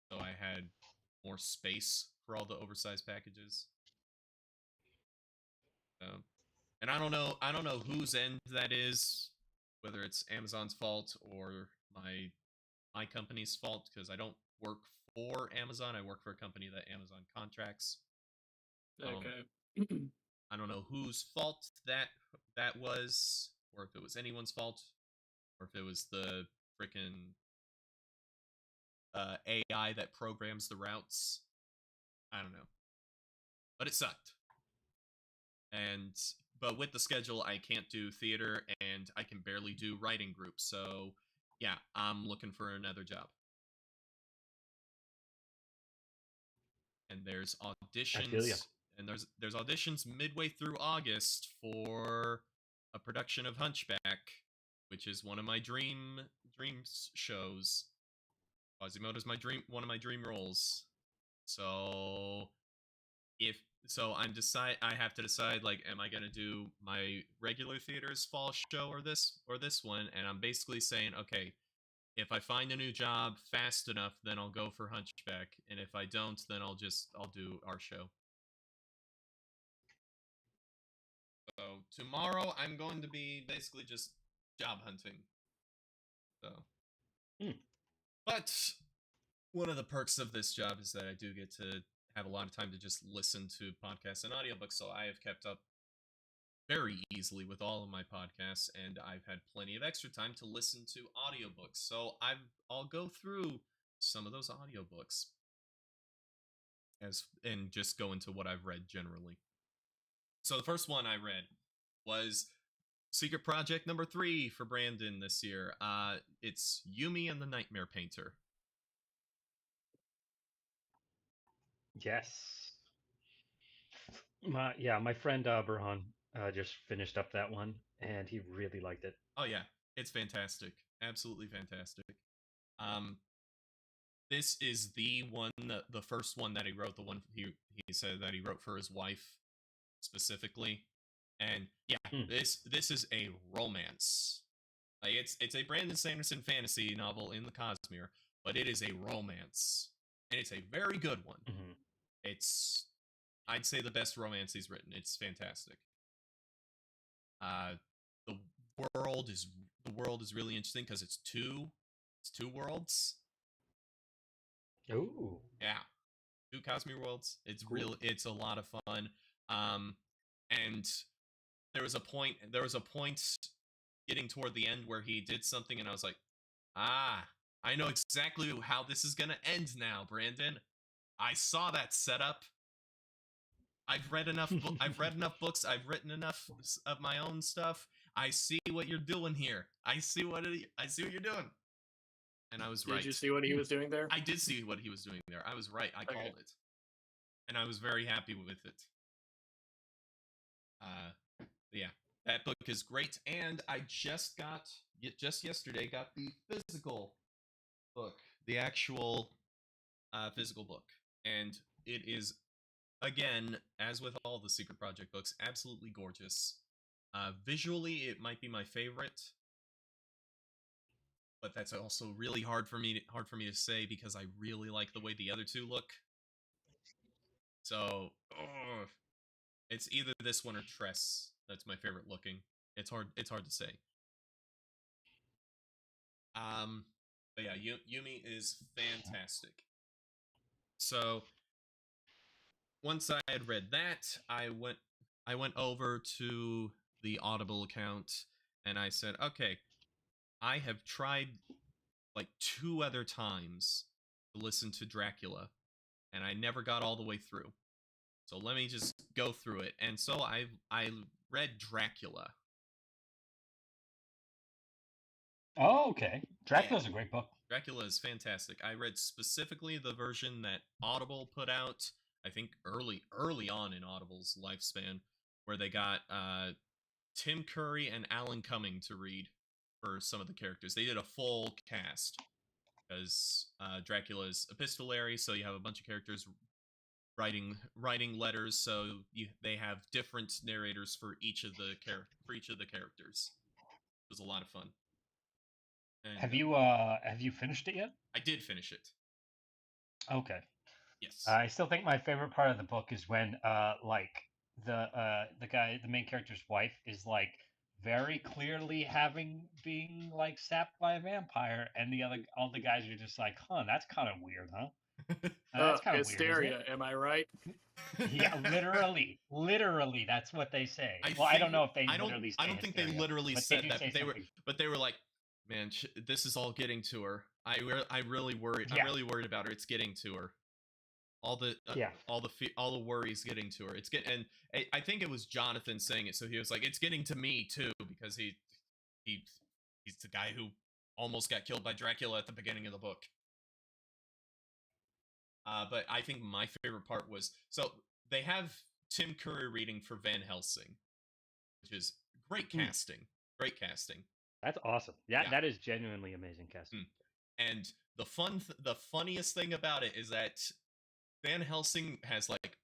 so I had more space for all the oversized packages. And I don't know whose end that is, whether it's Amazon's fault or my company's fault, because I don't work for Amazon. I work for a company that Amazon contracts. Okay. I don't know whose fault that was, or if it was anyone's fault, or if it was the freaking AI that programs the routes. I don't know, but it sucked. But with the schedule, I can't do theater, and I can barely do writing groups. So yeah, I'm looking for another job. And there's I feel ya. auditions, and there's auditions midway through August for a production of Hunchback, which is one of my dreams shows. Quasimodo's one of my dream roles. So I have to decide, like, am I gonna do my regular theater's fall show or this one? And I'm basically saying, okay, if I find a new job fast enough, then I'll go for Hunchback, and if I don't, then I'll do our show. So tomorrow I'm going to be basically just job hunting. So, but one of the perks of this job is that I do get to have a lot of time to just listen to podcasts and audiobooks. So I have kept up very easily with all of my podcasts, and I've had plenty of extra time to listen to audiobooks. So I'll go through some of those audiobooks and just go into what I've read generally. So the first one I read was Secret Project number 3 for Brandon this year. It's Yumi and the Nightmare Painter. Yes. My friend Burhan just finished up that one, and he really liked it. Oh yeah, it's fantastic, absolutely fantastic. This is the first one that he wrote. The one he said that he wrote for his wife specifically, and yeah, this is a romance. Like it's a Brandon Sanderson fantasy novel in the Cosmere, but it is a romance, and it's a very good one. Mm-hmm. It's, I'd say, the best romance he's written. It's fantastic. The world is really interesting because it's two worlds. Ooh. Yeah, do Cosmere Worlds. It's Cool. real. It's a lot of fun. And there was a point. Getting toward the end where he did something, and I was like, ah, I know exactly how this is gonna end now, Brandon. I saw that setup. I've read enough. I've read enough books. I've written enough of my own stuff. I see what you're doing here. I see what you're doing. And I was right. Did you see what he was doing there? I did see what he was doing there. I was right. I called it, and I was very happy with it. Yeah, that book is great, and I just yesterday got the physical book, the actual physical book, and it is, again, as with all the Secret Project books, absolutely gorgeous. Visually, it might be my favorite, but that's also really hard for me to say because I really like the way the other two look. So, it's either this one or Tress that's my favorite looking. It's hard to say. But yeah, Yumi is fantastic. So once I had read that, I went over to the Audible account and I said, okay, I have tried like 2 other times to listen to Dracula, and I never got all the way through. So let me just go through it. And so I read Dracula. Oh, okay. Dracula's a great book. Dracula is fantastic. I read specifically the version that Audible put out, I think early on in Audible's lifespan, where they got Tim Curry and Alan Cumming to read for some of the characters. They did a full cast because Dracula is epistolary, so you have a bunch of characters writing letters, so they have different narrators for each of the characters. It was a lot of fun. And, have you finished it yet? I did finish it. Okay. Yes. I still think my favorite part of the book is when like the main character's wife is like very clearly being like sapped by a vampire, and all the guys are just like, huh, that's kind of weird, huh? That's kind of hysteria, am I right? Yeah, literally, that's what they say. I don't know if they literally say I don't think they literally said that, but they were like, man, this is all getting to her. I'm really worried about her. It's getting to her. All the worries getting to her. And I think it was Jonathan saying it, so he was like, it's getting to me too, because he's the guy who almost got killed by Dracula at the beginning of the book. But I think my favorite part was, so they have Tim Curry reading for Van Helsing, which is great casting. Great casting. That's awesome. Yeah, that is genuinely amazing casting. And the funniest thing about it is that Van Helsing has like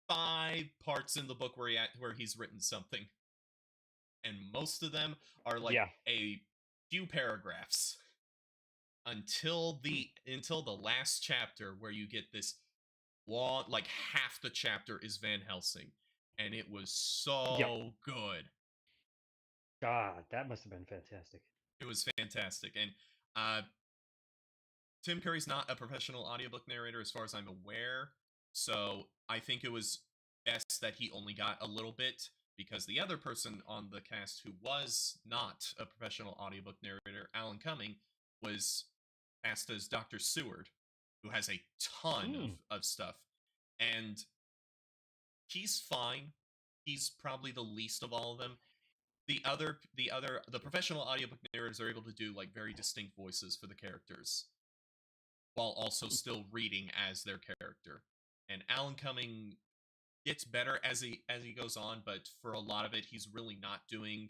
5 parts in the book where he's written something, and most of them are like a few paragraphs until the last chapter, where you get this long, like half the chapter is Van Helsing, and it was so good. God, that must have been fantastic. It was fantastic. And Tim Curry's not a professional audiobook narrator as far as I'm aware, so I think it was best that he only got a little bit, because the other person on the cast who was not a professional audiobook narrator, Alan Cumming, was cast as Dr. Seward, who has a ton of stuff. And he's fine. He's probably the least of all of them. The professional audiobook narrators are able to do like very distinct voices for the characters, while also still reading as their character. And Alan Cumming gets better as he goes on, but for a lot of it, he's really not doing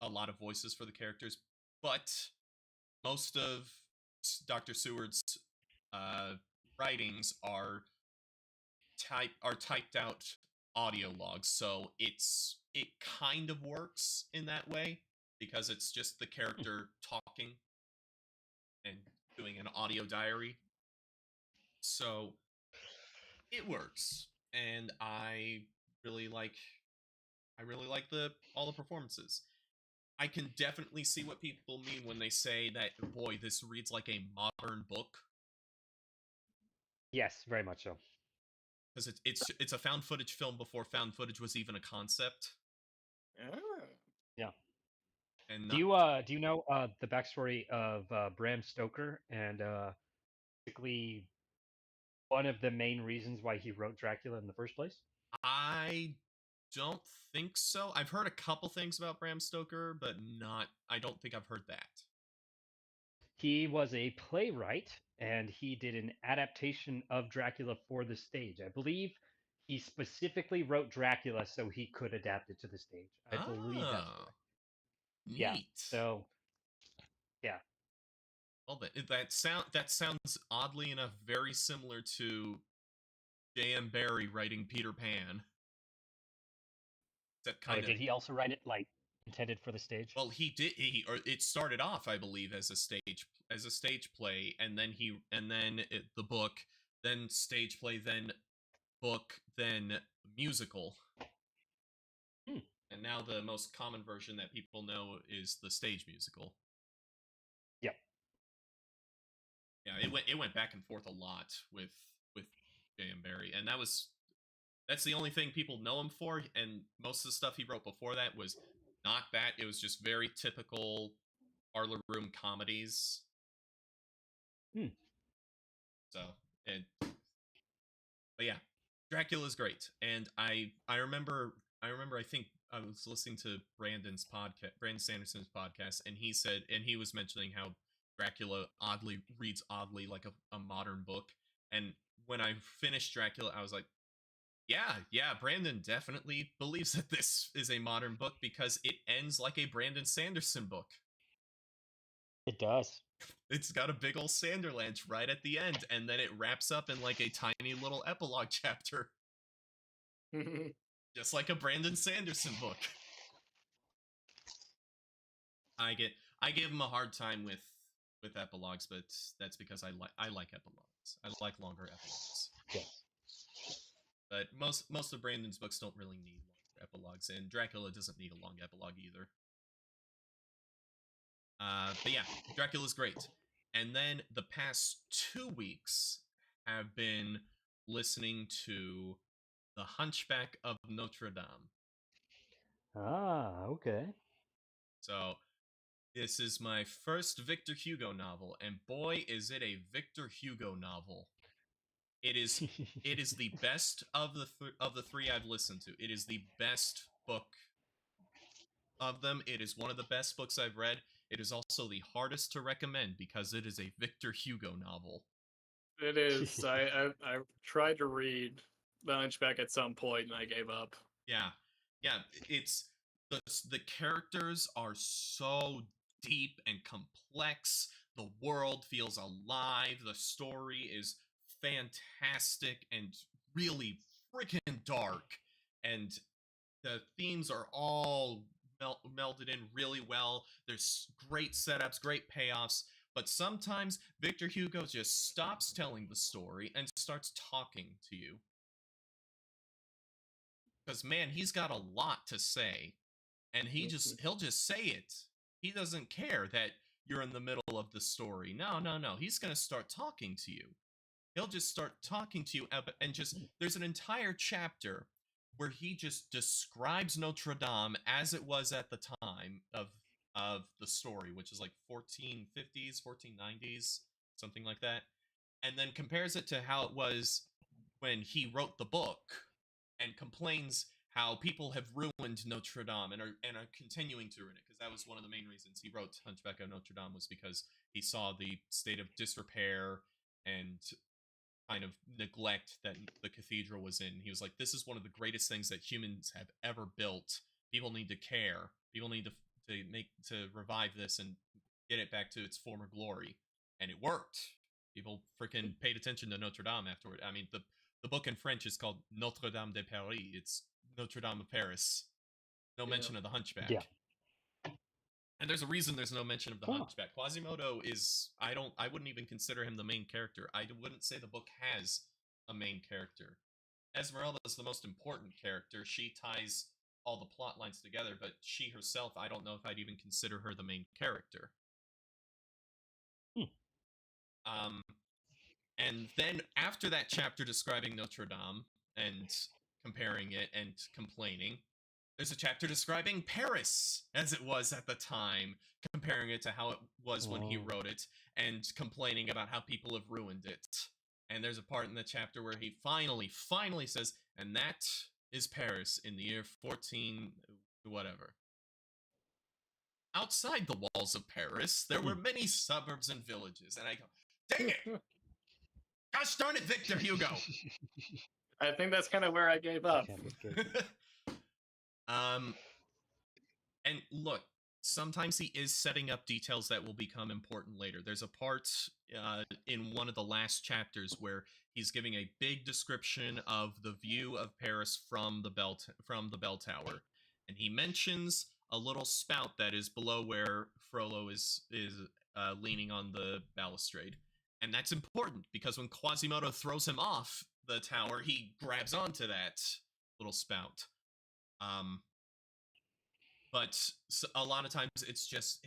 a lot of voices for the characters. But most of Dr. Seward's writings are typed out audio logs, so it kind of works in that way, because it's just the character talking and doing an audio diary. So it works, and I really like all the performances. I can definitely see what people mean when they say that, boy, this reads like a modern book Yes, very much so. Because it's a found footage film before found footage was even a concept. Yeah. And Do you know the backstory of Bram Stoker and basically one of the main reasons why he wrote Dracula in the first place? I don't think so. I've heard a couple things about Bram Stoker, but I don't think I've heard that. He was a playwright and he did an adaptation of Dracula for the stage. I believe he specifically wrote Dracula so he could adapt it to the stage. I believe that's Oh, correct. Yeah. neat. So, yeah. Well, that sounds oddly enough very similar to J.M. Barrie writing Peter Pan. That kind of. Did he also write it like intended for the stage? Well, he did. Or it started off, I believe, as a stage play, and then the book, then stage play, then book, then musical. And now the most common version that people know is the stage musical. Yep. Yeah, it went back and forth a lot with J.M. Barrie, and that's the only thing people know him for. And most of the stuff he wrote before that was not that. It was just very typical parlor room comedies. So, but yeah, Dracula's great, and I remember I think I was listening to Brandon Sanderson's podcast, and he was mentioning how Dracula reads oddly like a modern book, and when I finished Dracula, I was like, yeah, Brandon definitely believes that this is a modern book because it ends like a Brandon Sanderson book. It does. It's got a big old Sanderlanche right at the end, and then it wraps up in like a tiny little epilogue chapter. Just like a Brandon Sanderson book. I give him a hard time with epilogues, but that's because I like epilogues. I like longer epilogues. Yes. But most of Brandon's books don't really need longer epilogues, and Dracula doesn't need a long epilogue either. But yeah, Dracula's great. And then the past 2 weeks have been listening to The Hunchback of Notre Dame. Ah, okay. So this is my first Victor Hugo novel, and boy, is it a Victor Hugo novel. It is the best of the three I've listened to. It is the best book of them. It is one of the best books I've read. It is also the hardest to recommend because it is a Victor Hugo novel. It is. I tried to read The Hunchback at some point and I gave up. Yeah. It's the characters are so deep and complex. The world feels alive. The story is fantastic and really freaking dark. And the themes are all melded in really well. There's great setups, great payoffs. But sometimes Victor Hugo just stops telling the story and starts talking to you. Because man, he's got a lot to say, and he'll just say it. He doesn't care that you're in the middle of the story. No. He's gonna start talking to you. He'll just start talking to you, and just there's an entire chapter where he just describes Notre Dame as it was at the time of the story, which is like 1450s, 1490s, something like that, and then compares it to how it was when he wrote the book, and complains how people have ruined Notre Dame and are continuing to ruin it, because that was one of the main reasons he wrote Hunchback of Notre Dame, was because he saw the state of disrepair and kind of neglect that the cathedral was in. He was like, this is one of the greatest things that humans have ever built. People need to care. People need to revive this and get it back to its former glory. And it worked. People freaking paid attention to Notre Dame afterward. I mean, the book in French is called Notre Dame de Paris. It's Notre Dame of Paris. No mention of the Hunchback. Yeah. And there's a reason there's no mention of the Hunchback. Quasimodo is I wouldn't even consider him the main character. I wouldn't say the book has a main character. Esmeralda is the most important character. She ties all the plot lines together, but she herself, I don't know if I'd even consider her the main character. And then after that chapter describing Notre Dame and comparing it and complaining, there's a chapter describing Paris as it was at the time, comparing it to how it was when he wrote it, and complaining about how people have ruined it. And there's a part in the chapter where he finally says, and that is Paris in the year 14 whatever. Outside the walls of Paris, there were many suburbs and villages, and I go, dang it! Gosh darn it, Victor Hugo! I think that's kind of where I gave up. And look, sometimes he is setting up details that will become important later. There's a part in one of the last chapters where he's giving a big description of the view of Paris from the bell tower, and he mentions a little spout that is below where Frollo is leaning on the balustrade. And that's important because when Quasimodo throws him off the tower, he grabs onto that little spout. But a lot of times it's just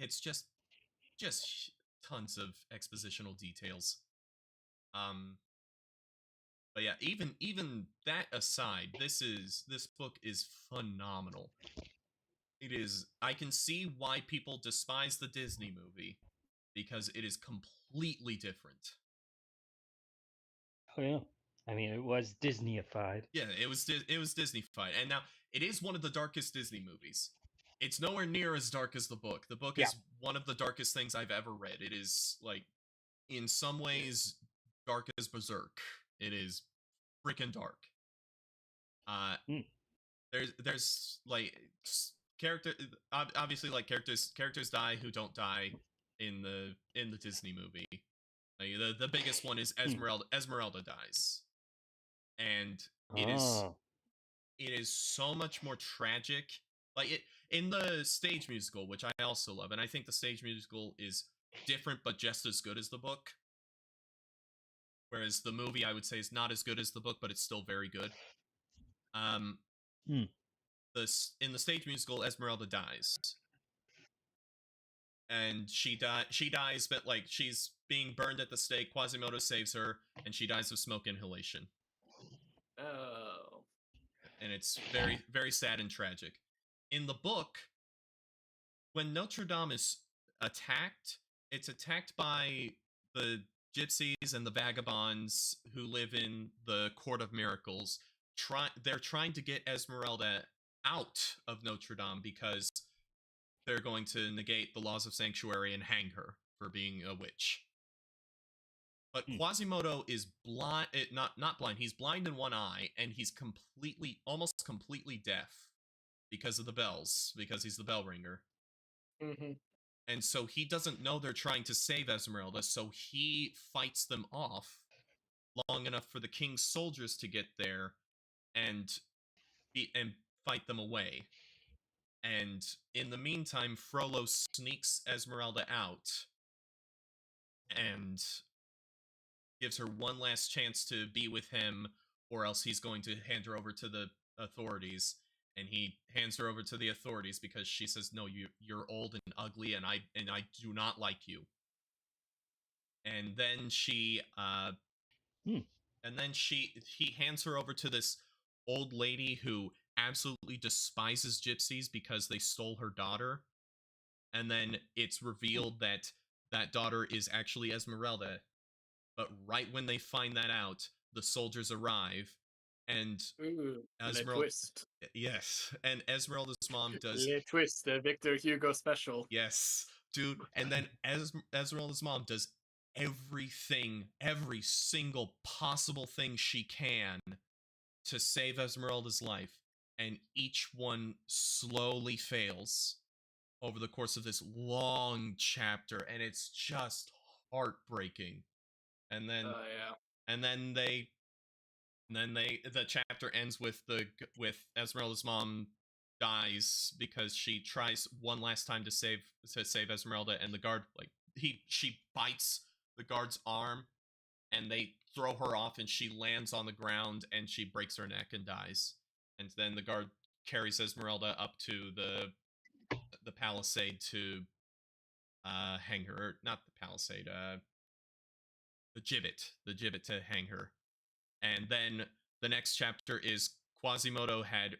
tons of expositional details. But yeah, even that aside, this book is phenomenal. It is. I can see why people despise the Disney movie because it is completely different. Oh yeah, I mean it was Disneyified. Yeah, it was Disneyfied, and now it is one of the darkest Disney movies. It's nowhere near as dark as the book. The book is one of the darkest things I've ever read. It is like, in some ways, dark as Berserk. It is freaking dark. There's like obviously like characters die who don't die in the Disney movie. Like, the biggest one is Esmeralda. Esmeralda dies, and it is so much more tragic. Like it in the stage musical, which I also love, and I think the stage musical is different but just as good as the book. Whereas the movie, I would say, is not as good as the book, but it's still very good. In the stage musical, Esmeralda dies, and she dies, but like she's being burned at the stake. Quasimodo saves her, and she dies of smoke inhalation. Oh. And it's very, very sad and tragic. In the book, when Notre Dame is attacked, it's attacked by the gypsies and the vagabonds who live in the Court of Miracles. They're trying to get Esmeralda out of Notre Dame because they're going to negate the laws of sanctuary and hang her for being a witch. But Quasimodo is blind, not blind. He's blind in one eye, and he's almost completely deaf because of the bells, because he's the bell ringer. Mm-hmm. And so he doesn't know they're trying to save Esmeralda, so he fights them off long enough for the king's soldiers to get there and fight them away. And in the meantime, Frollo sneaks Esmeralda out and gives her one last chance to be with him, or else he's going to hand her over to the authorities. And he hands her over to the authorities because she says, "No, you're old and ugly, and I do not like you." And then he hands her over to this old lady who absolutely despises gypsies because they stole her daughter. And then it's revealed that that daughter is actually Esmeralda. But right when they find that out, the soldiers arrive, and Esmeralda twist. Yes, and Esmeralda's mom does Le twist, the Victor Hugo special. Yes, dude. And then Esmeralda's mom does everything, every single possible thing she can to save Esmeralda's life, and each one slowly fails over the course of this long chapter, and it's just heartbreaking. And then the chapter ends with Esmeralda's mom dies because she tries one last time to save Esmeralda, and the guard she bites the guard's arm, and they throw her off, and she lands on the ground, and she breaks her neck and dies. And then the guard carries Esmeralda up to the palisade to hang her. Not the palisade. the gibbet to hang her. And then the next chapter is Quasimodo had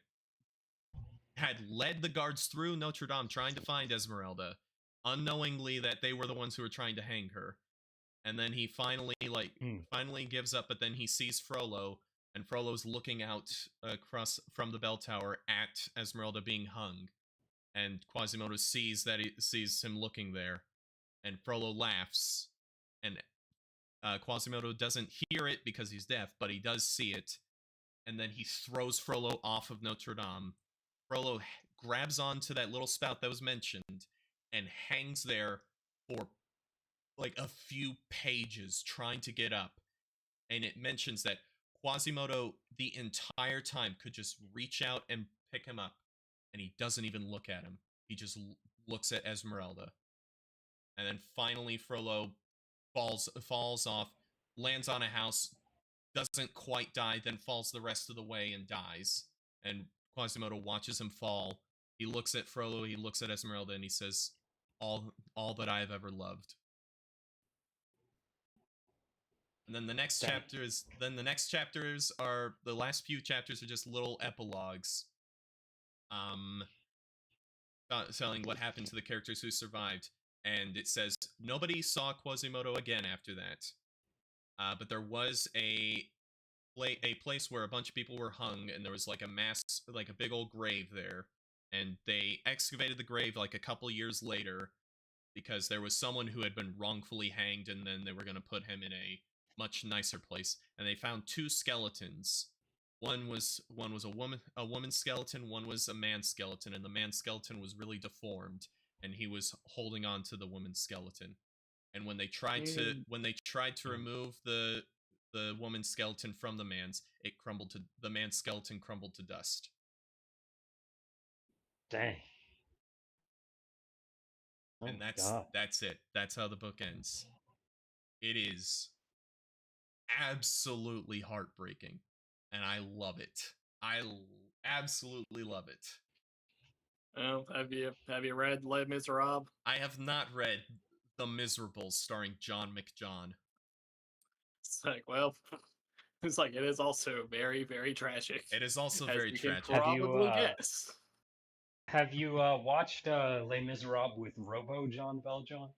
led the guards through Notre Dame trying to find Esmeralda, unknowingly that they were the ones who were trying to hang her. And then he finally finally gives up, but then he sees Frollo, and Frollo's looking out across from the bell tower at Esmeralda being hung. And Quasimodo sees him looking there, and Frollo laughs, and Quasimodo doesn't hear it because he's deaf, but he does see it, and then he throws Frollo off of Notre Dame. Frollo grabs onto that little spout that was mentioned and hangs there for like a few pages trying to get up. And it mentions that Quasimodo the entire time could just reach out and pick him up, and he doesn't even look at him. He just looks at Esmeralda. And then finally Frollo falls off, lands on a house, doesn't quite die, then falls the rest of the way and dies. And Quasimodo watches him fall. He looks at Frollo, he looks at Esmeralda, and he says, all that I have ever loved. And then the next chapters are the last few chapters are just little epilogues. Telling what happened to the characters who survived. And it says nobody saw Quasimodo again after that. But there was a place where a bunch of people were hung, and there was like a big old grave there. And they excavated the grave like a couple years later because there was someone who had been wrongfully hanged, and then they were going to put him in a much nicer place. And they found two skeletons. One was a woman's skeleton, one was a man's skeleton, and the man's skeleton was really deformed, and he was holding on to the woman's skeleton. And when they tried to remove the woman's skeleton from the man's, the man's skeleton crumbled to dust. Dang. And that's it. That's how the book ends. It is absolutely heartbreaking, and I love it. I absolutely love it. Oh, have you read Les Miserables? I have not read The Miserables starring John McJohn. It's like, well, it's like it is also very, very tragic. It is also very tragic. Probably guess. Have you watched Les Miserables with Robo John Valjean?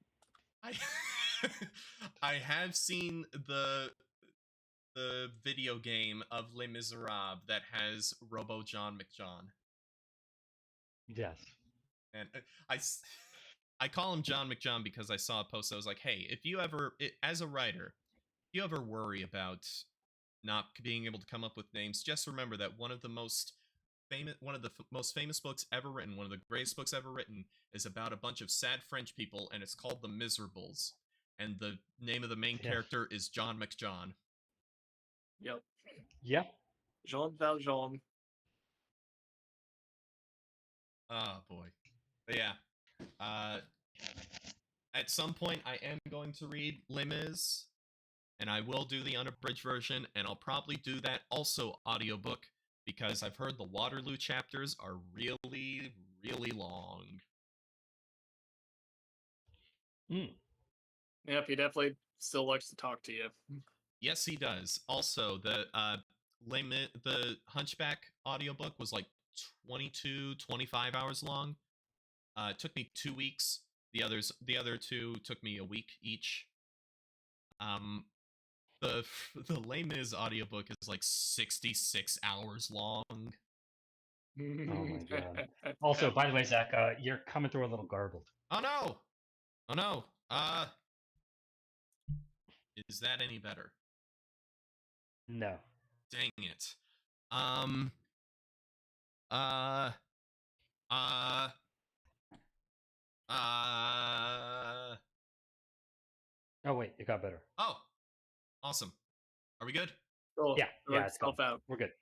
I have seen the video game of Les Miserables that has Robo John McJohn. Yes. And I call him John McJohn because I saw a post that was like, hey, if you ever, as a writer, if you ever worry about not being able to come up with names, just remember that one of the most famous books ever written, one of the greatest books ever written, is about a bunch of sad French people, and it's called The Miserables. And the name of the main character is John McJohn. Yep. Yep. Jean Valjean. Oh boy. But yeah. At some point I am going to read Les Mis, and I will do the unabridged version, and I'll probably do that also audiobook, because I've heard the Waterloo chapters are really, really long. Yep, he definitely still likes to talk to you. Yes, he does. Also, the Hunchback audiobook was like 25 hours long. It took me 2 weeks. The other two took me a week each. The Les Mis audiobook is like 66 hours long. Oh my god. Also, by the way, Zach, you're coming through a little garbled. Oh no. Is that any better? No. Dang it. Oh wait, it got better. Oh, awesome. Are we good? Cool. Yeah, it's out. We're good.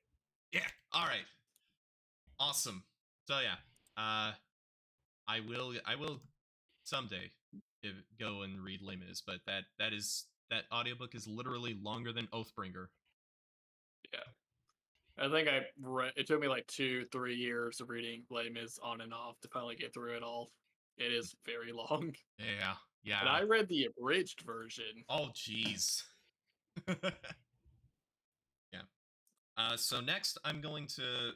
Yeah. All right. Awesome. So yeah, I will someday go and read Les Mis, but that audiobook is literally longer than Oathbringer. Yeah. I think it took me like 2-3 years of reading Les Mis on and off to finally get through it all. It is very long. Yeah. And I read the abridged version. Oh, jeez. Yeah. So next, I'm going to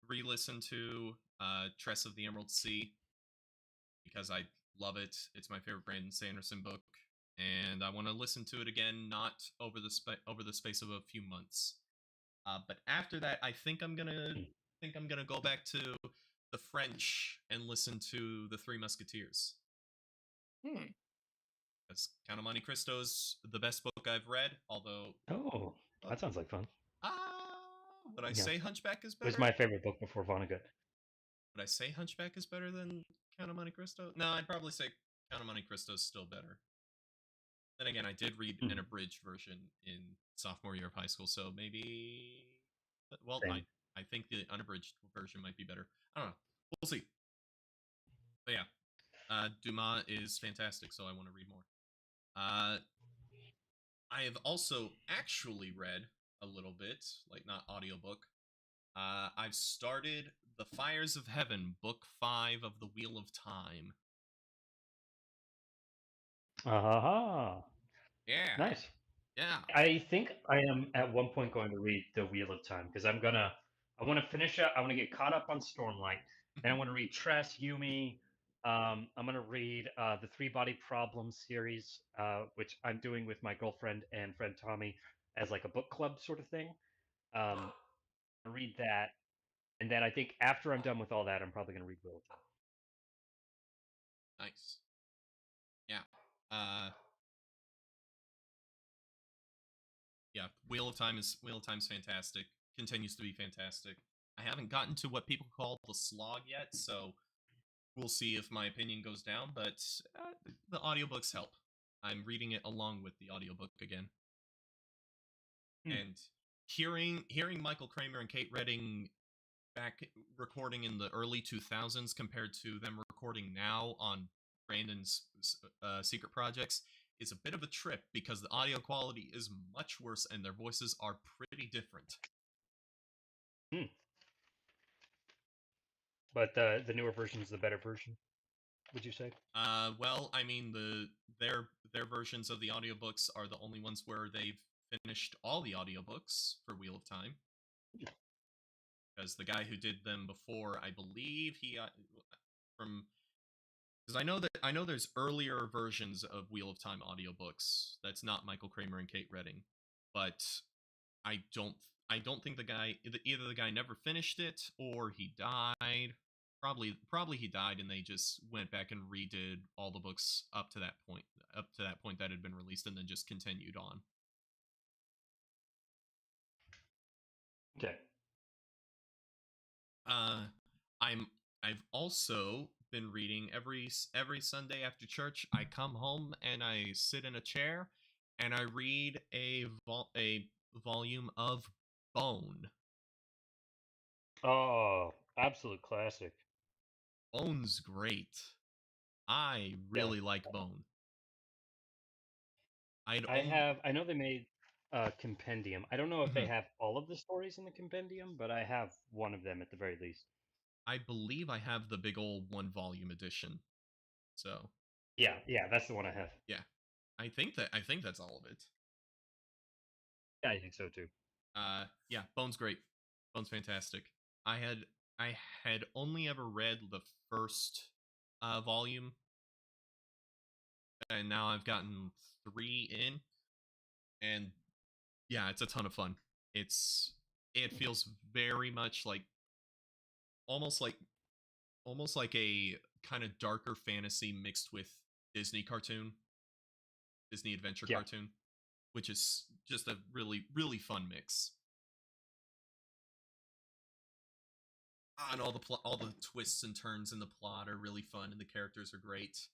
re-listen to Tress of the Emerald Sea because I love it. It's my favorite Brandon Sanderson book, and I want to listen to it again, not over the space of a few months. But after that, think I'm gonna go back to the French and listen to the Three Musketeers. Hmm. Because Count of Monte Cristo's the best book I've read. Although, Oh, that sounds like fun. Would I Yeah. say Hunchback is It was better? my favorite book before Vonnegut. Would I say Hunchback is better than Count of Monte Cristo? No, I'd probably say Count of Monte Cristo is still better. Then again, I did read an abridged version in sophomore year of high school, so maybe. Well, Same. I think the unabridged version might be better. I don't know. We'll see. But yeah, Dumas is fantastic, so I want to read more. I have also actually read a little bit, like not audiobook. I've started The Fires of Heaven, Book 5 of the Wheel of Time. Yeah. Nice. Yeah. I think I am at one point going to read The Wheel of Time because I want to finish up. I want to get caught up on Stormlight, and I want to read Tress, Yumi. I'm going to read the Three Body Problem series, which I'm doing with my girlfriend and friend Tommy as like a book club sort of thing. Read that, and then I think after I'm done with all that, I'm probably going to read Wheel of Time. Nice. Yeah. Yeah, Wheel of Time's fantastic. Continues to be fantastic. I haven't gotten to what people call the slog yet, so we'll see if my opinion goes down, but the audiobooks help. I'm reading it along with the audiobook again. And hearing Michael Kramer and Kate Redding back recording in the early 2000s compared to them recording now on Brandon's secret projects is a bit of a trip because the audio quality is much worse and their voices are pretty different. But the newer version is the better version, would you say? Well, I mean their versions of the audiobooks are the only ones where they've finished all the audiobooks for Wheel of Time. Because the guy who did them before, I believe he because I know there's earlier versions of Wheel of Time audiobooks that's not Michael Kramer and Kate Redding, but I don't think either the guy never finished it or he died. Probably he died and they just went back and redid all the books up to that point that had been released and then just continued on. Okay. I've also been reading every Sunday after church. I come home and I sit in a chair and I read a volume of Bone. Oh, absolute classic. Bone's great. I really like Bone. I know they made a compendium. I don't know if they Mhm. have all of the stories in the compendium, but I have one of them at the very least. I believe I have the big old 1-volume edition. So yeah, that's the one I have. yeah, I think that's all of it. Yeah, I think so too. Yeah, Bone's great. Bone's fantastic. I had only ever read the first volume, and now I've gotten 3 in, and yeah, it's a ton of fun. It feels very much like almost like a kind of darker fantasy mixed with Disney adventure cartoon, which is just a really, really fun mix. And all the twists and turns in the plot are really fun, and the characters are great.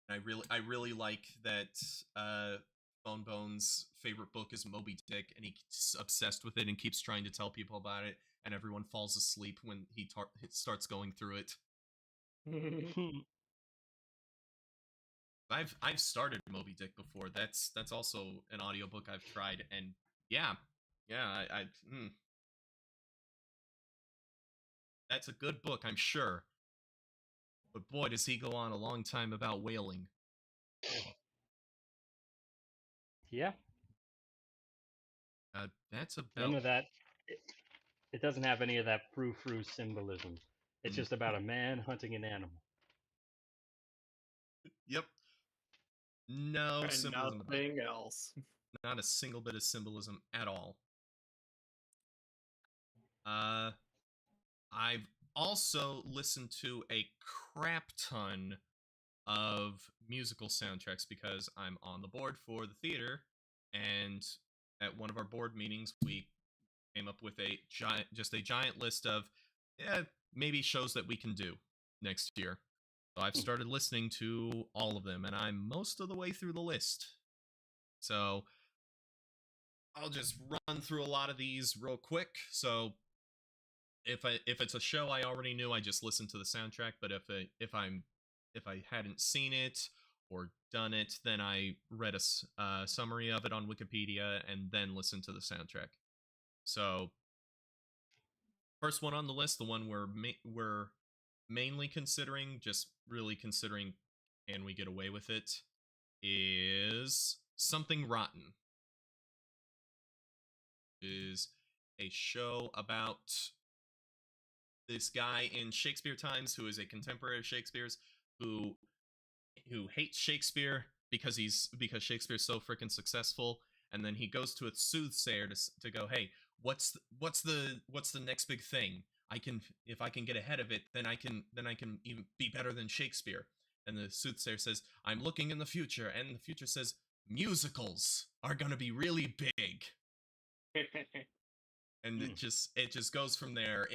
And I really like that. Bone Bones' favorite book is Moby Dick, and he's obsessed with it and keeps trying to tell people about it. And everyone falls asleep when he starts going through it. I've started Moby Dick before. That's also an audiobook I've tried, and yeah, that's a good book, I'm sure. But boy, does he go on a long time about whaling. Yeah, That's none about of that. It doesn't have any of that frou-frou symbolism. It's mm, just about a man hunting an animal. yep. No And symbolism about nothing else. not a single bit of symbolism at all. Uh I've also listened to a crap ton of musical soundtracks because I'm on the board for the theater, and at one of our board meetings we came up with a giant list of maybe shows that we can do next year. So I've started listening to all of them, and I'm most of the way through the list. So I'll just run through a lot of these real quick. So if it's a show I already knew, I just listen to the soundtrack. But if I hadn't seen it or done it, then I read a summary of it on Wikipedia and then listened to the soundtrack. So first one on the list, the one we're mainly considering, just really considering, can we get away with it, is Something Rotten. Is a show about this guy in Shakespeare times who is a contemporary of Shakespeare's who hates Shakespeare because Shakespeare's so freaking successful, and then he goes to a soothsayer to go, hey, what's the next big thing? If I can get ahead of it, then I can even be better than Shakespeare. And the soothsayer says, I'm looking in the future, and the future says musicals are gonna be really big. And it just goes from there.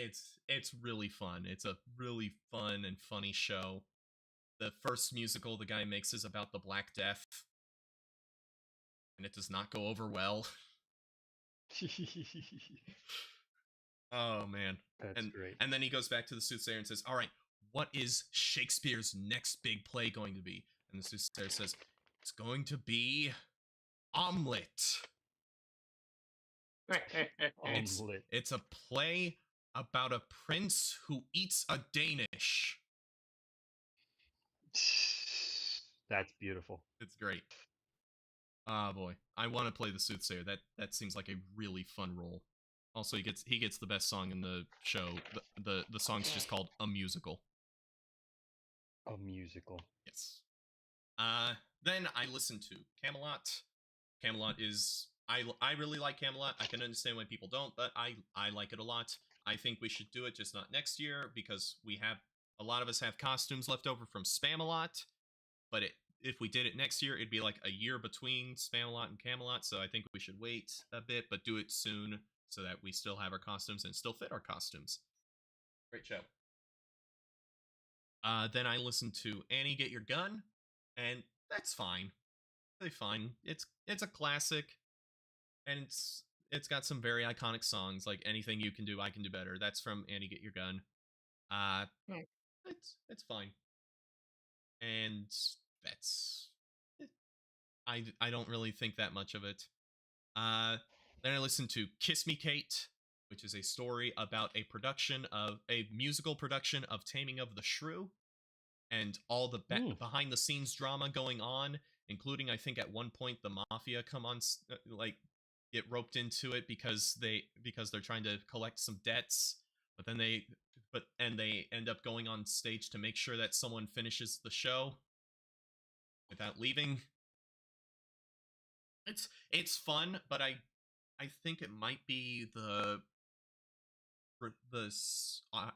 It's really fun. It's a really fun and funny show. The first musical the guy makes is about the Black Death, and it does not go over well. Oh man. That's great. And then he goes back to the soothsayer and says, all right, what is Shakespeare's next big play going to be? And the soothsayer says, it's going to be Omelette. It's a play about a prince who eats a Danish. That's beautiful. It's great. Ah, boy, I want to play the soothsayer. That seems like a really fun role. Also, he gets the best song in the show. The song's just called A Musical. A musical. Yes. Then I listened to Camelot. Camelot is I really like Camelot. I can understand why people don't, but I like it a lot. I think we should do it, just not next year, because a lot of us have costumes left over from Spamalot. But if we did it next year, it'd be like a year between Spamalot and Camelot. So I think we should wait a bit, but do it soon so that we still have our costumes and still fit our costumes. Great show. Then I listened to Annie Get Your Gun, and that's fine. Really fine. It's a classic, and it's got some very iconic songs like Anything You Can Do, I Can Do Better. That's from Annie Get Your Gun. It's fine. And that's it. I don't really think that much of it. Then I listened to Kiss Me Kate, which is a story about a musical production of Taming of the Shrew, and all the behind the scenes drama going on, including I think at one point the mafia come on get roped into it because they're trying to collect some debts, but then they end up going on stage to make sure that someone finishes the show without leaving. It's fun, but I think it might be the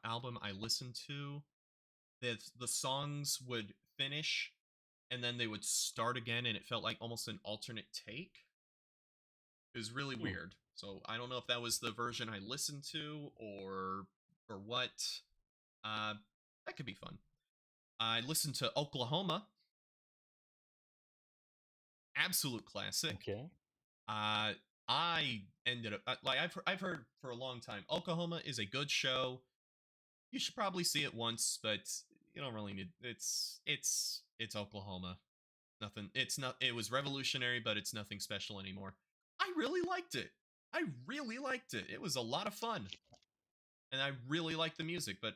album I listened to. The songs would finish and then they would start again, and it felt like almost an alternate take. It was really weird. So I don't know if that was the version I listened to or what. That could be fun. I listened to Oklahoma. Absolute classic. Okay. I ended up like I've heard for a long time Oklahoma is a good show. You should probably see it once, but you don't really need it's Oklahoma. Nothing. It was revolutionary, but it's nothing special anymore. I really liked it. It was a lot of fun. And I really like the music, but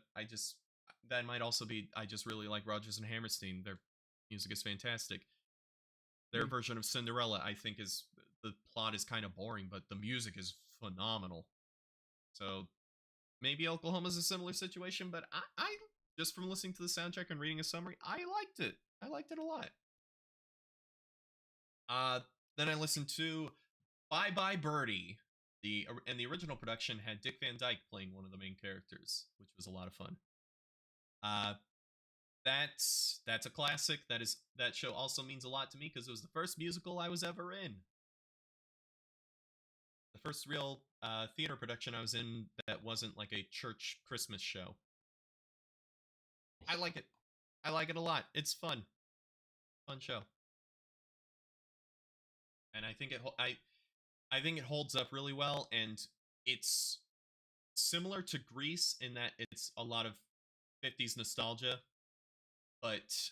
that might also be I just really like Rodgers and Hammerstein. Their music is fantastic. Their version of Cinderella, I think, is the plot is kind of boring, but the music is phenomenal. So maybe Oklahoma's a similar situation, but I just from listening to the soundtrack and reading a summary, I liked it. I liked it a lot. Then I listened to Bye Bye Birdie. The original production had Dick Van Dyke playing one of the main characters, which was a lot of fun. That's a classic. That show also means a lot to me because it was the first musical I was ever in. The first real theater production I was in that wasn't like a church Christmas show. I like it. I like it a lot. It's fun. Fun show. And I think it holds up really well, and it's similar to Grease in that it's a lot of 50s nostalgia, but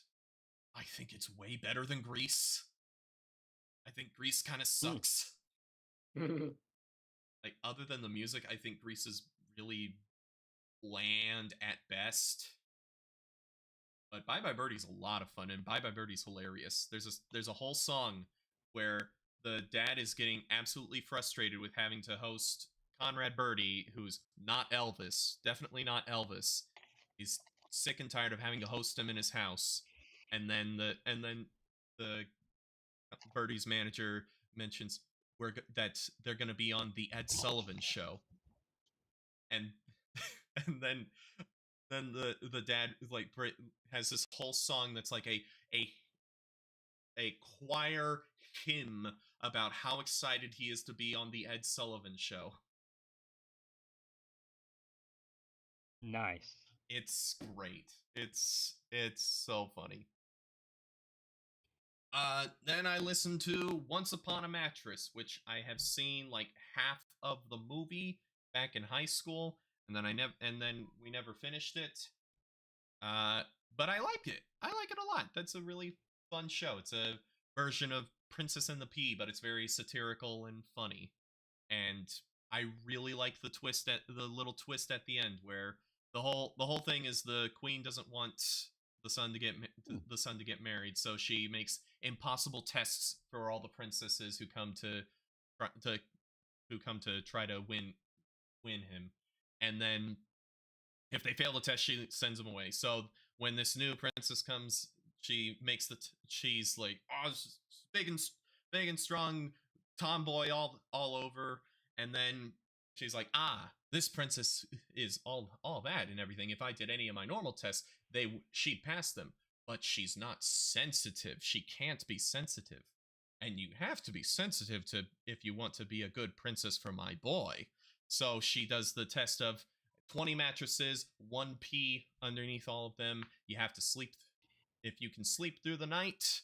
I think it's way better than Grease. I think Grease kind of sucks. Like, other than the music, I think Grease is really bland at best. But Bye Bye Birdie's a lot of fun, and Bye Bye Birdie's hilarious. There's a whole song where the dad is getting absolutely frustrated with having to host Conrad Birdie, who's not Elvis, definitely not Elvis. He's sick and tired of having to host him in his house, and then the Birdie's manager mentions that they're going to be on the Ed Sullivan Show, and then the dad like has this whole song that's like a choir hymn about how excited he is to be on the Ed Sullivan Show. Nice. It's great. It's so funny. Then I listened to Once Upon a Mattress, which I have seen like half of the movie back in high school, and then we never finished it. But I like it. I like it a lot. That's a really fun show. It's a version of Princess and the Pea, but it's very satirical and funny. And I really like the little twist at the end, where the whole thing is the queen doesn't want the son to get married, so she makes impossible tests for all the princesses who come to try to win him, and then if they fail the test, she sends them away. So when this new princess comes, she makes she's like, oh, big and strong tomboy all over, and then she's like, this princess is all that and everything. If I did any of my normal tests, she'd pass them. But she's not sensitive. She can't be sensitive. And you have to be sensitive if you want to be a good princess for my boy. So she does the test of 20 mattresses, 1 pea underneath all of them. You have to sleep. If you can sleep through the night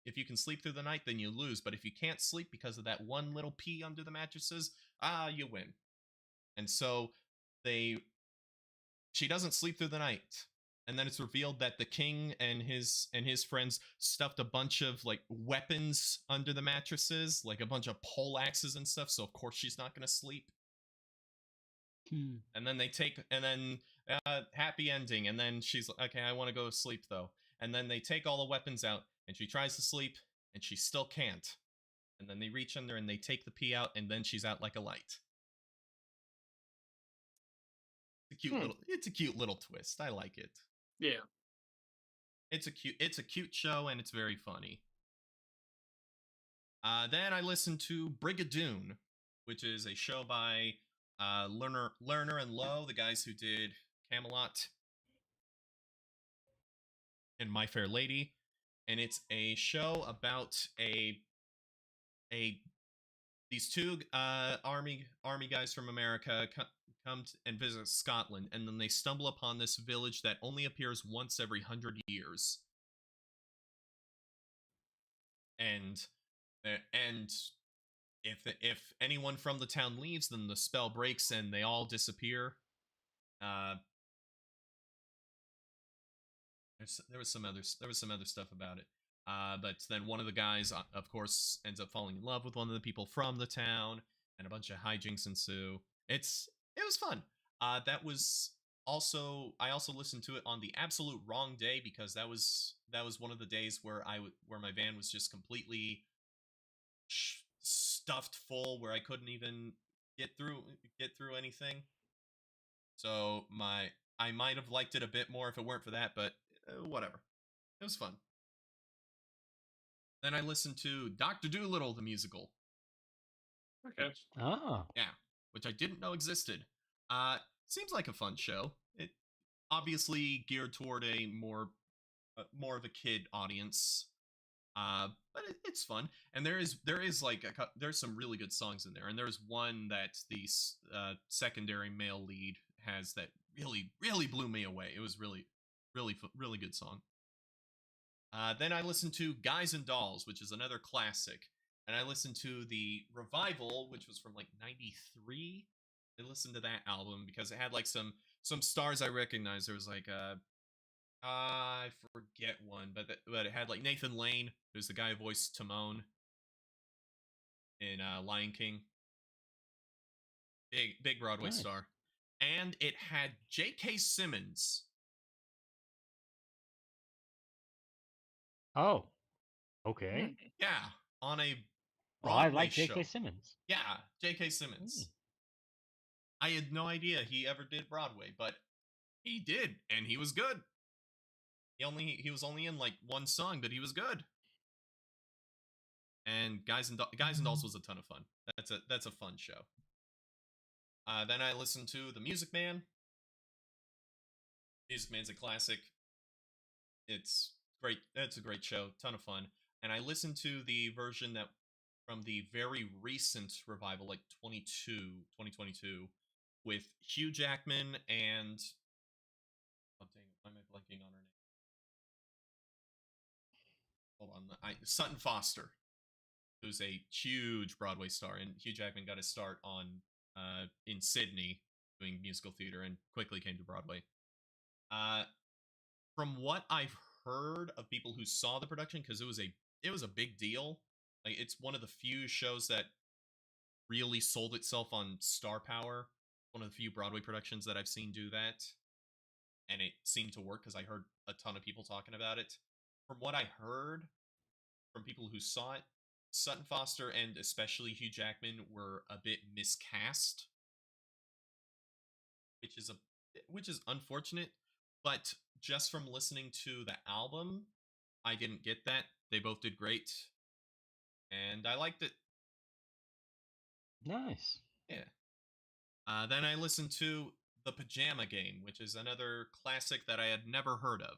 if you can sleep through the night, then you lose. But if you can't sleep because of that one little pea under the mattresses, you win. And so she doesn't sleep through the night. And then it's revealed that the king and his friends stuffed a bunch of like weapons under the mattresses, like a bunch of pole axes and stuff. So of course she's not going to sleep. And then happy ending. And then she's like, okay, I want to go to sleep though. And then they take all the weapons out, and she tries to sleep, and she still can't. And then they reach under and they take the pea out, and then she's out like a light. It's a cute little twist. I like it. Yeah. It's a cute show, and it's very funny. Then I listened to Brigadoon, which is a show by Lerner and Lowe, the guys who did Camelot and My Fair Lady, and it's a show about these two army guys from America come and visit Scotland, and then they stumble upon this village that only appears once every 100 years. And if anyone from the town leaves, then the spell breaks and they all disappear. There was some other stuff about it. But then one of the guys, of course, ends up falling in love with one of the people from the town, and a bunch of hijinks ensue. It was fun. That was I also listened to it on the absolute wrong day because that was one of the days where where my van was just completely stuffed full where I couldn't even get through anything. So I might have liked it a bit more if it weren't for that, but whatever. It was fun. Then I listened to Doctor Dolittle the musical. Okay. Oh. Yeah, which I didn't know existed. Seems like a fun show. It obviously geared toward a more of a kid audience. But it's fun, and there is like there's some really good songs in there, and there's one that the secondary male lead has that really blew me away. It was really good song. Then I listened to Guys and Dolls, which is another classic, and I listened to the revival, which was from like '93. I listened to that album because it had like some stars I recognized. There was like I forget one, but it had like Nathan Lane, who's the guy who voiced Timon in Lion King. Big Broadway star. And it had J.K. Simmons. Oh. Okay. Yeah, on a Broadway I like J.K. Show. Simmons. Yeah, J.K. Simmons. I had no idea he ever did Broadway, but he did, and he was good. He was only in like one song, but he was good. And Guys and Dolls was a ton of fun. That's a fun show. Then I listened to The Music Man. Music Man's a classic. It's great. It's a great show. Ton of fun. And I listened to the version that from the very recent revival, like 2022, with Hugh Jackman and oh dang, why am I blanking on her name? Hold on, Sutton Foster, who's a huge Broadway star, and Hugh Jackman got his start on in Sydney doing musical theater and quickly came to Broadway. From what I've heard of people who saw the production, because it was a big deal. Like it's one of the few shows that really sold itself on star power. One of the few Broadway productions that I've seen do that, and it seemed to work because I heard a ton of people talking about it. From what I heard from people who saw it, Sutton Foster and especially Hugh Jackman were a bit miscast, which is unfortunate. But just from listening to the album, I didn't get that. They both did great, and I liked it. Nice. Yeah. Then I listened to The Pajama Game, which is another classic that I had never heard of.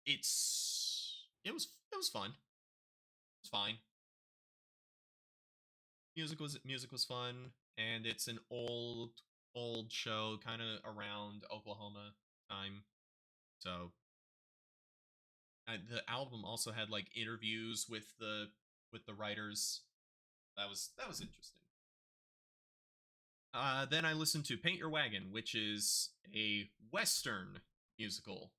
It was fun. It's fine. Music was fun, and it's an old show, kind of around Oklahoma time. So the album also had like interviews with the writers. That was interesting. Then I listened to Paint Your Wagon, which is a Western musical,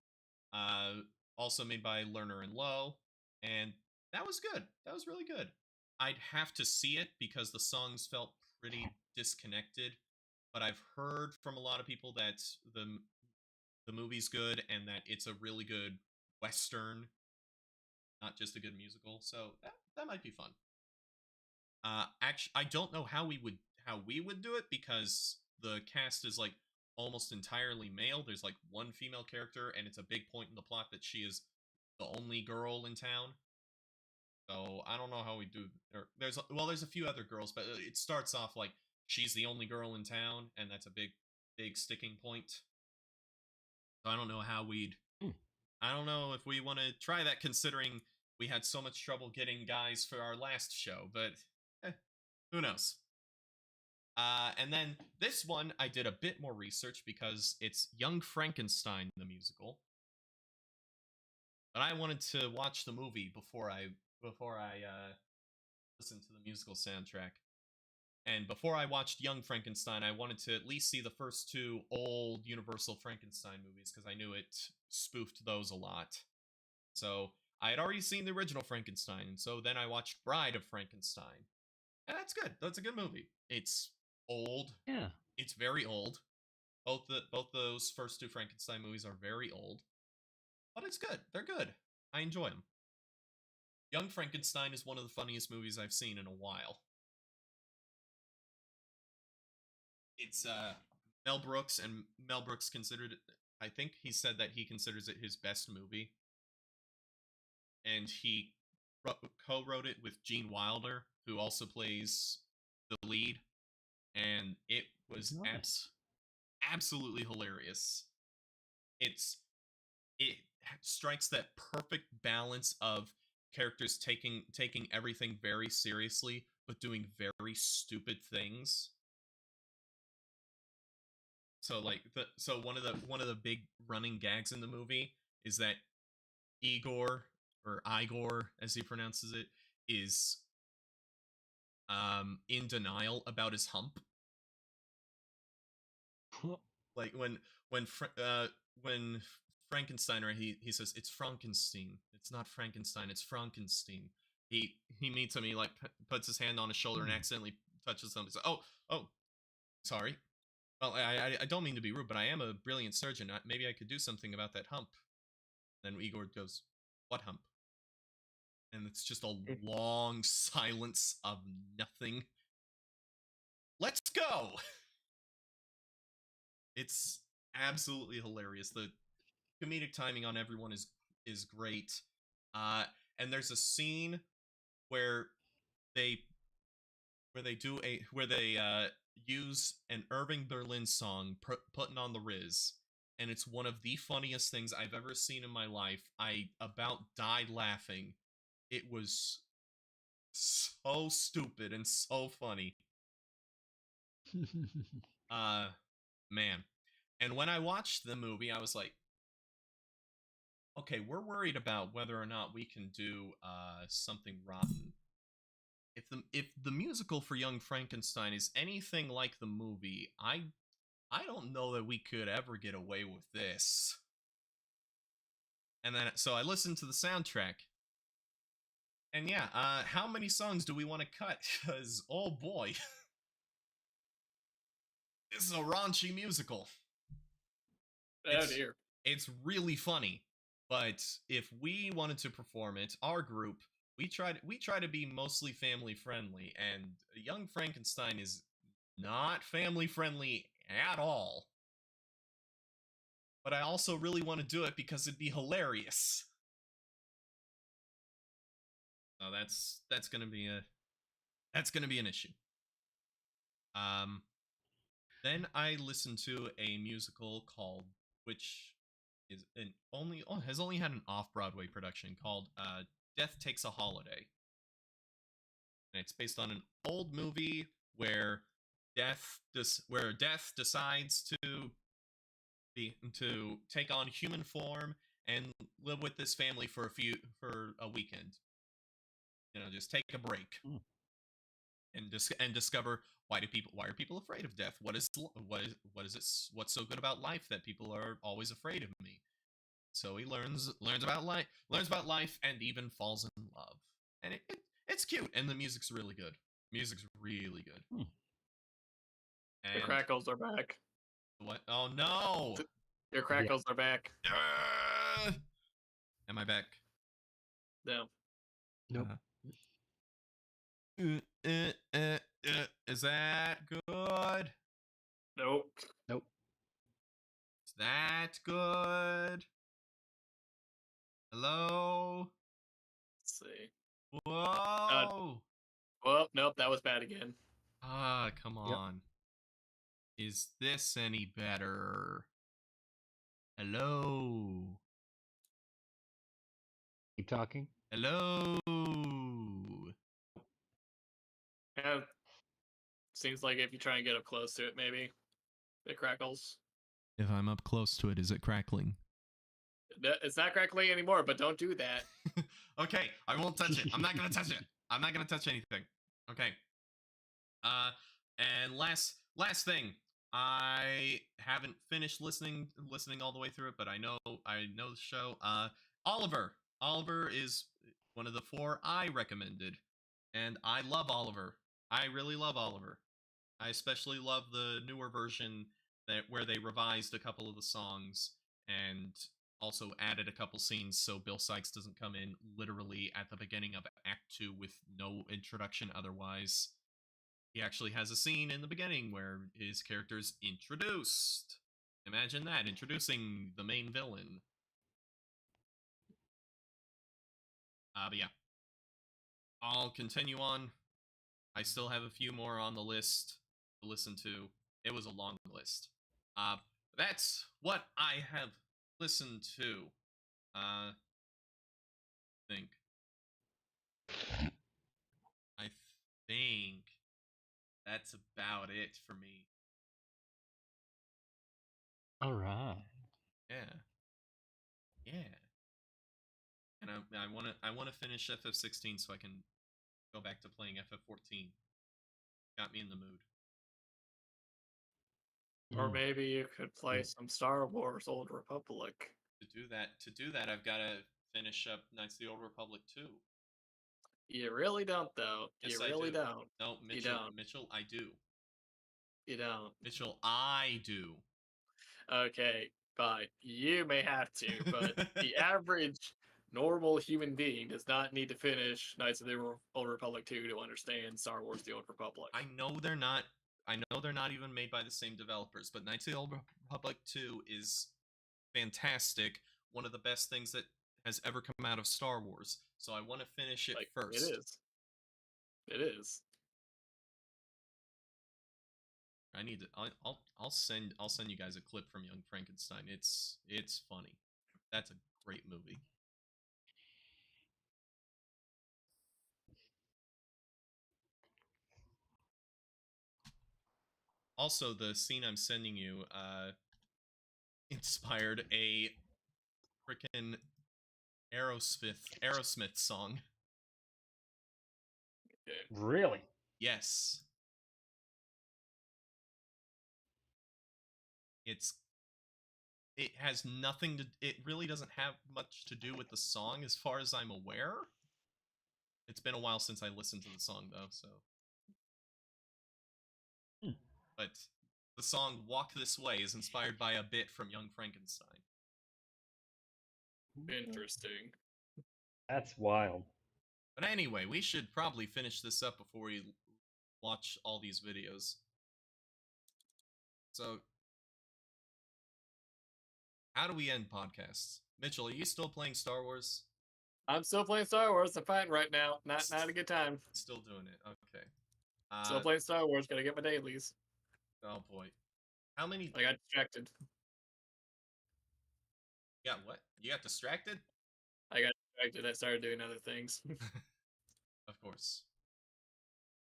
also made by Lerner and Lowe, and that was good. That was really good. I'd have to see it because the songs felt pretty disconnected, but I've heard from a lot of people that the movie's good and that it's a really good Western, not just a good musical. So that might be fun. Actually, I don't know how we would do it because the cast is like almost entirely male. There's like one female character, and it's a big point in the plot that she is the only girl in town. So I don't know how we do. There's a few other girls, but it starts off like she's the only girl in town, and that's a big sticking point. So I don't know how we'd. I don't know if we want to try that, considering we had so much trouble getting guys for our last show, but who knows? And then this one, I did a bit more research because it's Young Frankenstein, the musical. But I wanted to watch the movie before I listened to the musical soundtrack. And before I watched Young Frankenstein, I wanted to at least see the first two old Universal Frankenstein movies because I knew it spoofed those a lot. So I had already seen the original Frankenstein, and so then I watched Bride of Frankenstein. And that's good. That's a good movie. It's old. Yeah. It's very old. Both those first two Frankenstein movies are very old, but it's good. They're good. I enjoy them. Young Frankenstein is one of the funniest movies I've seen in a while. It's Mel Brooks, and Mel Brooks considered it, I think he said that he considers it his best movie. And he co-wrote it with Gene Wilder, who also plays the lead, and it was Nice. absolutely hilarious. It strikes that perfect balance of characters taking everything very seriously but doing very stupid things. So like one of the big running gags in the movie is that Igor, or Igor as he pronounces it, is in denial about his hump. Like when Frankenstein, or he says it's Frankenstein. It's not Frankenstein, it's Frankenstein. He meets him, he like puts his hand on his shoulder and accidentally touches him. He's like, oh, sorry. Well, I don't mean to be rude, but I am a brilliant surgeon. Maybe I could do something about that hump. Then Igor goes, what hump? And it's just a long silence of nothing. Let's go! It's absolutely hilarious. The comedic timing on everyone is great. And there's a scene where they use an Irving Berlin song, Putting on the Riz, and it's one of the funniest things I've ever seen in my life. I about died laughing. It was so stupid and so funny. Man. And when I watched the movie, I was like, okay, we're worried about whether or not we can do something rotten. If the musical for Young Frankenstein is anything like the movie, I don't know that we could ever get away with this. And then so I listened to the soundtrack. And yeah, how many songs do we want to cut? Because, oh boy. This is a raunchy musical. Oh dear. It's really funny. But if we wanted to perform it, our group, we try to be mostly family friendly, and Young Frankenstein is not family friendly at all. But I also really want to do it because it'd be hilarious. So that's gonna be an issue. Then I listened to a musical called, which is has only had an off-Broadway production, called Death Takes a Holiday. And it's based on an old movie where Death decides to take on human form and live with this family for a weekend. You know, just take a break. And discover why are people afraid of death? What is it? What's so good about life that people are always afraid of me? So he learns about life, and even falls in love. And it's cute, and the music's really good. Music's really good. And the crackles are back. What? Oh no! Your crackles are back. Am I back? No. Nope. Is that good? Nope. Is that good? Hello? Let's see. Whoa! Well, nope, that was bad again. Come on. Yep. Is this any better? Hello? Keep talking. Hello? Yeah. Seems like if you try and get up close to it, maybe it crackles. If I'm up close to it, is it crackling? It's not crackling anymore, but don't do that. Okay, I won't touch it. I'm not gonna touch it. I'm not gonna touch anything. Okay. And last thing, I haven't finished listening all the way through it, but I know the show. Oliver is one of the 4 I recommended, and I love Oliver. I really love Oliver. I especially love the newer version where they revised a couple of the songs and also added a couple scenes so Bill Sykes doesn't come in literally at the beginning of Act 2 with no introduction otherwise. He actually has a scene in the beginning where his character's introduced. Imagine that, introducing the main villain. But yeah. I'll continue on. I still have a few more on the list to listen to. It was a long list. That's what I have listened to. Think. I think that's about it for me. All right. Yeah. Yeah. And I want to finish FF16 so I can go back to playing FF14. Got me in the mood. Or Mm. maybe you could play some Star Wars Old Republic. To do that, I've got to finish up Knights of the Old Republic 2. You really don't, though. Yes, You I really do. don't. No, You Mitchell. don't. Mitchell, I do. You don't. Mitchell, I do. Okay, fine. You may have to, but the average normal human being does not need to finish Knights of the Old Republic 2 to understand Star Wars The Old Republic. I know they're not. I know they're not even made by the same developers, but Knights of the Old Republic 2 is fantastic. One of the best things that has ever come out of Star Wars. So I want to finish it first. It is. It is. I need to. I'll send you guys a clip from Young Frankenstein. It's funny. That's a great movie. Also, the scene I'm sending you inspired a freaking Aerosmith song. Really? Yes. It has nothing to. It really doesn't have much to do with the song, as far as I'm aware. It's been a while since I listened to the song, though, so. But the song "Walk This Way" is inspired by a bit from Young Frankenstein. Interesting. That's wild. But anyway, we should probably finish this up before we watch all these videos. So, how do we end podcasts? Mitchell, are you still playing Star Wars? I'm still playing Star Wars. I'm fine right now. Not a good time. Still doing it. Okay. Still playing Star Wars. Gotta get my dailies. Oh boy. How many? I got distracted. Yeah, what? You got distracted? I got distracted. I started doing other things. Of course.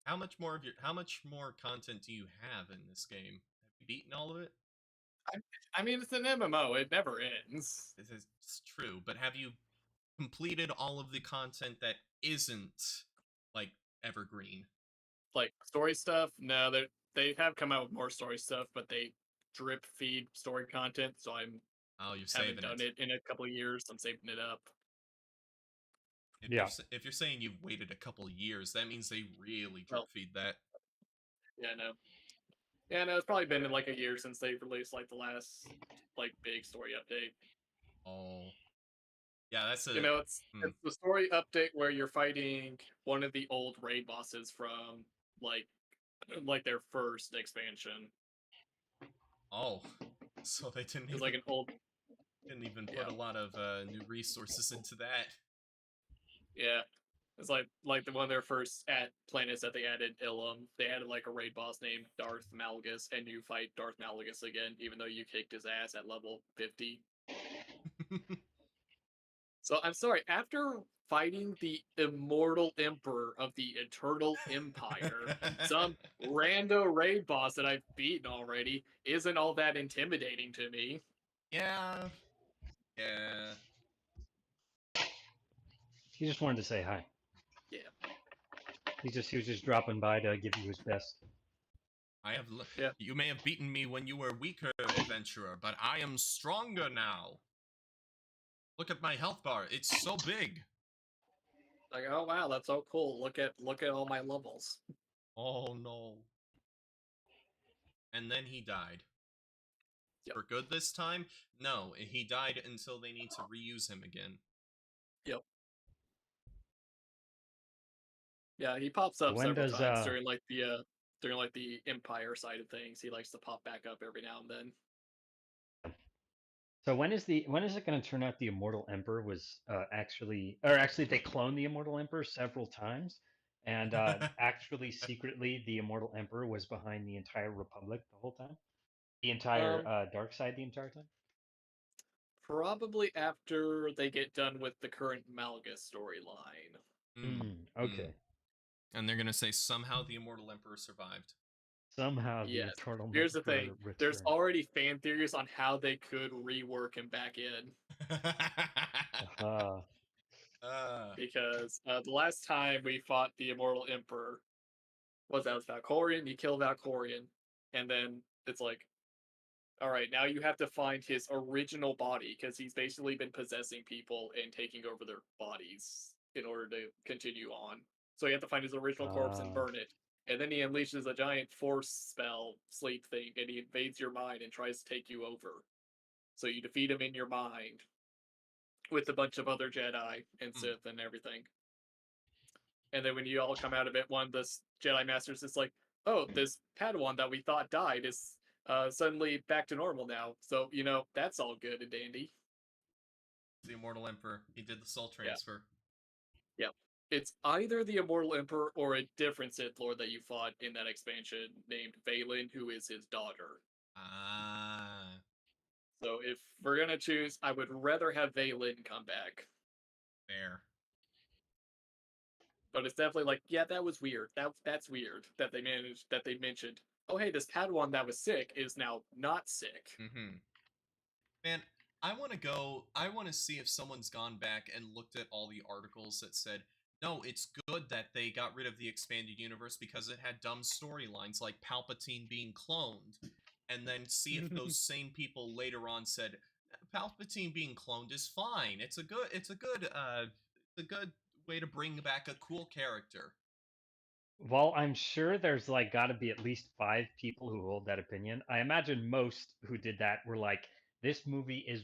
How much more content do you have in this game? Have you beaten all of it? I mean, it's an MMO. It never ends. It's true, but have you completed all of the content that isn't like evergreen? Like story stuff? No, they have come out with more story stuff, but they drip feed story content. So I'm you're saving haven't done it in a couple of years. I'm saving it up. If you're saying you've waited a couple of years, that means they really drip feed that. Yeah, no. Yeah, no, it's probably been in like a year since they've released like the last like big story update. Oh. Yeah, that's it's the story update where you're fighting one of the old raid bosses from like their first expansion. Oh. So they didn't It's like an old didn't even put a lot of new resources into that. Yeah. It's like the one of their first planets that they added Ilum. They added like a raid boss named Darth Malgus, and you fight Darth Malgus again, even though you kicked his ass at level 50. So I'm sorry, after fighting the immortal emperor of the Eternal Empire, some rando raid boss that I've beaten already isn't all that intimidating to me. Yeah. Yeah. He just wanted to say hi. Yeah. He was just dropping by to give you his best. You may have beaten me when you were weaker, adventurer, but I am stronger now. Look at my health bar; it's so big. Like, oh wow, that's so cool. Look at all my levels. Oh no! And then he died. Yep. for good this time. No, he died until they need to reuse him again. Yep. Yeah, he pops up When several does times during the Empire side of things. He likes to pop back up every now and then. So when is it going to turn out the Immortal Emperor was actually they cloned the Immortal Emperor several times, and actually secretly the Immortal Emperor was behind the entire Republic the whole time, the entire dark side the entire time. Probably after they get done with the current Malgus storyline. Okay. And they're gonna say somehow the Immortal Emperor survived. Somehow the Yes. Eternal Here's the Emperor thing. returned. There's already fan theories on how they could rework him back in. Because the last time we fought the Immortal Emperor was Valkorion. You kill Valkorion, and then it's like, all right, now you have to find his original body because he's basically been possessing people and taking over their bodies in order to continue on. So you have to find his original corpse and burn it. And then he unleashes a giant force spell, sleep thing, and he invades your mind and tries to take you over. So you defeat him in your mind with a bunch of other Jedi and Sith and everything. And then when you all come out of it, one of the Jedi Masters is like, oh, this Padawan that we thought died is suddenly back to normal now. So, that's all good and dandy. The Immortal Emperor. He did the soul transfer. Yep. It's either the Immortal Emperor or a different Sith Lord that you fought in that expansion named Vaylin, who is his daughter. So if we're going to choose, I would rather have Vaylin come back. Fair. But it's definitely like, yeah, that was weird. That's weird that they mentioned, oh, hey, this Padawan that was sick is now not sick. Man, I want to see if someone's gone back and looked at all the articles that said, no, it's good that they got rid of the expanded universe because it had dumb storylines like Palpatine being cloned, and then see if those same people later on said, Palpatine being cloned is fine. It's a good way to bring back a cool character. Well, I'm sure there's like got to be at least 5 people who hold that opinion. I imagine most who did that were like, this movie is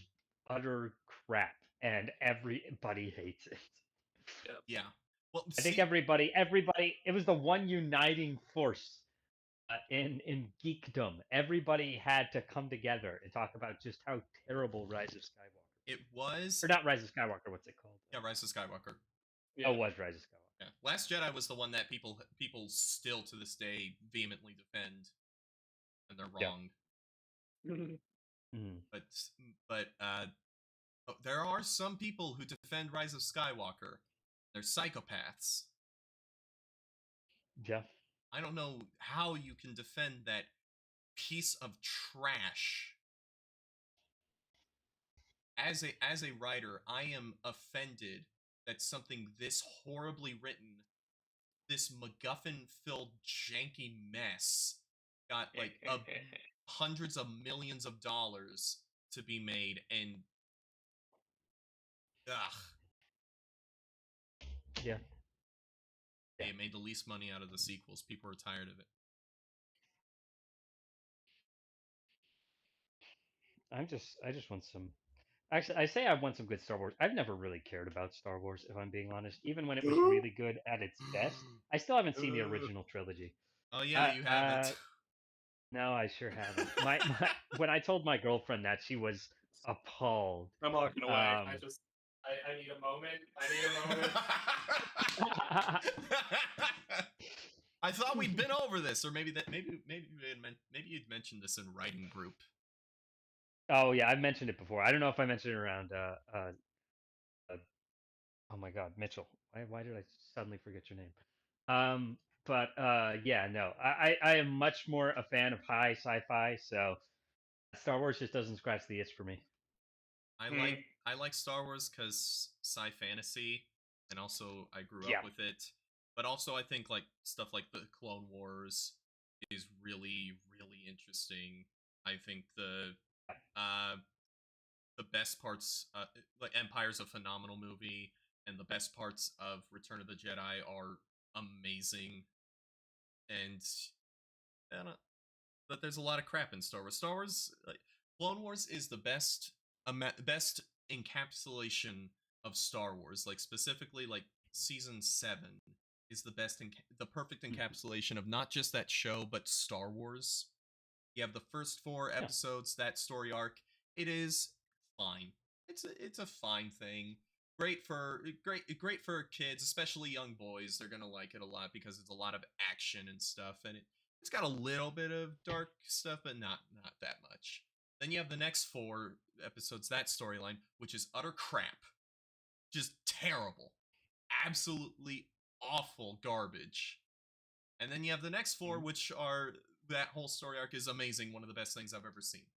utter crap and everybody hates it. Yeah. Well, I think everybody, it was the one uniting force in geekdom. Everybody had to come together and talk about just how terrible Rise of Skywalker. It was, or not Rise of Skywalker. What's it called? Yeah, Rise of Skywalker. Yeah. Oh, it was Rise of Skywalker. Yeah. Last Jedi was the one that people still to this day vehemently defend, and they're wrong. But there are some people who defend Rise of Skywalker. They're psychopaths. Yeah. I don't know how you can defend that piece of trash. As a writer, I am offended that something this horribly written, this MacGuffin-filled janky mess, got like hundreds of millions of dollars to be made, and Yeah. They made the least money out of the sequels. People are tired of it. I just want some. Actually, I say I want some good Star Wars. I've never really cared about Star Wars, if I'm being honest. Even when it was really good at its best, I still haven't seen the original trilogy. Oh yeah, you haven't. No, I sure haven't. My when I told my girlfriend that, she was appalled. I'm walking away. I need a moment. I thought we'd been over this, or maybe you'd mentioned this in writing group. Oh yeah, I've mentioned it before. I don't know if I mentioned it around. Oh my God, Mitchell. Why did I suddenly forget your name? But yeah, no. I am much more a fan of high sci-fi, so Star Wars just doesn't scratch the itch for me. I like Star Wars because sci-fantasy, and also I grew up with it. But also I think like stuff like the Clone Wars is really, really interesting. I think the best parts, like Empire's a phenomenal movie, and the best parts of Return of the Jedi are amazing. And but there's a lot of crap in Star Wars. Star Wars, like, Clone Wars is the best encapsulation of Star Wars. Like specifically, like season 7 is the perfect encapsulation of not just that show but Star Wars. You have the first 4 Yeah. episodes, that story arc. It is fine. It's a fine thing. Great for kids, especially young boys. They're gonna like it a lot because it's a lot of action and stuff, and it's got a little bit of dark stuff, but not that much. Then you have the next 4 episodes, that storyline, which is utter crap, just terrible, absolutely awful garbage. And then you have the next 4, which are that whole story arc is amazing, one of the best things I've ever seen.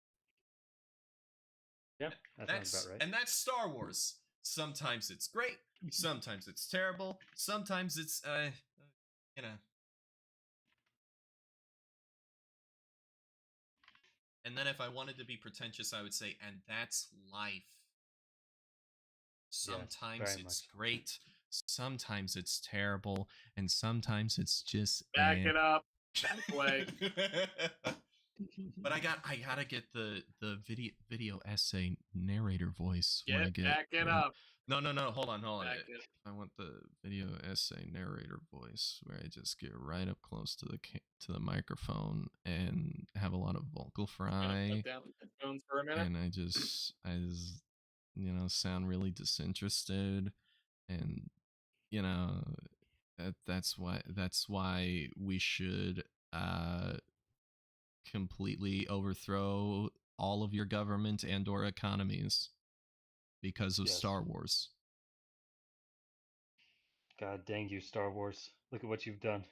Yeah, that sounds about right. And that's Star Wars. Sometimes it's great, sometimes it's terrible, sometimes it's you know. And then if I wanted to be pretentious, I would say, and that's life. Sometimes it's great, sometimes it's terrible, and sometimes it's just back it up. Back away. But I gotta get the video essay narrator voice when I get back it up. No, hold on. I want the video essay narrator voice where I just get right up close to the microphone and have a lot of vocal fry. Put down the headphones for a minute. And I just sound really disinterested, and that's why we should completely overthrow all of your government and or economies because of Star Wars. God dang you, Star Wars. Look at what you've done.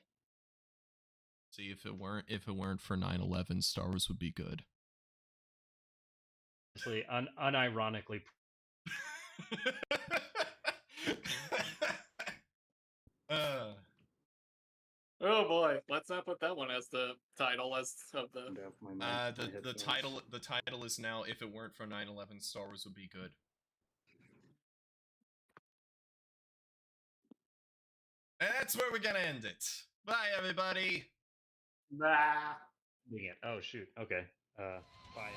See, if it weren't for 9/11, Star Wars would be good. Honestly, unironically. Oh boy, let's not put that one as the title of the. The title is now, if it weren't for 9/11, Star Wars would be good. And that's where we're gonna end it. Bye, everybody. Nah. Oh shoot. Okay. Bye.